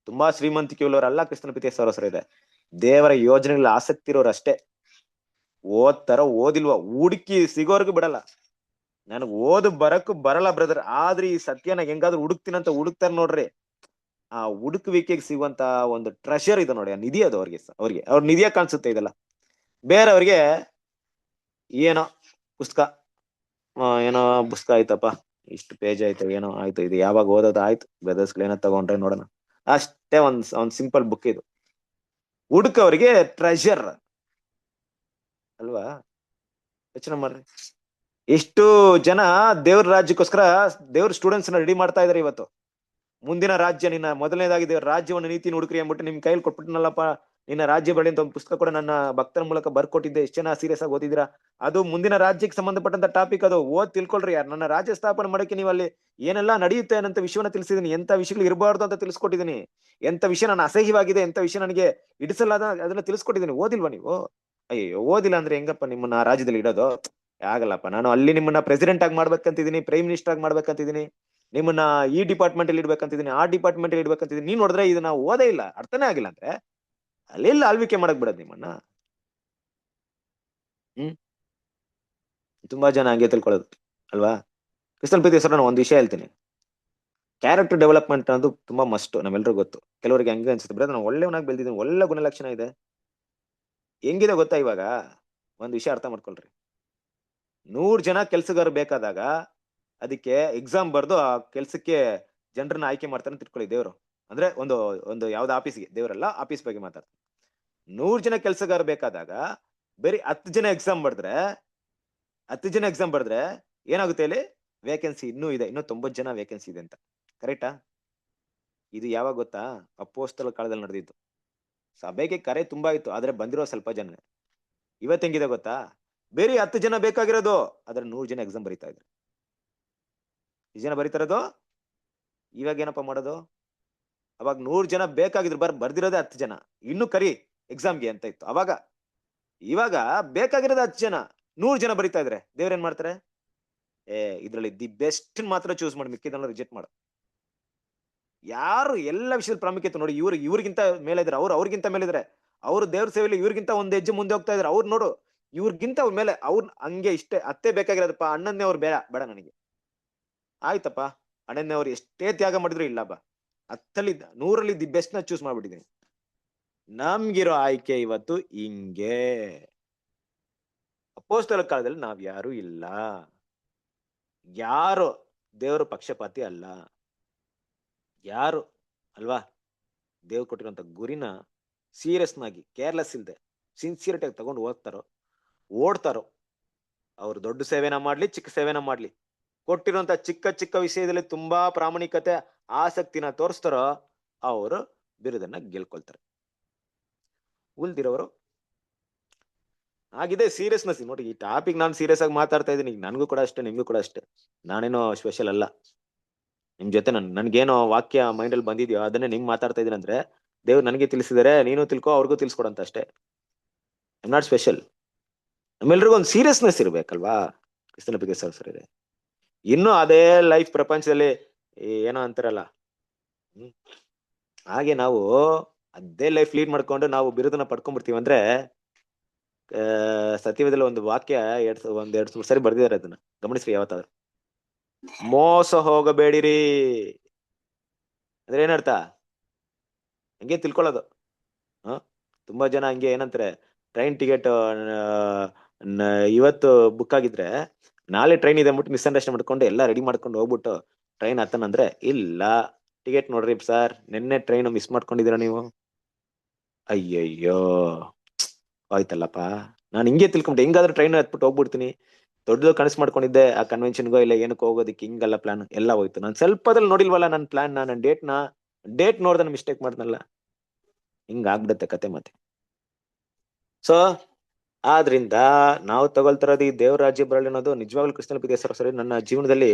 ತುಂಬಾ ಶ್ರೀಮಂತಿಕೆ ಉಳ್ಳವರೆಲ್ಲ ಕ್ರಿಸ್ತನ ಪ್ರೀತಿಯ ಸಹೋದರರೇ ಇದೆ. ದೇವರ ಯೋಜನೆಗಳಲ್ಲಿ ಆಸಕ್ತಿ ಇರೋರು ಅಷ್ಟೇ. ಓದ್ತಾರ ಓದಿಲ್ವ ಹುಡುಕಿ ಸಿಗೋರ್ಗು ಬಿಡಲ್ಲ. ನನಗ್ ಬರಕ್ಕೂ ಬರಲ್ಲ ಬ್ರದರ್, ಆದ್ರೆ ಈ ಸತ್ಯನ ಹೆಂಗಾದ್ರೂ ಹುಡುಕ್ತೀನಂತ ಹುಡುಕ್ತಾರ ನೋಡ್ರಿ. ಆ ಹುಡುಕುವಿಕೆಗೆ ಸಿಗುವಂತ ಒಂದು ಟ್ರೆಷರ್ ಇದೆ ನೋಡಿ, ಆ ನಿಧಿ ಅದು ಅವ್ರಿಗೆ ಅವ್ರ ನಿಧಿಯಾಗಿ ಕಾಣಿಸುತ್ತೆ ಇದೆಲ್ಲ. ಬೇರೆಯವ್ರಿಗೆ ಏನೋ ಪುಸ್ತಕ, ಏನೋ ಪುಸ್ತಕ ಆಯ್ತಪ್ಪ, ಇಷ್ಟು ಪೇಜ್ ಆಯ್ತು, ಏನೋ ಆಯ್ತು, ಇದು ಯಾವಾಗ ಓದೋದು ಆಯ್ತು, ಬ್ರದರ್ಸ್ಗಳೇನೋ ತಗೊಂಡ್ರೆ ನೋಡೋಣ ಅಷ್ಟೇ. ಒಂದ್ ಸಿಂಪಲ್ ಬುಕ್ ಇದು. ಹುಡುಕವ್ರಿಗೆ ಟ್ರೆಷರ್ ಅಲ್ವಾ? ಯೋಚನೆ ಮಾಡ್ರಿ, ಎಷ್ಟು ಜನ ದೇವ್ರ ರಾಜ್ಯಕ್ಕೋಸ್ಕರ ದೇವ್ರ ಸ್ಟೂಡೆಂಟ್ಸ್ ನ ರೆಡಿ ಮಾಡ್ತಾ ಇದಾರೆ ಇವತ್ತು. ಮುಂದಿನ ರಾಜ್ಯ, ನಿನ್ನ ಮೊದಲನೇದಾಗಿ ದೇವ್ರ ರಾಜ್ಯವನ್ನು ನೀತಿ ಹುಡುಕ್ರಿ ಅಂದ್ಬಿಟ್ಟು ನಿಮ್ ಕೈಲಿ ಕೊಟ್ಬಿಟ್ಟನಲ್ಲಪ್ಪ, ನಿನ್ನ ರಾಜ್ಯ ಬಳಿ ಅಂತ ಒಂದು ಪುಸ್ತಕ ಕೂಡ ನನ್ನ ಭಕ್ತರ ಮೂಲಕ ಬರ್ಕೊಟ್ಟಿದ್ದೆ. ಎಷ್ಟು ಜನ ಸೀರಿಯಸ್ ಆಗಿ ಓದಿದಿರಾ? ಅದು ಮುಂದಿನ ರಾಜ್ಯಕ್ಕೆ ಸಂಬಂಧಪಟ್ಟಂತ ಟಾಪಿಕ್. ಅದು ಓದ್ ತಿಳ್ಕೊಳ್ರಿ. ಯಾರು ನನ್ನ ರಾಜ್ಯ ಸ್ಥಾಪನೆ ಮಾಡಕ್ಕೆ ನೀವು ಅಲ್ಲಿ ಏನೆಲ್ಲ ನಡೆಯುತ್ತೆ ಅನ್ನಂತ ವಿಷಯವನ್ನ ತಿಳಿಸಿದೀನಿ, ಎಂತ ವಿಷಯಗಳು ಇರಬಾರ್ದು ಅಂತ ತಿಳಿಸ್ಕೊಟ್ಟಿದ್ದೀನಿ, ಎಂತ ವಿಷಯ ನನ್ನ ಅಸಹ್ಯವಾಗಿದೆ, ಎಂತ ವಿಷಯ ನನಗೆ ಇಡಿಸಲಾದ ಅದನ್ನ ತಿಳಿಸ್ಕೊಟ್ಟಿದ್ದೀನಿ. ಓದಿಲ್ವಾ ನೀವು? ಅಯ್ಯೋ, ಓದಿಲ್ಲ ಅಂದ್ರೆ ಹೆಂಗಪ್ಪ ನಿಮ್ಮನ್ನ ರಾಜ್ಯದಲ್ಲಿ ಇಡೋದು? ಆಗಲ್ಲಪ್ಪ. ನಾನು ಅಲ್ಲಿ ನಿಮ್ಮನ್ನ ಪ್ರೆಸಿಡೆಂಟ್ ಆಗಿ ಮಾಡ್ಬೇಕಂತಿದ್ದೀನಿ, ಪ್ರೈಮ್ ಮಿನಿಸ್ಟರ್ ಆಗಿ ಮಾಡ್ಬೇಕಂತಿದ್ದೀನಿ, ನಿಮ್ಮನ್ನ ಈ ಡಿಪಾರ್ಟ್ಮೆಂಟ್ ಅಲ್ಲಿ ಇಡ್ಬೇಕಂತಿದ್ದೀನಿ, ಆ ಡಿಪಾರ್ಟ್ಮೆಂಟ್ ಅಲ್ಲಿ ಇಡ್ಬೇಕಂತಿದ್ದೀನಿ. ನೀನ್ ನೋಡಿದ್ರೆ ಇದನ್ನ ಓದೇ ಇಲ್ಲ, ಅರ್ಥನೇ ಆಗಿಲ್ಲ ಅಂದ್ರೆ ಅಲ್ಲೆಲ್ಲ ಆಳ್ವಿಕೆ ಮಾಡಕ್ ಬಿಡೋದು ನಿಮ್ಮನ್ನ. ತುಂಬಾ ಜನ ಹಂಗೆ ತಿಳ್ಕೊಳ್ಳೋದು ಅಲ್ವಾ? ಕ್ರಿಸ್ತನ ಪ್ರೀತಿಯ ಸರ್, ನಾನು ಒಂದ್ ವಿಷಯ ಹೇಳ್ತೀನಿ. ಕ್ಯಾರೆಕ್ಟರ್ ಡೆವಲಪ್ಮೆಂಟ್ ಅನ್ನೋದು ತುಂಬಾ ಮಸ್ಟ್, ನಮ್ಮೆಲ್ರಿಗೂ ಗೊತ್ತು. ಕೆಲವರಿಗೆ ಹಂಗೆ ಅನ್ಸುತ್ತೆ, ಬ್ರದರ್ ನಾನು ಒಳ್ಳೆವನಾಗಿ ಬೆಳೆದಿದ್ದೀನಿ, ಒಳ್ಳೆ ಗುಣಲಕ್ಷಣ ಇದೆ. ಹೆಂಗಿದೆ ಗೊತ್ತಾ? ಇವಾಗ ಒಂದ್ ವಿಷಯ ಅರ್ಥ ಮಾಡ್ಕೊಳ್ರಿ. 100 ಜನ ಕೆಲ್ಸಗಾರರು ಬೇಕಾದಾಗ ಅದಕ್ಕೆ ಎಕ್ಸಾಮ್ ಬರ್ದು ಆ ಕೆಲ್ಸಕ್ಕೆ ಜನರನ್ನ ಆಯ್ಕೆ ಮಾಡ್ತಾರೆ ಅಂತ ತಿಳ್ಕೊಳ್ಳಿ ದೇವ್ರು. ಅಂದ್ರೆ ಒಂದು ಯಾವ್ದು ಆಫೀಸ್ಗೆ, ದೇವರಲ್ಲ, ಆಫೀಸ್ ಬಗ್ಗೆ ಮಾತಾಡ್ತಾರೆ. 100 ಜನ ಕೆಲ್ಸಗಾರ ಬೇಕಾದಾಗ ಬರೀ 10 ಜನ ಎಕ್ಸಾಮ್ ಬರ್ದ್ರೆ ಏನಾಗುತ್ತೆ ಇಲ್ಲಿ ವೇಕೆನ್ಸಿ ಇನ್ನೂ ಇದೆ, ಇನ್ನೂ 90 ಜನ ವೇಕೆನ್ಸಿ ಇದೆ ಅಂತ. ಕರೆಕ್ಟಾ? ಇದು ಯಾವಾಗ ಗೊತ್ತಾ? ಅಪೊಸ್ತಲ ಕಾಲದಲ್ಲಿ ನಡೆದಿತ್ತು. ಸಭೆಗೆ ಕರೆ ತುಂಬಾ ಇತ್ತು, ಆದ್ರೆ ಬಂದಿರೋ ಸ್ವಲ್ಪ ಜನ. ಇವತ್ತು ಹೆಂಗಿದೆ ಗೊತ್ತಾ? ಬೇರೆ 10 ಜನ ಬೇಕಾಗಿರೋದು, ಆದ್ರೆ 100 ಜನ ಎಕ್ಸಾಮ್ ಬರೀತಾ ಇದ್ರು. ಎಷ್ಟು ಜನ ಬರೀತಾರದು? ಇವಾಗ ಏನಪ್ಪಾ ಮಾಡೋದು? ಅವಾಗ 100 ಜನ ಬೇಕಾಗಿದ್ರು, ಬರ್ದಿರೋದೇ 10 ಜನ. ಇನ್ನು ಕರಿ ಎಕ್ಸಾಮ್ಗೆ ಅಂತ ಇತ್ತು ಅವಾಗ. ಇವಾಗ ಬೇಕಾಗಿರೋದೇ 10 ಜನ, 100 ಜನ ಬರೀತಾ ಇದ್ರೆ ದೇವ್ರ ಏನ್ ಮಾಡ್ತಾರೆ? ಇದ್ರಲ್ಲಿ ದಿ ಬೆಸ್ಟ್ ಮಾತ್ರ ಚೂಸ್ ಮಾಡಿ, ಮಿಕ್ಕಿದನ್ನ ರಿಜೆಕ್ಟ್ ಮಾಡು. ಯಾರು ಎಲ್ಲ ವಿಷಯದ ಪ್ರಾಮುಖ್ಯತೆ ನೋಡಿ, ಇವ್ರಿಗಿಂತ ಮೇಲೆ ಇದ್ರೆ, ಅವ್ರಿಗಿಂತ ಮೇಲೆ ಇದ್ರೆ, ಅವ್ರು ದೇವ್ರ ಸೇವೆಯಲ್ಲಿ ಇವ್ರಿಗಿಂತ ಒಂದ್ ಹೆಜ್ಜೆ ಮುಂದೆ ಹೋಗ್ತಾ ಇದ್ರೆ, ಅವ್ರು ನೋಡು ಇವ್ರಿಗಿಂತ ಅವ್ರ ಮೇಲೆ ಅವ್ರ ಹಂಗೆ ಇಷ್ಟೇ ಅತ್ತೆ ಬೇಕಾಗಿರೋದಪ್ಪ. ಅಣ್ಣನ್ನೇ ಅವ್ರು ಬೇಡ ನನಗೆ. ಆಯ್ತಪ್ಪ, ಅಣ್ಣನ್ನೇ ಅವ್ರು ಎಷ್ಟೇ ತ್ಯಾಗ ಮಾಡಿದ್ರು ಇಲ್ಲ ಬಾ, 100ರಲ್ಲಿ ದಿ ಬೆಸ್ಟ್ ನ ಚೂಸ್ ಮಾಡ್ಬಿಟ್ಟಿದ್ದೀನಿ. ನಮ್ಗಿರೋ ಆಯ್ಕೆ ಇವತ್ತು ಹಿಂಗೆ. ಅಪೊಸ್ತಲ ಕಾಲದಲ್ಲಿ ನಾವ್ ಯಾರು ಇಲ್ಲ, ಯಾರು ದೇವ್ರ ಪಕ್ಷಪಾತಿ ಅಲ್ಲ. ಯಾರು ಅಲ್ವಾ ದೇವ್ರು ಕೊಟ್ಟಿರುವಂತ ಗುರಿನ ಸೀರಿಯಸ್ನಾಗಿ, ಕೇರ್ಲೆಸ್ ಇಲ್ದೆ, ಸಿನ್ಸಿಯರಿಟಿಯಾಗಿ ತಗೊಂಡು ಓಡ್ತಾರೋ ಅವ್ರು ದೊಡ್ಡ ಸೇವೆನ ಮಾಡ್ಲಿ, ಚಿಕ್ಕ ಸೇವೆನ ಮಾಡ್ಲಿ, ಕೊಟ್ಟಿರುವಂತ ಚಿಕ್ಕ ವಿಷಯದಲ್ಲಿ ತುಂಬಾ ಪ್ರಾಮಾಣಿಕತೆ, ಆಸಕ್ತಿನ ತೋರಿಸ್ತಾರೋ ಅವರು ಬಿರುದನ್ನ ಗೆಲ್ಕೊಳ್ತಾರೆ. ಉಳ್ದಿರೋರು ಆಗಿದೆ ಸೀರಿಯಸ್ನೆಸ್. ನೋಡಿ, ಈ ಟಾಪಿಕ್ ನಾನು ಸೀರಿಯಸ್ ಆಗಿ ಮಾತಾಡ್ತಾ ಇದ್ದೀನಿ, ನನ್ಗೂ ಕೂಡ ಅಷ್ಟೇ, ನಿಮ್ಗೂ ಕೂಡ ಅಷ್ಟೇ. ನಾನೇನೋ ಸ್ಪೆಷಲ್ ಅಲ್ಲ. ನಿಮ್ ಜೊತೆ ನನ್ಗೇನೋ ವಾಕ್ಯ ಮೈಂಡ್ ಅಲ್ಲಿ ಬಂದಿದ್ಯೋ ಅದನ್ನೇ ನಿಮ್ಗೆ ಮಾತಾಡ್ತಾ ಇದೀನಿ ಅಂದ್ರೆ ದೇವ್ರು ನನಗೆ ತಿಳಿಸಿದಾರೆ, ನೀನು ತಿಳ್ಕೊ, ಅವ್ರಿಗೂ ತಿಳ್ಸ್ಕೊಡಂತ ಅಷ್ಟೇ. I not special. ನಮ್ಮೆಲ್ರಿಗೂ ಒಂದು ಸೀರಿಯಸ್ನೆಸ್ ಇರ್ಬೇಕಲ್ವಾ ಕ್ರಿಸ್ತನ ಬಗ್ಗೆ ಸರ್. ಇನ್ನು ಅದೇ ಲೈಫ್ ಪ್ರಪಂಚದಲ್ಲಿ ಏನೋ ಅಂತಾರಲ್ಲ, ಹಾಗೆ ನಾವು ಅದೇ ಲೈಫ್ ಲೀಡ್ ಮಾಡ್ಕೊಂಡು ನಾವು ಬಿರುದನ್ನ ಪಡ್ಕೊಂಡ್ಬಿಡ್ತೀವಿ ಅಂದ್ರೆ, ಸತ್ಯವೇದದಲ್ಲಿ ಒಂದು ವಾಕ್ಯ 2 ಸರಿ ಬರ್ದಿದ್ದಾರೆ, ಅದನ್ನ ಗಮನಿಸ್ರಿ ಯಾವತ್ತಾದ್ರು. ಮೋಸ ಹೋಗಬೇಡಿರಿ ಅಂದ್ರೆ ಏನರ್ಥ? ಹಂಗೆ ತಿಳ್ಕೊಳ್ಳೋದು. ತುಂಬಾ ಜನ ಹಂಗೆ ಏನಂತಾರೆ, ಟ್ರೈನ್ ಟಿಕೆಟ್ ಇವತ್ತು ಬುಕ್ ಆಗಿದ್ರೆ ನಾಳೆ ಟ್ರೈನ್ ಇದೆ ಅಂದ್ಬಿಟ್ಟು ಮಿಸ್ಅಂಡರ್ಸ್ಟ್ಯಾಂಡ್ ಮಾಡ್ಕೊಂಡು ಎಲ್ಲ ರೆಡಿ ಮಾಡ್ಕೊಂಡು ಹೋಗ್ಬಿಟ್ಟು ಟ್ರೈನ್ ಹತ್ತನಂದ್ರೆ, ಇಲ್ಲ ಟಿಕೆಟ್ ನೋಡ್ರಿ ಸರ್, ನಿನ್ನೆ ಟ್ರೈನ್ ಮಿಸ್ ಮಾಡ್ಕೊಂಡಿದೀರ ನೀವು. ಅಯ್ಯಯ್ಯೋ ಆಯ್ತಲ್ಲಪ್ಪ, ನಾನು ಹಿಂಗೆ ತಿಳ್ಕೊಂಡೆ, ಹೆಂಗಾದ್ರೂ ಟ್ರೈನ್ ಹತ್ಬಿಟ್ಟು ಹೋಗ್ಬಿಡ್ತೀನಿ. ದೊಡ್ಡದು ಕನಸು ಮಾಡ್ಕೊಂಡಿದ್ದೆ, ಆ ಕನ್ವೆನ್ಷನ್ಗೋ ಇಲ್ಲ ಏನಕ್ಕೆ ಹೋಗೋದಿಕ್ಕೆ, ಹಿಂಗಲ್ಲ ಪ್ಲಾನ್ ಎಲ್ಲ ಹೋಯ್ತು. ನಾನು ಸ್ವಲ್ಪದಲ್ಲಿ ನೋಡಿಲ್ವಲ್ಲ ನನ್ನ ಪ್ಲಾನ್, ನನ್ನ ಡೇಟ್ ನೋಡ್ದೆ ಮಿಸ್ಟೇಕ್ ಮಾಡ್ದಲ್ಲ, ಹಿಂಗ ಆಗ್ಬಿಡತ್ತೆ ಕತೆ ಮತ್ತೆ. ಸೊ ಆದ್ರಿಂದ ನಾವು ತಗೊಳ್ತಿರೋದು ಈ ದೇವ್ರ ರಾಜ್ಯ ಬರಲಿ ಅನ್ನೋದು ನಿಜವಾಗ್ಲೂ ಕ್ರಿಸ್ತನ ಬಗ್ಗೆ ಸರಿ. ನನ್ನ ಜೀವನದಲ್ಲಿ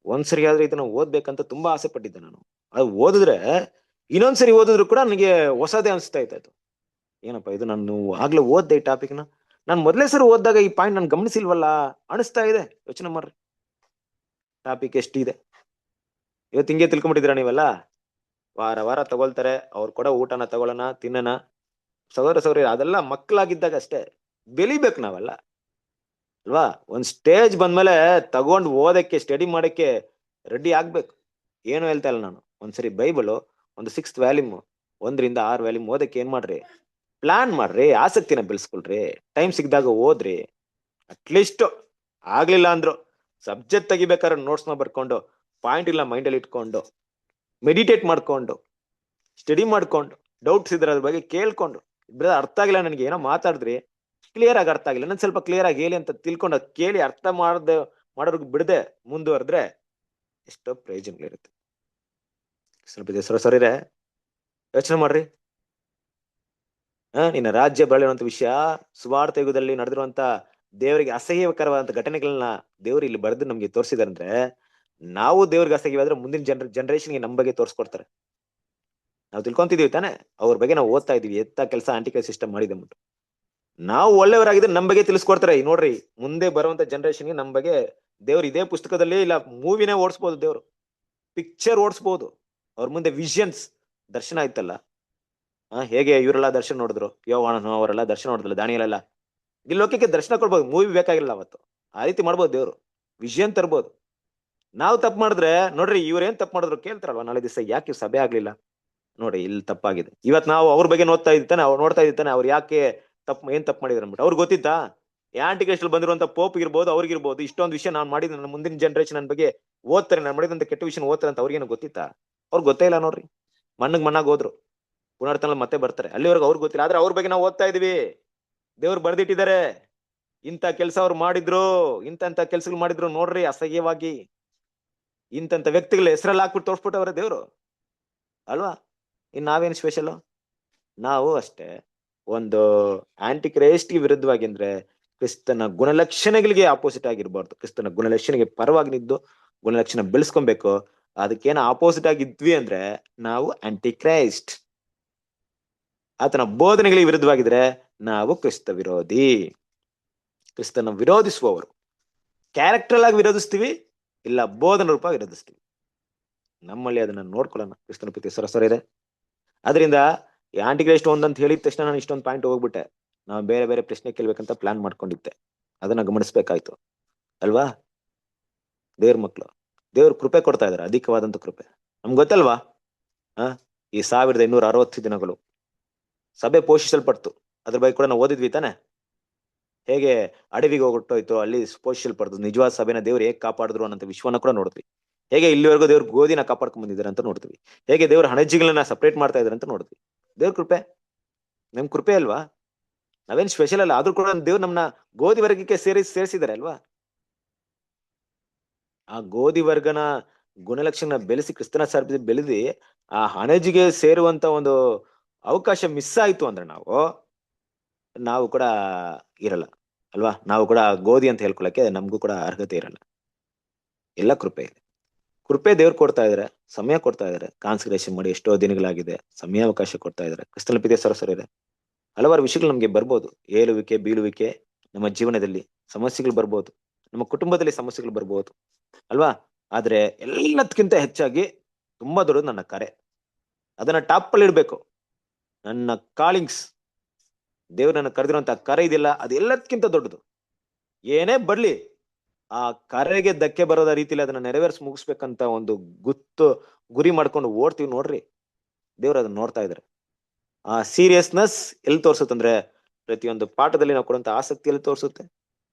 ಒಂದ್ಸರಿ ಆದ್ರೆ ಇದನ್ನ ಓದ್ಬೇಕಂತ ತುಂಬಾ ಆಸೆ ಪಟ್ಟಿದ್ದೆ ನಾನು. ಅದು ಓದಿದ್ರೆ ಇನ್ನೊಂದ್ಸರಿ ಓದಿದ್ರು ಕೂಡ ನನಗೆ ಹೊಸದೇ ಅನ್ಸ್ತಾ ಇತ್ತು. ಏನಪ್ಪಾ ಇದು, ನಾನು ಆಗ್ಲೇ ಓದ್ದೆ ಈ ಟಾಪಿಕ್ನ, ನಾನು ಮೊದಲೇ ಸರಿ ಓದಿದಾಗ ಈ ಪಾಯಿಂಟ್ ನಾನು ಗಮನಿಸಿಲ್ವಲ್ಲ ಅನಿಸ್ತಾ ಇದೆ. ಯೋಚನೆ ಮಾಡ್ರಿ, ಟಾಪಿಕ್ ಎಷ್ಟಿದೆ. ಇವತ್ತು ಹಿಂಗೆ ತಿಳ್ಕೊಂಡ್ಬಿಟ್ಟಿದ್ರ ನೀವೆಲ್ಲ. ವಾರ ತಗೊಳ್ತಾರೆ, ಅವ್ರು ಕೂಡ ಊಟನ ತಗೊಳ್ಳೋಣ, ತಿನ್ನೋಣ. ಸಹೋದರ ಅದೆಲ್ಲ ಮಕ್ಕಳಾಗಿದ್ದಾಗ ಅಷ್ಟೇ. ಬೆಳಿಬೇಕು ನಾವೆಲ್ಲ ಅಲ್ವಾ? ಒಂದ್ ಸ್ಟೇಜ್ ಬಂದ್ಮೇಲೆ ತಗೊಂಡು ಓದಕ್ಕೆ, ಸ್ಟಡಿ ಮಾಡಕ್ಕೆ ರೆಡಿ ಆಗ್ಬೇಕು. ಏನು ಹೇಳ್ತಾ ಇಲ್ಲ ನಾನು. ಒಂದ್ಸರಿ ಬೈಬಲ್ ಒಂದು 6th ವ್ಯಾಲ್ಯೂಮ್ 1ರಿಂದ 6 ವ್ಯಾಲ್ಯೂಮ್ ಓದಕ್ಕೆ ಏನ್ ಮಾಡ್ರಿ, ಪ್ಲಾನ್ ಮಾಡ್ರಿ, ಆಸಕ್ತಿನ ಬೆಳೆಸ್ಕೊಳ್ರಿ, ಟೈಮ್ ಸಿಗ್ದಾಗ ಓದ್ರಿ. ಅಟ್ಲೀಸ್ಟ್ ಆಗ್ಲಿಲ್ಲ ಅಂದ್ರು ಸಬ್ಜೆಕ್ಟ್ ತೆಗಿಬೇಕಾದ್ರೆ ನೋಟ್ಸ್ನ ಬರ್ಕೊಂಡು, ಪಾಯಿಂಟ್ ಇಲ್ಲ ಮೈಂಡಲ್ಲಿ ಇಟ್ಕೊಂಡು, ಮೆಡಿಟೇಟ್ ಮಾಡ್ಕೊಂಡು, ಸ್ಟಡಿ ಮಾಡ್ಕೊಂಡು, ಡೌಟ್ಸ್ ಇದ್ರೆ ಅದ್ರ ಬಗ್ಗೆ ಕೇಳ್ಕೊಂಡು, ಅರ್ಥ ಆಗಿಲ್ಲ ನನಗೆ, ಏನೋ ಮಾತಾಡಿದ್ರಿ ಕ್ಲಿಯರ್ ಆಗಿ ಅರ್ಥ ಆಗಿಲ್ಲ, ನಾನು ಸ್ವಲ್ಪ ಕ್ಲಿಯರ್ ಆಗಿ ಹೇಳಿ ಅಂತ ತಿಳ್ಕೊಂಡು ಕೇಳಿ ಅರ್ಥ ಮಾಡೋರ್ಗ್ ಬಿಡದೆ ಮುಂದುವರೆದ್ರೆ ಎಷ್ಟೋ ಪ್ರಯೋಜನಗಳಿರುತ್ತೆ. ಸ್ವಲ್ಪ ಸರಿರೆ ಯೋಚನೆ ಮಾಡ್ರಿ. ನಿನ್ನ ರಾಜ್ಯ ಬರಲಿರುವಂತ ವಿಷಯ, ಸುವಾರ್ಥ ಯುಗದಲ್ಲಿ ನಡೆದಿರುವಂತ ದೇವರಿಗೆ ಅಸಹ್ಯಕರವಾದಂತ ಘಟನೆಗಳನ್ನ ದೇವ್ರು ಇಲ್ಲಿ ಬರೆದು ನಮ್ಗೆ ತೋರಿಸಿದಾರೆ ಅಂದ್ರೆ, ನಾವು ದೇವ್ರಿಗೆ ಅಸಹ್ಯವಾದ್ರೆ ಮುಂದಿನ ಜನರೇಷನ್ಗೆ ನಮ್ ಬಗ್ಗೆ ತೋರಿಸ್ಕೊಡ್ತಾರೆ. ನಾವು ತಿಳ್ಕೊಂತಿದೀವಿ ತಾನೆ, ಅವ್ರ ಬಗ್ಗೆ ನಾವು ಓದ್ತಾ ಇದೀವಿ, ಎತ್ತ ಕೆಲಸ ಆಂಟಿಕಲ್ ಸಿಸ್ಟಮ್ ಮಾಡಿದೆ ಅಂದ್ಬಿಟ್ಟು. ನಾವು ಒಳ್ಳೆಯವರಾಗಿದ್ರೆ ನಮ್ ಬಗ್ಗೆ ತಿಳಿಸ್ಕೊಡ್ತಾರೆ. ನೋಡ್ರಿ, ಮುಂದೆ ಬರುವಂತ ಜನರೇಷನ್ಗೆ ನಮ್ ಬಗ್ಗೆ ದೇವ್ರು ಇದೇ ಪುಸ್ತಕದಲ್ಲಿ ಇಲ್ಲ ಮೂವಿನೇ ಓಡಿಸ್ಬೋದು, ದೇವ್ರು ಪಿಕ್ಚರ್ ಓಡಿಸ್ಬೋದು. ಅವ್ರ ಮುಂದೆ ವಿಷನ್ಸ್ ದರ್ಶನ ಆಯ್ತಲ್ಲ. ಹೇಗೆ ಇವರೆಲ್ಲ ದರ್ಶನ ನೋಡಿದ್ರು, ಯೋವಾನನು ಅವರೆಲ್ಲ ದರ್ಶನ ನೋಡಿದ್ರಲ್ಲ, ದಾನಿಯಲೆಲ್ಲ. ಈ ಲೋಕಕ್ಕೆ ದರ್ಶನ ಕೊಡ್ಬೋದು, ಮೂವಿ ಬೇಕಾಗಿಲ್ಲ ಅವತ್ತು. ಆ ರೀತಿ ಮಾಡ್ಬೋದು, ದೇವ್ರು ವಿಷನ್ ತರ್ಬೋದು. ನಾವು ತಪ್ಪು ಮಾಡಿದ್ರೆ ನೋಡ್ರಿ, ಇವ್ರೇನ್ ತಪ್ಪು ಮಾಡಿದ್ರು ಕೇಳ್ತಾರಲ್ವ ನಾಳೆ ದಿವಸ, ಯಾಕೆ ಸಭೆ ಆಗ್ಲಿಲ್ಲ ನೋಡಿ, ಇಲ್ಲಿ ತಪ್ಪಾಗಿದೆ. ಇವತ್ ನಾವು ಅವ್ರ ಬಗ್ಗೆ ನೋಡ್ತಾ ಇದ್ದಾನೆ ಅವ್ರು ಯಾಕೆ ಏನ್ ತಪ್ಪು ಮಾಡಿದ್ರು ಅಂದ್ಬಿಟ್ಟು. ಅವ್ರಿಗೆ ಗೊತ್ತಿತ್ತಾ? ಆಂಟಿಕೇಸ್ಟ್ ಬಂದಿರುವಂತ ಪೋಪ್ ಇರ್ಬೋದು, ಅವ್ರಿಗಿರ್ಬೋದು, ಇಷ್ಟೊಂದು ವಿಷಯ ನಾನು ಮಾಡಿದ, ನನ್ನ ಮುಂದಿನ ಜನರೇಷನ್ ನನ್ನ ಬಗ್ಗೆ ಓದ್ತಾರೆ, ನಾನು ಮಾಡಿದಂತ ಕೆಟ್ಟ ವಿಷಯ ಓದ್ತಾರೆ ಅಂತ ಅವ್ರಿಗೇನು ಗೊತ್ತಿತ್ತಾ? ಅವ್ರಿಗೆ ಗೊತ್ತೇ ಇಲ್ಲ ನೋಡ್ರಿ. ಮಣ್ಣಾಗ್ ಹೋದ್ರು, ಪುನರ್ತನ ಮತ್ತೆ ಬರ್ತಾರೆ, ಅಲ್ಲಿವರೆಗೂ ಅವ್ರಿಗೆ ಗೊತ್ತಿಲ್ಲ. ಆದ್ರೆ ಅವ್ರ ಬಗ್ಗೆ ನಾವು ಓದ್ತಾ ಇದೀವಿ, ದೇವ್ರು ಬರ್ದಿಟ್ಟಿದ್ದಾರೆ. ಇಂಥ ಕೆಲಸ ಅವ್ರು ಮಾಡಿದ್ರು, ಇಂಥ ಕೆಲ್ಸಗಳು ಮಾಡಿದ್ರು ನೋಡ್ರಿ ಅಸಹ್ಯವಾಗಿ. ಇಂಥ ವ್ಯಕ್ತಿಗಳ ಹೆಸರಲ್ಲಿ ಹಾಕ್ಬಿಟ್ಟು ತೋರ್ಸ್ಬಿಟ್ಟವ್ರೆ ದೇವ್ರು ಅಲ್ವಾ. ಇನ್ ನಾವೇನ್ ಸ್ಪೆಷಲ್? ನಾವು ಅಷ್ಟೇ ಒಂದು ಆಂಟಿ ಕ್ರೈಸ್ಟ್ಗೆ ವಿರುದ್ಧವಾಗಿ ಅಂದ್ರೆ ಕ್ರಿಸ್ತನ ಗುಣಲಕ್ಷಣಗಳಿಗೆ ಆಪೋಸಿಟ್ ಆಗಿರ್ಬಾರ್ದು. ಕ್ರಿಸ್ತನ ಗುಣಲಕ್ಷಣಕ್ಕೆ ಪರವಾಗಿ ನಿದ್ದು ಗುಣಲಕ್ಷಣ ಬೆಳೆಸ್ಕೊಬೇಕು. ಅದಕ್ಕೇನ ಆಪೋಸಿಟ್ ಆಗಿದ್ವಿ ಅಂದ್ರೆ ನಾವು ಆಂಟಿ ಕ್ರೈಸ್ಟ್. ಆತನ ಬೋಧನೆಗಳಿಗೆ ವಿರುದ್ಧವಾಗಿದ್ರೆ ನಾವು ಕ್ರಿಸ್ತ ವಿರೋಧಿ, ಕ್ರಿಸ್ತನ ವಿರೋಧಿಸುವವರು. ಕ್ಯಾರೆಕ್ಟರ್ ಆಗಿ ವಿರೋಧಿಸ್ತೀವಿ, ಇಲ್ಲ ಬೋಧನ ರೂಪ ವಿರೋಧಿಸ್ತೀವಿ. ನಮ್ಮಲ್ಲಿ ಅದನ್ನ ನೋಡ್ಕೊಳ್ಳೋಣ. ಕ್ರಿಸ್ತನ ಪ್ರೀತಿ ಸರಸರ ಇದೆ. ಅದರಿಂದ ಈ ಆಂಟಿ ಕ್ರೈಸ್ಟ್ ಒಂದಂತ ಹೇಳಿದ ತಕ್ಷಣ ನಾನು ಇಷ್ಟೊಂದು ಪಾಯಿಂಟ್ ಹೋಗ್ಬಿಟ್ಟೆ. ನಾವು ಬೇರೆ ಬೇರೆ ಪ್ರಶ್ನೆ ಕೇಳ್ಬೇಕಂತ ಪ್ಲಾನ್ ಮಾಡ್ಕೊಂಡಿದ್ದೆ. ಅದನ್ನ ಗಮನಿಸ್ಬೇಕಾಯ್ತು ಅಲ್ವಾ. ದೇವ್ರ ಮಕ್ಳು, ದೇವ್ರ ಕೃಪೆ ಕೊಡ್ತಾ ಇದಾರೆ, ಅಧಿಕವಾದಂತ ಕೃಪೆ. ನಮ್ಗೆ ಗೊತ್ತಲ್ವಾ ಈ 1160 ದಿನಗಳು ಸಭೆ ಪೋಷಿಸಲ್ಪಡ್ತು. ಅದ್ರ ಬಗ್ಗೆ ಕೂಡ ನಾವು ಓದಿದ್ವಿ ತಾನೆ. ಹೇಗೆ ಅಡವಿಗೆ ಹೋಗ್ಬಿಟ್ಟೋಯ್ತು, ಅಲ್ಲಿ ಪೋಷಿಸಲ್ಪಡ್ತು. ನಿಜವಾದ ಸಭೆನ ದೇವ್ರು ಹೇಗೆ ಕಾಪಾಡಿದ್ರು ಅನ್ನೋ ವಿಶ್ವನ ಕೂಡ ನೋಡಿದ್ವಿ. ಹೇಗೆ ಇಲ್ಲಿವರೆಗೂ ದೇವ್ರ ಗೋಧಿನ ಕಾಪಾಡ್ಕೊಂಡ್ ಬಂದಿದ್ದಾರೆ ಅಂತ ನೋಡ್ತೀವಿ. ಹೇಗೆ ದೇವ್ರ ಹಣಜಿಗಳನ್ನ ಸಪರೇಟ್ ಮಾಡ್ತಾ ಇದಾರೆ ಅಂತ ನೋಡ್ತೀವಿ. ದೇವ್ರ ಕೃಪೆ, ನಮ್ ಕೃಪೆ ಅಲ್ವಾ. ನಾವೇನ್ ಸ್ಪೆಷಲ್ ಅಲ್ಲ. ಆದ್ರೂ ಕೂಡ ದೇವ್ರು ನಮ್ನ ಗೋಧಿ ವರ್ಗಕ್ಕೆ ಸೇರಿಸಿದ್ದಾರೆ ಅಲ್ವಾ. ಆ ಗೋಧಿ ವರ್ಗನ ಗುಣಲಕ್ಷಣ ಬೆಳೆಸಿ ಕ್ರಿಸ್ತನ ಸರ್ಬಿಸಿ ಬೆಳೆದಿ ಆ ಹಣಜಿಗೆ ಸೇರುವಂತ ಒಂದು ಅವಕಾಶ ಮಿಸ್ ಆಯ್ತು ಅಂದ್ರೆ ನಾವು ಕೂಡ ಇರಲ್ಲ ಅಲ್ವಾ. ನಾವು ಕೂಡ ಗೋಧಿ ಅಂತ ಹೇಳ್ಕೊಳಕ್ಕೆ ನಮಗೂ ಕೂಡ ಅರ್ಹತೆ ಇರಲ್ಲ. ಎಲ್ಲ ಕೃಪೆ ಇದೆ. ಕೃಪೆ ದೇವ್ರು ಕೊಡ್ತಾ ಇದಾರೆ, ಸಮಯ ಕೊಡ್ತಾ ಇದಾರೆ. ಕಾನ್ಸಂಟ್ರೇಷನ್ ಮಾಡಿ ಎಷ್ಟೋ ದಿನಗಳಾಗಿದೆ, ಸಮಯ ಅವಕಾಶ ಕೊಡ್ತಾ ಇದಾರೆ. ಕ್ರಿಸ್ತನ ಪ್ರೀತಿಯ ಸರಸರ ಇದೆ. ಹಲವಾರು ವಿಷಯಗಳು ನಮ್ಗೆ ಬರ್ಬೋದು. ಏಳುವಿಕೆ ಬೀಳುವಿಕೆ, ನಮ್ಮ ಜೀವನದಲ್ಲಿ ಸಮಸ್ಯೆಗಳು ಬರ್ಬೋದು, ನಮ್ಮ ಕುಟುಂಬದಲ್ಲಿ ಸಮಸ್ಯೆಗಳು ಬರ್ಬೋದು ಅಲ್ವಾ. ಆದ್ರೆ ಎಲ್ಲದಕ್ಕಿಂತ ಹೆಚ್ಚಾಗಿ ತುಂಬಾ ದೊಡ್ಡದು ನನ್ನ ಕರೆ. ಅದನ್ನ ಟಾಪ್ ಅಲ್ಲಿ ಇಡ್ಬೇಕು. ನನ್ನ ಕಾಲಿಂಗ್ಸ್, ದೇವ್ರು ನನ್ನ ಕರೆದಿರುವಂತ ಕರೆ ಇದೆಯಲ್ಲ, ಅದು ಎಲ್ಲದಕ್ಕಿಂತ ದೊಡ್ಡದು. ಏನೇ ಬರ್ಲಿ ಆ ಕರೆಗೆ ಧಕ್ಕೆ ಬರೋದ ರೀತಿಲಿ ಅದನ್ನ ನೆರವೇರಿಸಿ ಮುಗಿಸ್ಬೇಕಂತ ಒಂದು ಗುರಿ ಮಾಡ್ಕೊಂಡು ಓಡ್ತೀವಿ ನೋಡ್ರಿ. ದೇವ್ರು ಅದನ್ನ ನೋಡ್ತಾ ಇದಾರೆ. ಆ ಸೀರಿಯಸ್ನೆಸ್ ಎಲ್ಲಿ ತೋರ್ಸುತ್ತಂದ್ರೆ ಪ್ರತಿಯೊಂದು ಪಾಠದಲ್ಲಿ ನಾವು ಕೊಡುವಂತ ಆಸಕ್ತಿಯಲ್ಲಿ ತೋರಿಸುತ್ತೆ.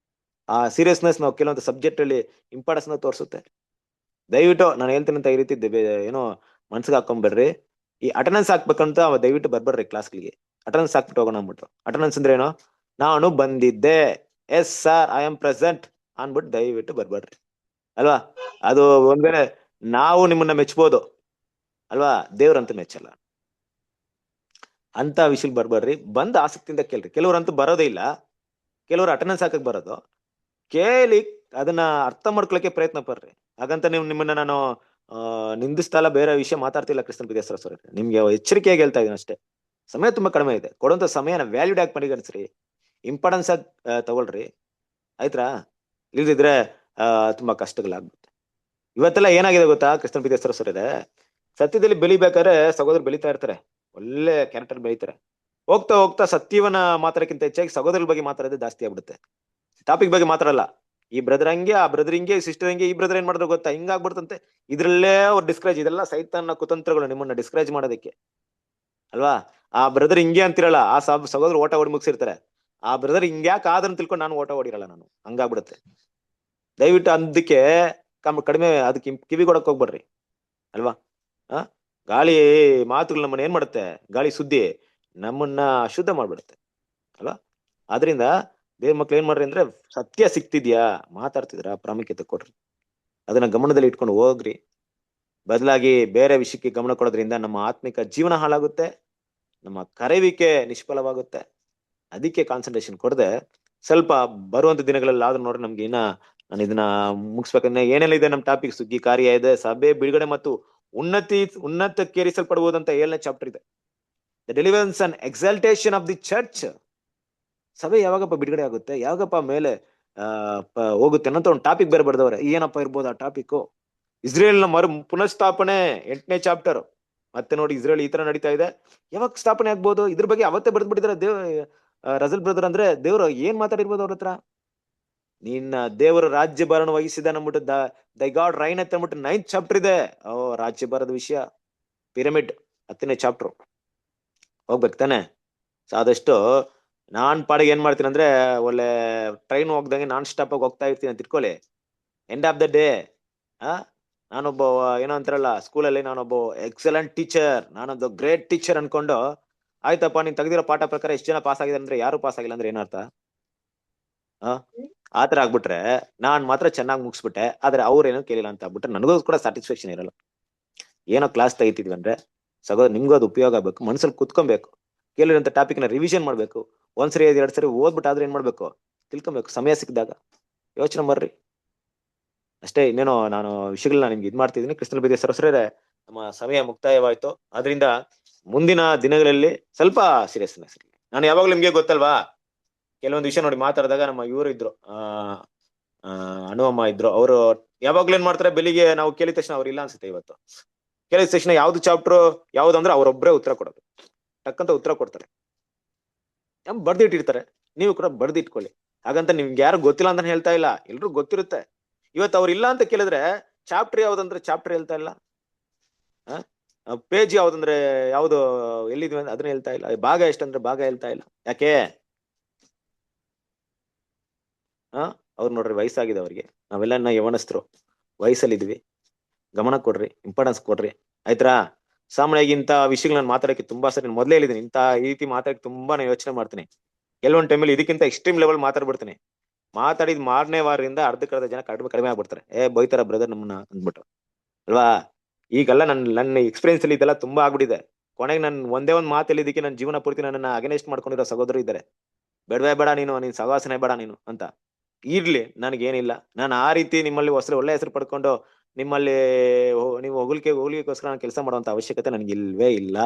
ಆ ಸೀರಿಯಸ್ನೆಸ್ ನಾವು ಕೆಲವೊಂದು ಸಬ್ಜೆಕ್ಟ್ ಅಲ್ಲಿ ಇಂಪಾರ್ಟೆನ್ಸ್ ನ ತೋರಿಸುತ್ತೆ. ದಯವಿಟ್ಟು ನಾನು ಹೇಳ್ತೀನಿ ಅಂತ ಈ ರೀತಿ ಏನೋ ಮನ್ಸಿಗೆ ಹಾಕೊಂಡ್ಬಿಡ್ರಿ. ಈ ಅಟೆಂಡೆನ್ಸ್ ಹಾಕ್ಬೇಕಂತ ದಯವಿಟ್ಟು ಬರ್ಬೇಡ್ರಿ ಕ್ಲಾಸ್ಗಳಿಗೆ. ಅಟೆಂಡೆನ್ಸ್ ಹಾಕ್ಬಿಟ್ಟು ಹೋಗೋಣ ಅಂದ್ಬಿಟ್ಟು. ಅಟೆಂಡೆನ್ಸ್ ಅಂದ್ರೆ ಏನೋ, ನಾನು ಬಂದಿದ್ದೆ, yes sir I am present ಅನ್ಬಿಟ್ಟು ದಯವಿಟ್ಟು ಬರ್ಬೇಡ್ರಿ ಅಲ್ವಾ. ಅದು ಒಂದ್ ವೇಳೆ ನಾವು ನಿಮ್ಮನ್ನ ಮೆಚ್ಬೋದು ಅಲ್ವಾ, ದೇವ್ರಂತೂ ಮೆಚ್ಚಲ್ಲ. ಅಂತ ವಿಷಯಕ್ಕೆ ಬರ್ಬೇಡ್ರಿ. ಬಂದ್ ಆಸಕ್ತಿಯಿಂದ ಕೇಳ್ರಿ. ಕೆಲವ್ರಂತೂ ಬರೋದೇ ಇಲ್ಲ, ಕೆಲವ್ರು ಅಟೆಂಡೆನ್ಸ್ ಹಾಕಕ್ ಬರೋದು. ಕೇಳಿ ಅದನ್ನ ಅರ್ಥ ಮಾಡ್ಕೊಳಕ್ಕೆ ಪ್ರಯತ್ನ ಪಡ್ರಿ. ಹಾಗಂತ ನಿಮ್ಮನ್ನ ನಾನು ನಿಂದಿಸ್ತಾ ಇಲ್ಲ, ಬೇರೆ ವಿಷಯ ಮಾತಾಡ್ತಿಲ್ಲ. ಕ್ರಿಸ್ತನ ಪ್ರೀತಿಯ ಸರಸರ, ನಿಮ್ಗೆ ಎಚ್ಚರಿಕೆಯಾಗಿ ಹೇಳ್ತಾ ಇದೀನಿ ಅಷ್ಟೇ. ಸಮಯ ತುಂಬಾ ಕಡಿಮೆ ಇದೆ. ಕೊಡುವಂತ ಸಮಯನ ವ್ಯಾಲ್ಯೂಡ್ ಆಗಿ ಪರಿಗಣಿಸ್ರಿ, ಇಂಪಾರ್ಟೆನ್ಸ್ ಆಗಿ ತಗೊಳ್ರಿ ಆಯ್ತಾ. ಇಲ್ದಿದ್ರೆ ತುಂಬಾ ಕಷ್ಟಗಳಾಗ್ಬಿಡುತ್ತೆ. ಇವತ್ತೆಲ್ಲ ಏನಾಗಿದೆ ಗೊತ್ತಾ, ಕ್ರಿಸ್ತನ ಪ್ರೀತಿಯ ಸರಸರ ಇದೆ. ಸತ್ಯದಲ್ಲಿ ಬೆಳಿಬೇಕಾದ್ರೆ ಸಹೋದರರು ಬೆಳಿತಾ ಇರ್ತಾರೆ, ಒಳ್ಳೆ ಕ್ಯಾರೆಕ್ಟರ್ ಬೆಳಿತಾರೆ. ಹೋಗ್ತಾ ಹೋಗ್ತಾ ಸತ್ಯವನ್ನ ಮಾತಾಡಕ್ಕಿಂತ ಹೆಚ್ಚಾಗಿ ಸಹೋದರರ ಬಗ್ಗೆ ಮಾತಾಡೋದೇ ಜಾಸ್ತಿ ಆಗ್ಬಿಡುತ್ತೆ. ಟಾಪಿಕ್ ಬಗ್ಗೆ ಮಾತಾಡಲ್ಲ. ಈ ಬ್ರದರ್ ಹಂಗೆ, ಆ ಬ್ರದರ್ ಹಿಂಗೆ, ಸಿಸ್ಟರ್ ಹಿಂಗೆ, ಈ ಬ್ರದರ್ ಏನ್ ಮಾಡಿದ್ರು ಗೊತ್ತಾ, ಹಿಂಗಾಗ್ಬಿಡ್ತಂತೆ. ಇದ್ರಲ್ಲೇ ಅವ್ರು ಡಿಸ್ಕರೇಜ್, ಇದೆಲ್ಲ ಸೈತಾನ್ನ ಕುತಂತ್ರಗಳು ನಿಮ್ಮನ್ನ ಡಿಸ್ಕರೇಜ್ ಮಾಡೋದಕ್ಕೆ ಅಲ್ವಾ. ಆ ಬ್ರದರ್ ಹಿಂಗೆ ಅಂತಿರಲ್ಲ, ಆ ಸಹೋದರ ಓಟ ಹೊಡಿ ಮುಗಿಸಿರ್ತಾರೆ. ಆ ಬ್ರದರ್ ಹಿಂಗ್ಯಾಕ್ ಆದ್ರನ್ನ ತಿಳ್ಕೊಂಡು ನಾನು ಓಟ ಹೊಡಿರಲ್ಲ ನಾನು, ಹಂಗಾಗ್ಬಿಡುತ್ತೆ. ದಯವಿಟ್ಟು ಅದಕ್ಕೆ ಕಡಿಮೆ ಅದಕ್ಕೆ ಕಿವಿ ಕೊಡಕ್ ಹೋಗ್ಬೇಡ್ರಿ ಅಲ್ವಾ. ಗಾಳಿ ಮಾತುಗಳು ನಮ್ಮನ್ನ ಏನ್ ಮಾಡುತ್ತೆ, ಗಾಳಿ ಸುದ್ದಿ ನಮ್ಮನ್ನ ಅಶುದ್ಧ ಮಾಡ್ಬಿಡುತ್ತೆ ಅಲ್ವಾ. ಆದ್ರಿಂದ ದೇವ್ರ ಮಕ್ಳು ಏನ್ ಮಾಡ್ರಿ ಅಂದ್ರೆ, ಸತ್ಯ ಸಿಕ್ತಿದ್ಯಾ, ಮಾತಾಡ್ತಿದ್ರ, ಪ್ರಾಮುಖ್ಯತೆ ಕೊಡ್ರಿ. ಅದನ್ನ ಗಮನದಲ್ಲಿ ಇಟ್ಕೊಂಡು ಹೋಗ್ರಿ. ಬದಲಾಗಿ ಬೇರೆ ವಿಷಯಕ್ಕೆ ಗಮನ ಕೊಡೋದ್ರಿಂದ ನಮ್ಮ ಆತ್ಮಿಕ ಜೀವನ ಹಾಳಾಗುತ್ತೆ, ನಮ್ಮ ಕರೆಯುವಿಕೆ ನಿಷ್ಫಲವಾಗುತ್ತೆ. ಅದಕ್ಕೆ ಕಾನ್ಸಂಟ್ರೇಷನ್ ಕೊಡದೆ ಸ್ವಲ್ಪ ಬರುವಂತ ದಿನಗಳಲ್ಲಿ ಆದ್ರೂ ನೋಡ್ರಿ. ನಮ್ಗೆ ಇನ್ನ ನಾನು ಇದನ್ನ ಮುಗಿಸ್ಬೇಕಂದ್ರೆ ಏನೆಲ್ಲ ಇದೆ ನಮ್ ಟಾಪಿಕ್, ಸುಗ್ಗಿ ಕಾರ್ಯ ಇದೆ, ಸಭೆ ಬಿಡುಗಡೆ ಮತ್ತು ಉನ್ನತಕ್ಕೇರಿಸಲ್ಪಡುವುದಂತ 7ನೇ ಚಾಪ್ಟರ್ ಇದೆ. The deliverance and exaltation of the church. ಸಭೆ ಯಾವಾಗಪ್ಪ ಬಿಡುಗಡೆ ಆಗುತ್ತೆ, ಯಾವಾಗಪ್ಪ ಮೇಲೆ ಹೋಗುತ್ತೆ ಅನ್ನೋಂತ ಒಂದು ಟಾಪಿಕ್ ಬೇರೆ ಬರ್ದವ್ರೆ. ಏನಪ್ಪ ಇರ್ಬೋದು ಆ ಟಾಪಿಕ್? ಇಸ್ರೇಲ್ನ ಪುನಃಸ್ಥಾಪನೆ 8ನೇ ಚಾಪ್ಟರ್. ಮತ್ತೆ ನೋಡಿ ಇಸ್ರೇಲ್ ಈ ತರ ನಡೀತಾ ಇದೆ, ಯಾವಾಗ ಸ್ಥಾಪನೆ ಆಗ್ಬೋದು ಇದ್ರ ಬಗ್ಗೆ ಅವತ್ತೇ ಬರ್ದ್ ಬಿಟ್ಟಿದ್ದಾರೆ ರಜಲ್ ಬ್ರದರ್. ಅಂದ್ರೆ ದೇವ್ರು ಏನ್ ಮಾತಾಡಿರ್ಬೋದು ಅವ್ರ ಹತ್ರ. ನಿನ್ನ ದೇವರು ರಾಜ್ಯಭಾರಣ ವಹಿಸಿದ ಅಂದ್ಬಿಟ್ಟು ದೈ ಗಾಡ್ ರೈನ್ ಅಂತ ಅಂದ್ಬಿಟ್ಟು 9th ಚಾಪ್ಟರ್ ಇದೆ. ರಾಜ್ಯಭಾರದ ವಿಷಯ, ಪಿರಮಿಡ್ 10ನೇ ಚಾಪ್ಟರ್. ಹೋಗ್ಬೇಕು ತಾನೆ. ಆದಷ್ಟು ನಾನ್ ಪಾಡಿಗೆ ಏನ್ ಮಾಡ್ತೀನಿ ಅಂದ್ರೆ, ಒಳ್ಳೆ ಟ್ರೈನ್ ಹೋಗ್ದಂಗೆ ನಾನ್ ಸ್ಟಾಪ್ ಆಗಿ ಹೋಗ್ತಾ ಇರ್ತೀನಿ ಅಂತ ಇಟ್ಕೊಳ್ಳಿ. ಎಂಡ್ ಆಫ್ ದ ಡೇ ನಾನೊಬ್ಬ ಏನೋ ಅಂತಾರಲ್ಲ ಸ್ಕೂಲಲ್ಲಿ, ನಾನೊಬ್ಬ ಎಕ್ಸಲೆಂಟ್ ಟೀಚರ್, ನಾನೊಬ್ಬ ಗ್ರೇಟ್ ಟೀಚರ್ ಅನ್ಕೊಂಡು, ಆಯ್ತಪ್ಪ ನೀನ್ ತೆಗೆದಿರೋ ಪಾಠ ಪ್ರಕಾರ ಎಷ್ಟು ಜನ ಪಾಸ್ ಆಗಿದ್ದಾರೆ ಅಂದ್ರೆ ಯಾರು ಪಾಸ್ ಆಗಿಲ್ಲ ಅಂದ್ರೆ ಏನರ್ಥ? ಆತರ ಆಗ್ಬಿಟ್ರೆ ನಾನ್ ಮಾತ್ರ ಚೆನ್ನಾಗಿ ಮುಗಿಸ್ಬಿಟ್ಟೆ, ಆದ್ರೆ ಅವ್ರೇನೋ ಕೇಳಿಲ್ಲ ಅಂತ ಆಗ್ಬಿಟ್ರೆ ನನಗೂ ಕೂಡ ಸ್ಯಾಟಿಸ್ಫ್ಯಾಕ್ಷನ್ ಇರಲ್ಲ. ಏನೋ ಕ್ಲಾಸ್ ತೆಗಿತಿದ್ವಿ ಅಂದ್ರೆ ಸಗೋದ್ ನಿಮ್ಗೂ ಅದು ಉಪಯೋಗ ಆಗ್ಬೇಕು, ಮನ್ಸಲ್ಲಿ ಕುತ್ಕೊಬೇಕು, ಕೇಳಿರೋಂಥ ಟಾಪಿಕ್ ನ ರಿವಿಷನ್ ಮಾಡ್ಬೇಕು, ಒಂದ್ಸರಿ 2 ಸರಿ ಓದ್ಬಿಟ್ಟು ಆದ್ರೆ ಏನ್ ಮಾಡ್ಬೇಕು, ತಿಳ್ಕೊಬೇಕು ಸಮಯ ಸಿಕ್ಕಿದಾಗ. ಯೋಚನೆ ಮಾಡ್ರಿ ಅಷ್ಟೇ. ಇನ್ನೇನೋ ನಾನು ವಿಷಯಗಳನ್ನ ನಿಮ್ಗೆ ಇದ್ ಮಾಡ್ತಿದ್ದೀನಿ. ಕೃಷ್ಣ ಬಿದ್ದೆ ಸರಸ್ವರೇ, ನಮ್ಮ ಸಮಯ ಮುಕ್ತಾಯವಾಯ್ತು. ಆದ್ರಿಂದ ಮುಂದಿನ ದಿನಗಳಲ್ಲಿ ಸ್ವಲ್ಪ ಸೀರಿಯಸ್ನೆಸ್ ಇರಲಿ. ನಾನು ಯಾವಾಗ್ಲೂ ನಿಮ್ಗೆ ಗೊತ್ತಲ್ವಾ, ಕೆಲವೊಂದು ವಿಷಯ ನೋಡಿ ಮಾತಾಡಿದಾಗ ನಮ್ಮ ಇವರು ಇದ್ರು ಅನುವಮ್ಮ ಇದ್ರು, ಅವರು ಯಾವಾಗ್ಲೂ ಏನ್ ಮಾಡ್ತಾರೆ, ಬೆಳಿಗ್ಗೆ ನಾವು ಕೇಳಿದ ತಕ್ಷಣ ಅವ್ರು ಇಲ್ಲ ಅನ್ಸುತ್ತೆ, ಇವತ್ತು ಕೇಳಿದ ತಕ್ಷಣ ಯಾವ್ದು ಚಾಪ್ಟರ್ ಯಾವ್ದಂದ್ರೆ ಅವ್ರೊಬ್ರೇ ಉತ್ತರ ಕೊಡೋದು, ಟಕ್ಕಂತ ಉತ್ತರ ಕೊಡ್ತಾರೆ, ಬರ್ದಿಟ್ಟಿರ್ತಾರೆ. ನೀವು ಕೂಡ ಬರ್ದಿಟ್ಕೊಳ್ಳಿ. ಹಾಗಂತ ನಿಮ್ಗೆ ಯಾರು ಗೊತ್ತಿಲ್ಲ ಅಂತ ಹೇಳ್ತಾ ಇಲ್ಲ, ಎಲ್ರು ಗೊತ್ತಿರುತ್ತೆ. ಇವತ್ತು ಅವ್ರು ಇಲ್ಲ ಅಂತ ಕೇಳಿದ್ರೆ ಚಾಪ್ಟರ್ ಯಾವ್ದಂದ್ರೆ ಚಾಪ್ಟರ್ ಹೇಳ್ತಾ ಇಲ್ಲ, ಪೇಜ್ ಯಾವ್ದಂದ್ರೆ ಯಾವ್ದು ಎಲ್ಲಿದ್ವಿ ಅಂದ್ರೆ ಅದನ್ನ ಹೇಳ್ತಾ ಇಲ್ಲ, ಭಾಗ ಎಷ್ಟಂದ್ರೆ ಭಾಗ ಹೇಳ್ತಾ ಇಲ್ಲ. ಯಾಕೆ? ಅವ್ರು ನೋಡ್ರಿ ವಯಸ್ಸಾಗಿದೆ ಅವ್ರಿಗೆ, ನಾವೆಲ್ಲ ಯವನಸ್ಥರು ವಯಸ್ಸಲ್ಲಿದ್ವಿ. ಗಮನ ಕೊಡ್ರಿ, ಇಂಪಾರ್ಟೆನ್ಸ್ ಕೊಡ್ರಿ, ಆಯ್ತಾ? ಸಾಮಾನ್ಯವಾಗಿ ಇಂಥ ವಿಷಯಗಳನ್ನ ಮಾತಾಡಕ್ಕೆ ತುಂಬಾ ಸರಿ ಮೊದಲೇ ಹೇಳಿದ್ದೀನಿ, ಇಂಥ ಈ ರೀತಿ ಮಾತಾಡಕ್ಕೆ ತುಂಬಾ ನಾನು ಯೋಚನೆ ಮಾಡ್ತೀನಿ. ಕೆಲವೊಂದು ಟೈಮಲ್ಲಿ ಇದಕ್ಕಿಂತ ಎಕ್ಸ್ಟ್ರೀಮ್ ಲೆವೆಲ್ ಮಾತಾಡ್ಬಿಡ್ತೀನಿ. ಮಾತಾಡಿದ್ 4ನೇ ವಾರದಿಂದ ಅರ್ಧಕ್ಕರ್ಧ ಜನ ಕಡಿಮೆ ಆಗ್ಬಿಡ್ತಾರೆ. ಬೈತಾರ ಬ್ರದರ್ ನಮ್ಮನ್ನ ಅಂದ್ಬಿಟ್ಟು, ಅಲ್ವಾ? ಈಗೆಲ್ಲ ನನ್ನ ಎಕ್ಸ್ಪೀರಿಯನ್ಸ್ ಅಲ್ಲಿ ಇದೆಲ್ಲ ತುಂಬಾ ಆಗ್ಬಿಟ್ಟಿದೆ. ಕೊನೆಗೆ ನಾನು ಒಂದೇ ಒಂದ್ ಮಾತು ಹೇಳಿದಕ್ಕೆ ನನ್ನ ಜೀವನ ಪೂರ್ತಿ ನನ್ನನ್ನ ಅಗೇನೆಸ್ಟ್ ಮಾಡ್ಕೊಂಡಿರೋ ಸಹೋದರರು ಇದ್ದಾರೆ. ಬೇಡವೇ ಬೇಡ ನೀನ್ ಸಹವಾಸನೆ ಬೇಡ ನೀನು ಅಂತ. ಇರ್ಲಿ, ನನಗೇನಿಲ್ಲ. ನಾನು ಆ ರೀತಿ ನಿಮ್ಮಲ್ಲಿ ಒಳ್ಳೆ ಹೆಸರು ಪಡ್ಕೊಂಡು ನಿಮ್ಮಲ್ಲಿ ನೀವು ಹೋಗ್ಲಿಕ್ಕೋಸ್ಕರ ನಾನು ಕೆಲಸ ಮಾಡುವಂತ ಅವಶ್ಯಕತೆ ನನಗೆ ಇಲ್ವೇ ಇಲ್ಲ.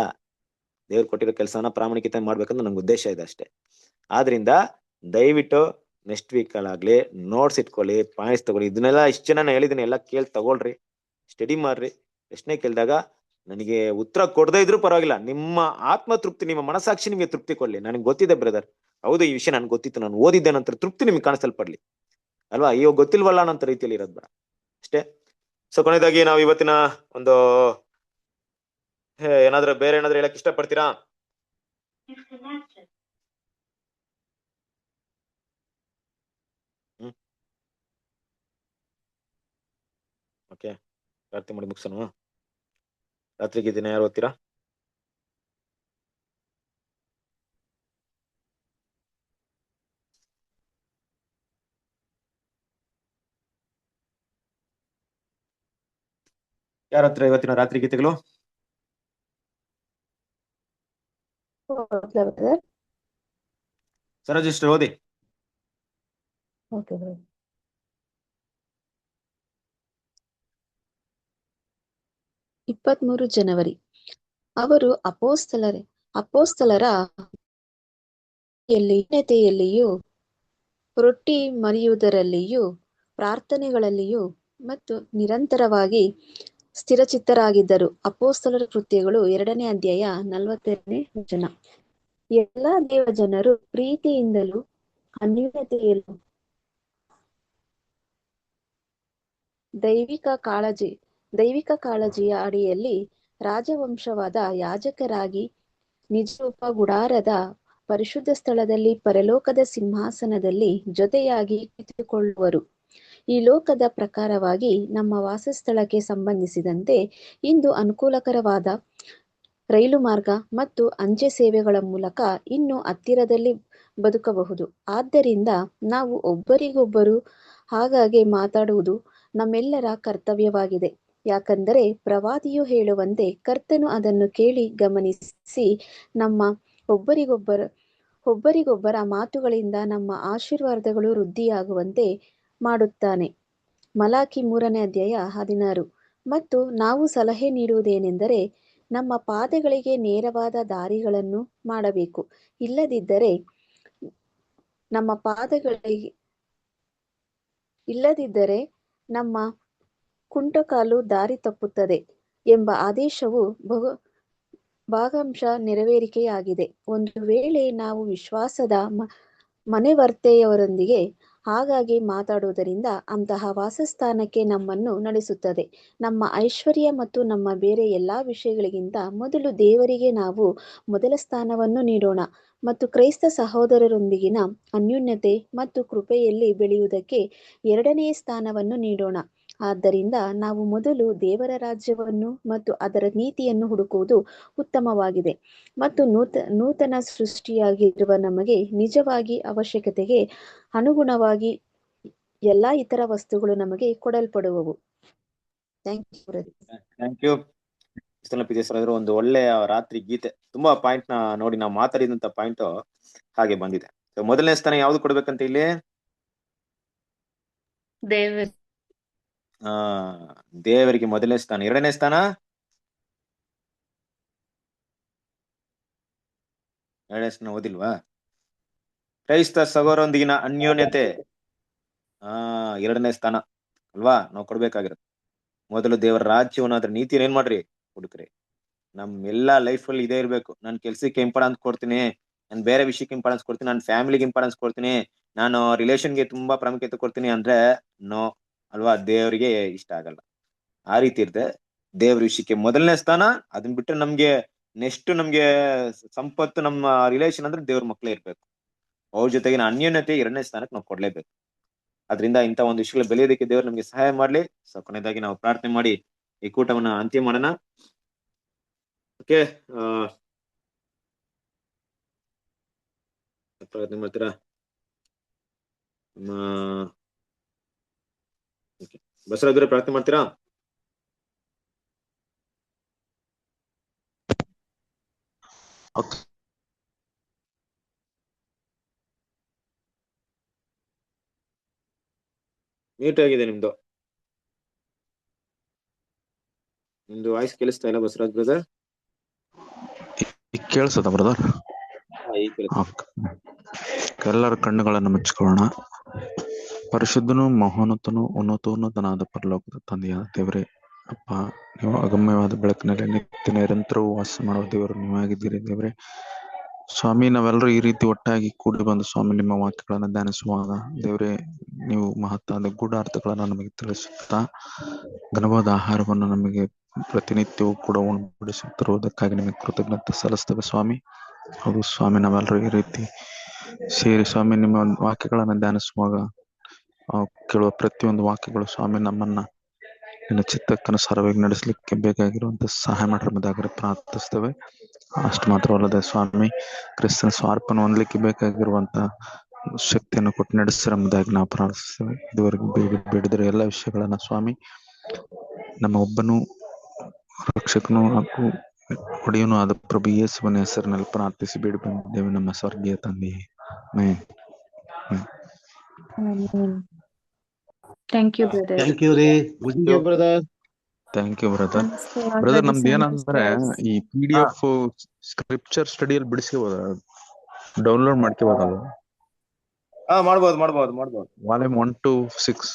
ದೇವ್ರು ಕೊಟ್ಟಿರೋ ಕೆಲಸನ ಪ್ರಾಮಾಣಿಕತೆ ಮಾಡ್ಬೇಕಂತ ನಂಗೆ ಉದ್ದೇಶ ಇದೆ ಅಷ್ಟೇ. ಆದ್ರಿಂದ ದಯವಿಟ್ಟು ನೆಕ್ಸ್ಟ್ ವೀಕ್ ಅಲ್ಲಾಗ್ಲಿ ನೋಟ್ಸ್ ಇಟ್ಕೊಳ್ಳಿ, ಪಾಯಿಂಟ್ಸ್ ತಗೊಳ್ಳಿ. ಇದನ್ನೆಲ್ಲ ಇಷ್ಟು ಜನ ನಾನು ಹೇಳಿದ್ದೀನಿ, ಎಲ್ಲ ಕೇಳಿ ತಗೊಳ್ರಿ, ಸ್ಟಡಿ ಮಾಡ್ರಿ. ಪ್ರಶ್ನೆ ಕೇಳಿದಾಗ ನನಗೆ ಉತ್ತರ ಕೊಡದೇ ಇದ್ರೂ ಪರವಾಗಿಲ್ಲ, ನಿಮ್ಮ ಆತ್ಮ ತೃಪ್ತಿ, ನಿಮ್ಮ ಮನಸಾಕ್ಷಿ ನಿಮಗೆ ತೃಪ್ತಿ ಕೊಡ್ಲಿ. ನನಗೆ ಗೊತ್ತಿದೆ ಬ್ರದರ್, ಹೌದು ಈ ವಿಷಯ ನನ್ಗೆ ಗೊತ್ತಿತ್ತು, ನಾನು ಓದಿದ್ದೆ ನಂತರ ತೃಪ್ತಿ ನಿಮ್ಗೆ ಕಾಣಿಸಲ್ಪಡ್ಲಿ, ಅಲ್ವಾ? ಅಯ್ಯೋ ಗೊತ್ತಿಲ್ವಲ್ಲ ಅನ್ನೋ ರೀತಿಯಲ್ಲಿ ಇರೋದ್ ಬೇಡ ಅಷ್ಟೇ. ಸೊ ಕೊನೆಯದಾಗಿ ನಾವು ಇವತ್ತಿನ ಒಂದು ಏನಾದ್ರೂ ಬೇರೆ ಏನಾದ್ರೂ ಹೇಳಕ್ ಇಷ್ಟಪಡ್ತೀರಾ? ಓಕೆ, ಪ್ರಾರ್ಥನೆ ಮಾಡಿ ಮುಗಿಸೋಣ. ರಾತ್ರಿಗೆ ದಿನ ಯಾರು ಓದ್ತೀರಾ? ಯಾರ ಹತ್ರ ಇವತ್ತಿನ ರಾತ್ರಿ ಗೀತೆಗಳು? ಸರೋಜಿಸ್ಟರ್ ಓದಿ. ಓಕೆ. 23 ಜನವರಿ. ಅವರು ಅಪೋಸ್ತಲರ ನ್ಯತೆಯಲ್ಲಿಯೂ ರೊಟ್ಟಿ ಮರೆಯುವುದರಲ್ಲಿಯೂ ಪ್ರಾರ್ಥನೆಗಳಲ್ಲಿಯೂ ಮತ್ತು ನಿರಂತರವಾಗಿ ಸ್ಥಿರಚಿತ್ತರಾಗಿದ್ದರು. ಅಪೋಸ್ತಲರ ಕೃತ್ಯಗಳು 2ನೇ ಅಧ್ಯಾಯ 42ನೇ ವಚನ. ಎಲ್ಲ ದೇವ ಜನರು ಪ್ರೀತಿಯಿಂದಲೂ ಅನ್ಯೋನ್ಯತೆಯಲ್ಲೂ ದೈವಿಕ ಕಾಳಜಿಯ ಅಡಿಯಲ್ಲಿ ರಾಜವಂಶವಾದ ಯಾಜಕರಾಗಿ ನಿಜರೂಪ ಗುಡಾರದ ಪರಿಶುದ್ಧ ಸ್ಥಳದಲ್ಲಿ ಪರಲೋಕದ ಸಿಂಹಾಸನದಲ್ಲಿ ಜೊತೆಯಾಗಿ ಕುಳಿತುಕೊಳ್ಳುವರು. ಈ ಲೋಕದ ಪ್ರಕಾರವಾಗಿ ನಮ್ಮ ವಾಸಸ್ಥಳಕ್ಕೆ ಸಂಬಂಧಿಸಿದಂತೆ ಇಂದು ಅನುಕೂಲಕರವಾದ ರೈಲು ಮಾರ್ಗ ಮತ್ತು ಅಂಚೆ ಸೇವೆಗಳ ಮೂಲಕ ಇನ್ನು ಹತ್ತಿರದಲ್ಲಿ ಬದುಕಬಹುದು. ಆದ್ದರಿಂದ ನಾವು ಒಬ್ಬರಿಗೊಬ್ಬರು ಹಾಗಾಗಿ ಮಾತಾಡುವುದು ನಮ್ಮೆಲ್ಲರ ಕರ್ತವ್ಯವಾಗಿದೆ. ಯಾಕಂದರೆ ಪ್ರವಾದಿಯು ಹೇಳುವಂತೆ ಕರ್ತನು ಅದನ್ನು ಕೇಳಿ ಗಮನಿಸಿ ನಮ್ಮ ಒಬ್ಬರಿಗೊಬ್ಬರ ಮಾತುಗಳಿಂದ ನಮ್ಮ ಆಶೀರ್ವಾದಗಳು ವೃದ್ಧಿಯಾಗುವಂತೆ ಮಾಡುತ್ತಾನೆ. ಮಲಾಕಿ 3ನೇ ಅಧ್ಯಾಯ 16. ಮತ್ತು ನಾವು ಸಲಹೆ ನೀಡುವುದೇನೆಂದರೆ ನಮ್ಮ ಪಾದಗಳಿಗೆ ನೇರವಾದ ದಾರಿಗಳನ್ನು ಮಾಡಬೇಕು. ಇಲ್ಲದಿದ್ದರೆ ನಮ್ಮ ಕುಂಟಕಾಲು ದಾರಿ ತಪ್ಪುತ್ತದೆ ಎಂಬ ಆದೇಶವು ಭಾಗಂಶ ನೆರವೇರಿಕೆಯಾಗಿದೆ. ಒಂದು ವೇಳೆ ನಾವು ವಿಶ್ವಾಸದ ಮನೆವರ್ತೆಯವರೊಂದಿಗೆ ಹಾಗಾಗಿ ಮಾತಾಡುವುದರಿಂದ ಅಂತಹ ವಾಸಸ್ಥಾನಕ್ಕೆ ನಮ್ಮನ್ನು ನಡೆಸುತ್ತದೆ. ನಮ್ಮ ಐಶ್ವರ್ಯ ಮತ್ತು ನಮ್ಮ ಬೇರೆ ಎಲ್ಲಾ ವಿಷಯಗಳಿಗಿಂತ ಮೊದಲು ದೇವರಿಗೆ ನಾವು ಮೊದಲ ಸ್ಥಾನವನ್ನು ನೀಡೋಣ ಮತ್ತು ಕ್ರೈಸ್ತ ಸಹೋದರರೊಂದಿಗಿನ ಅನ್ಯೋನ್ಯತೆ ಮತ್ತು ಕೃಪೆಯಲ್ಲಿ ಬೆಳೆಯುವುದಕ್ಕೆ 2ನೇ ಸ್ಥಾನವನ್ನು ನೀಡೋಣ. ಆದ್ದರಿಂದ ನಾವು ಮೊದಲು ದೇವರ ರಾಜ್ಯವನ್ನು ಮತ್ತು ಅದರ ನೀತಿಯನ್ನು ಹುಡುಕುವುದು ಉತ್ತಮವಾಗಿದೆ. ಮತ್ತು ನೂತನ ಸೃಷ್ಟಿಯಾಗಿರುವ ನಮಗೆ ನಿಜವಾಗಿ ಅವಶ್ಯಕತೆಗೆ ಅನುಗುಣವಾಗಿ ಎಲ್ಲಾ ಇತರ ವಸ್ತುಗಳು ನಮಗೆ ಕೊಡಲ್ಪಡುವವು. Thank you. Thank you. ಒಂದು ಒಳ್ಳೆಯ ರಾತ್ರಿ ಗೀತೆ. ತುಂಬಾ ಪಾಯಿಂಟ್ ನ ನೋಡಿ ನಾವು ಮಾತಾಡಿದಂತ ಪಾಯಿಂಟ್ ಹಾಗೆ ಬಂದಿದೆ. ಮೊದಲನೇ ಸ್ಥಾನ ಯಾವ್ದು ಕೊಡ್ಬೇಕಂತ ಇಲ್ಲಿ? ದೇವರಿಗೆ ಮೊದಲನೇ ಸ್ಥಾನ. ಎರಡನೇ ಸ್ಥಾನ ಓದಿಲ್ವಾ? ಕ್ರೈಸ್ತ ಸಹೋದರರೊಂದಿಗಿನ ಅನ್ಯೋನ್ಯತೆ ಎರಡನೇ ಸ್ಥಾನ ಅಲ್ವಾ ನಾವು ಕೊಡ್ಬೇಕಾಗಿರೋದು. ಮೊದಲು ದೇವರ ರಾಜ್ಯವನ್ನು ಅದ್ರ ನೀತಿಯನ್ನು ಏನ್ ಮಾಡ್ರಿ ಹುಡುಕ್ರಿ. ನಮ್ ಎಲ್ಲಾ ಲೈಫ್ ಅಲ್ಲಿ ಇದೇ ಇರ್ಬೇಕು. ನಾನು ಕೆಲ್ಸಕ್ಕೆ ಇಂಪಾರ್ಟೆನ್ಸ್ ಕೊಡ್ತೀನಿ, ನಾನು ಬೇರೆ ವಿಷಯಕ್ಕೆ ಇಂಪಾರ್ಟೆನ್ಸ್ ಕೊಡ್ತೀನಿ, ನಾನು ಫ್ಯಾಮಿಲಿಗೆ ಇಂಪಾರ್ಟೆನ್ಸ್ ಕೊಡ್ತೀನಿ, ನಾನು ರಿಲೇಷನ್ಗೆ ತುಂಬಾ ಪ್ರಾಮುಖ್ಯತೆ ಕೊಡ್ತೀನಿ ಅಂದ್ರೆ ನೋ ಅಲ್ವಾ, ದೇವರಿಗೆ ಇಷ್ಟ ಆಗಲ್ಲ. ಆ ರೀತಿ ಇರುತ್ತೆ. ದೇವ್ರ ವಿಷಯಕ್ಕೆ ಮೊದಲನೇ ಸ್ಥಾನ. ಅದನ್ನ ಬಿಟ್ಟರೆ ನಮ್ಗೆ ನೆಕ್ಸ್ಟ್ ನಮ್ಗೆ ಸಂಪತ್ತು, ನಮ್ಮ ರಿಲೇಷನ್ ಅಂದ್ರೆ ದೇವ್ರ ಮಕ್ಳೇ ಇರ್ಬೇಕು. ಅವ್ರ ಜೊತೆಗಿನ ಅನ್ಯೋನ್ಯತೆ ಎರಡನೇ ಸ್ಥಾನಕ್ಕೆ ನಾವು ಕೊಡ್ಲೇಬೇಕು. ಅದರಿಂದ ಇಂಥ ಒಂದು ವಿಷಯಗಳು ಬೆಳೆಯೋದಕ್ಕೆ ದೇವ್ರು ನಮ್ಗೆ ಸಹಾಯ ಮಾಡ್ಲಿ. ಸೊ ಕೊನೆಯದಾಗಿ ನಾವು ಪ್ರಾರ್ಥನೆ ಮಾಡಿ ಈ ಕೂಟವನ್ನ ಅಂತ್ಯ ಮಾಡೋಣ. ಓಕೆ, ಪ್ರಾರ್ಥನೆ ಮಾಡ್ತೀರಾ? ಬಸವರಾಜ್ ಪ್ರಾರ್ಥನೆ ಮಾಡ್ತೀರಾ? ಮ್ಯೂಟ್ ಆಗಿದೆ ನಿಮ್ದು ವಾಯ್ಸ್ ಕೇಳಿಸ್ತಾ ಇಲ್ಲ ಬಸವರಾಜ್ ಬ್ರದರ್. ಕೇಳಿಸದ ಬ್ರದರ್? ಎಲ್ಲರ ಕಣ್ಣುಗಳನ್ನು ಮುಚ್ಚಿಕೊಳ್ಳೋಣ. ಪರಿಶುದ್ಧನು ಮಹೋನ್ನತನು ಉನ್ನತೋನ್ನತನಾದ ಪರಲೋಕದ ತಂದೆಯಾದ ದೇವರೇ, ಅಪ್ಪ, ನೀವು ಅಗಮ್ಯವಾದ ಬೆಳಕಿನಲ್ಲಿ ನಿತ್ಯ ನಿರಂತರವೂ ವಾಸ ಮಾಡುವ ದೇವರು ನೀವಾಗಿದ್ದೀರಿ ದೇವರೇ. ಸ್ವಾಮಿ, ನಾವೆಲ್ಲರೂ ಈ ರೀತಿ ಒಟ್ಟಾಗಿ ಕೂಡಿ ಬಂದು ಸ್ವಾಮಿ ನಿಮ್ಮ ವಾಕ್ಯಗಳನ್ನು ಧ್ಯಾನಿಸುವಾಗ ದೇವರೇ, ನೀವು ಮಹತ್ತಾದ ಗೂಢಾರ್ಥಗಳನ್ನು ನಮಗೆ ತಿಳಿಸುತ್ತಾ ಘನವಾದ ಆಹಾರವನ್ನು ನಮಗೆ ಪ್ರತಿನಿತ್ಯವೂ ಕೂಡ ಉಣಬಡಿಸುತ್ತಿರುವುದಕ್ಕಾಗಿ ನಿಮಗೆ ಕೃತಜ್ಞತೆ ಸಲ್ಲಿಸ್ತೇವೆ ಸ್ವಾಮಿ. ಹೌದು ಸ್ವಾಮಿ, ನಾವೆಲ್ಲರೂ ಈ ರೀತಿ ಸೇರಿ ಸ್ವಾಮಿ ನಿಮ್ಮ ವಾಕ್ಯಗಳನ್ನು ಧ್ಯಾನಿಸುವಾಗ ಕೇಳುವ ಪ್ರತಿಯೊಂದು ವಾಕ್ಯಗಳು ಸ್ವಾಮಿ ನಮ್ಮನ್ನ ನಿನ್ನ ಚಿತ್ತಕ್ಕನುಸಾರವಾಗಿ ನಡೆಸಲಿಕ್ಕೆ ಬೇಕಾಗಿರುವಂತ ಸಹಾಯ ಮಾಡಿರುವುದಾಗಿ ಪ್ರಾರ್ಥಿಸ್ತೇವೆ. ಅಷ್ಟು ಮಾತ್ರವಲ್ಲದೆ ಸ್ವಾಮಿ, ಕ್ರಿಸ್ತನ ಸ್ವಾರ್ಪನ್ನು ಹೊಂದಲಿಕ್ಕೆ ಬೇಕಾಗಿರುವಂತ ಶಕ್ತಿಯನ್ನು ಕೊಟ್ಟು ನಡೆಸಿರುವುದಾಗಿ ನಾವು ಪ್ರಾರ್ಥಿಸ್ತೇವೆ. ಇದುವರೆಗೂ ಬೇಡಿದರೆ ಎಲ್ಲ ವಿಷಯಗಳನ್ನ ಸ್ವಾಮಿ ನಮ್ಮ ಒಬ್ಬನು ರಕ್ಷಕನು ಹಾಗೂ ಒಡೆಯನು ಆದ ಪ್ರಭು ಯೇಸುವಿನ ಹೆಸರಿನಲ್ಲಿ ಪ್ರಾರ್ಥಿಸಿ ಬೇಡಿ ಬಂದಿದ್ದೇವೆ ನಮ್ಮ ಸ್ವರ್ಗೀಯ ತಂದೆಯೇ. Thank you brother. Thank you ರೀ. Thank you brother. ಬ್ರದರ್, ನಮ್ದು ಏನಂದ್ರೆ ಈ PDF ಸ್ಕ್ರಿಪ್ಚರ್ ಸ್ಟಡಿಯಲ್ಲಿ ಬಿಡಿಸ್ಕೋಬೋದ, ಡೌನ್ಲೋಡ್ ಮಾಡ್ಕೋಬೋದಲ್ಲ? ಮಾಡ್ಬೋದು. Volume 1 to 6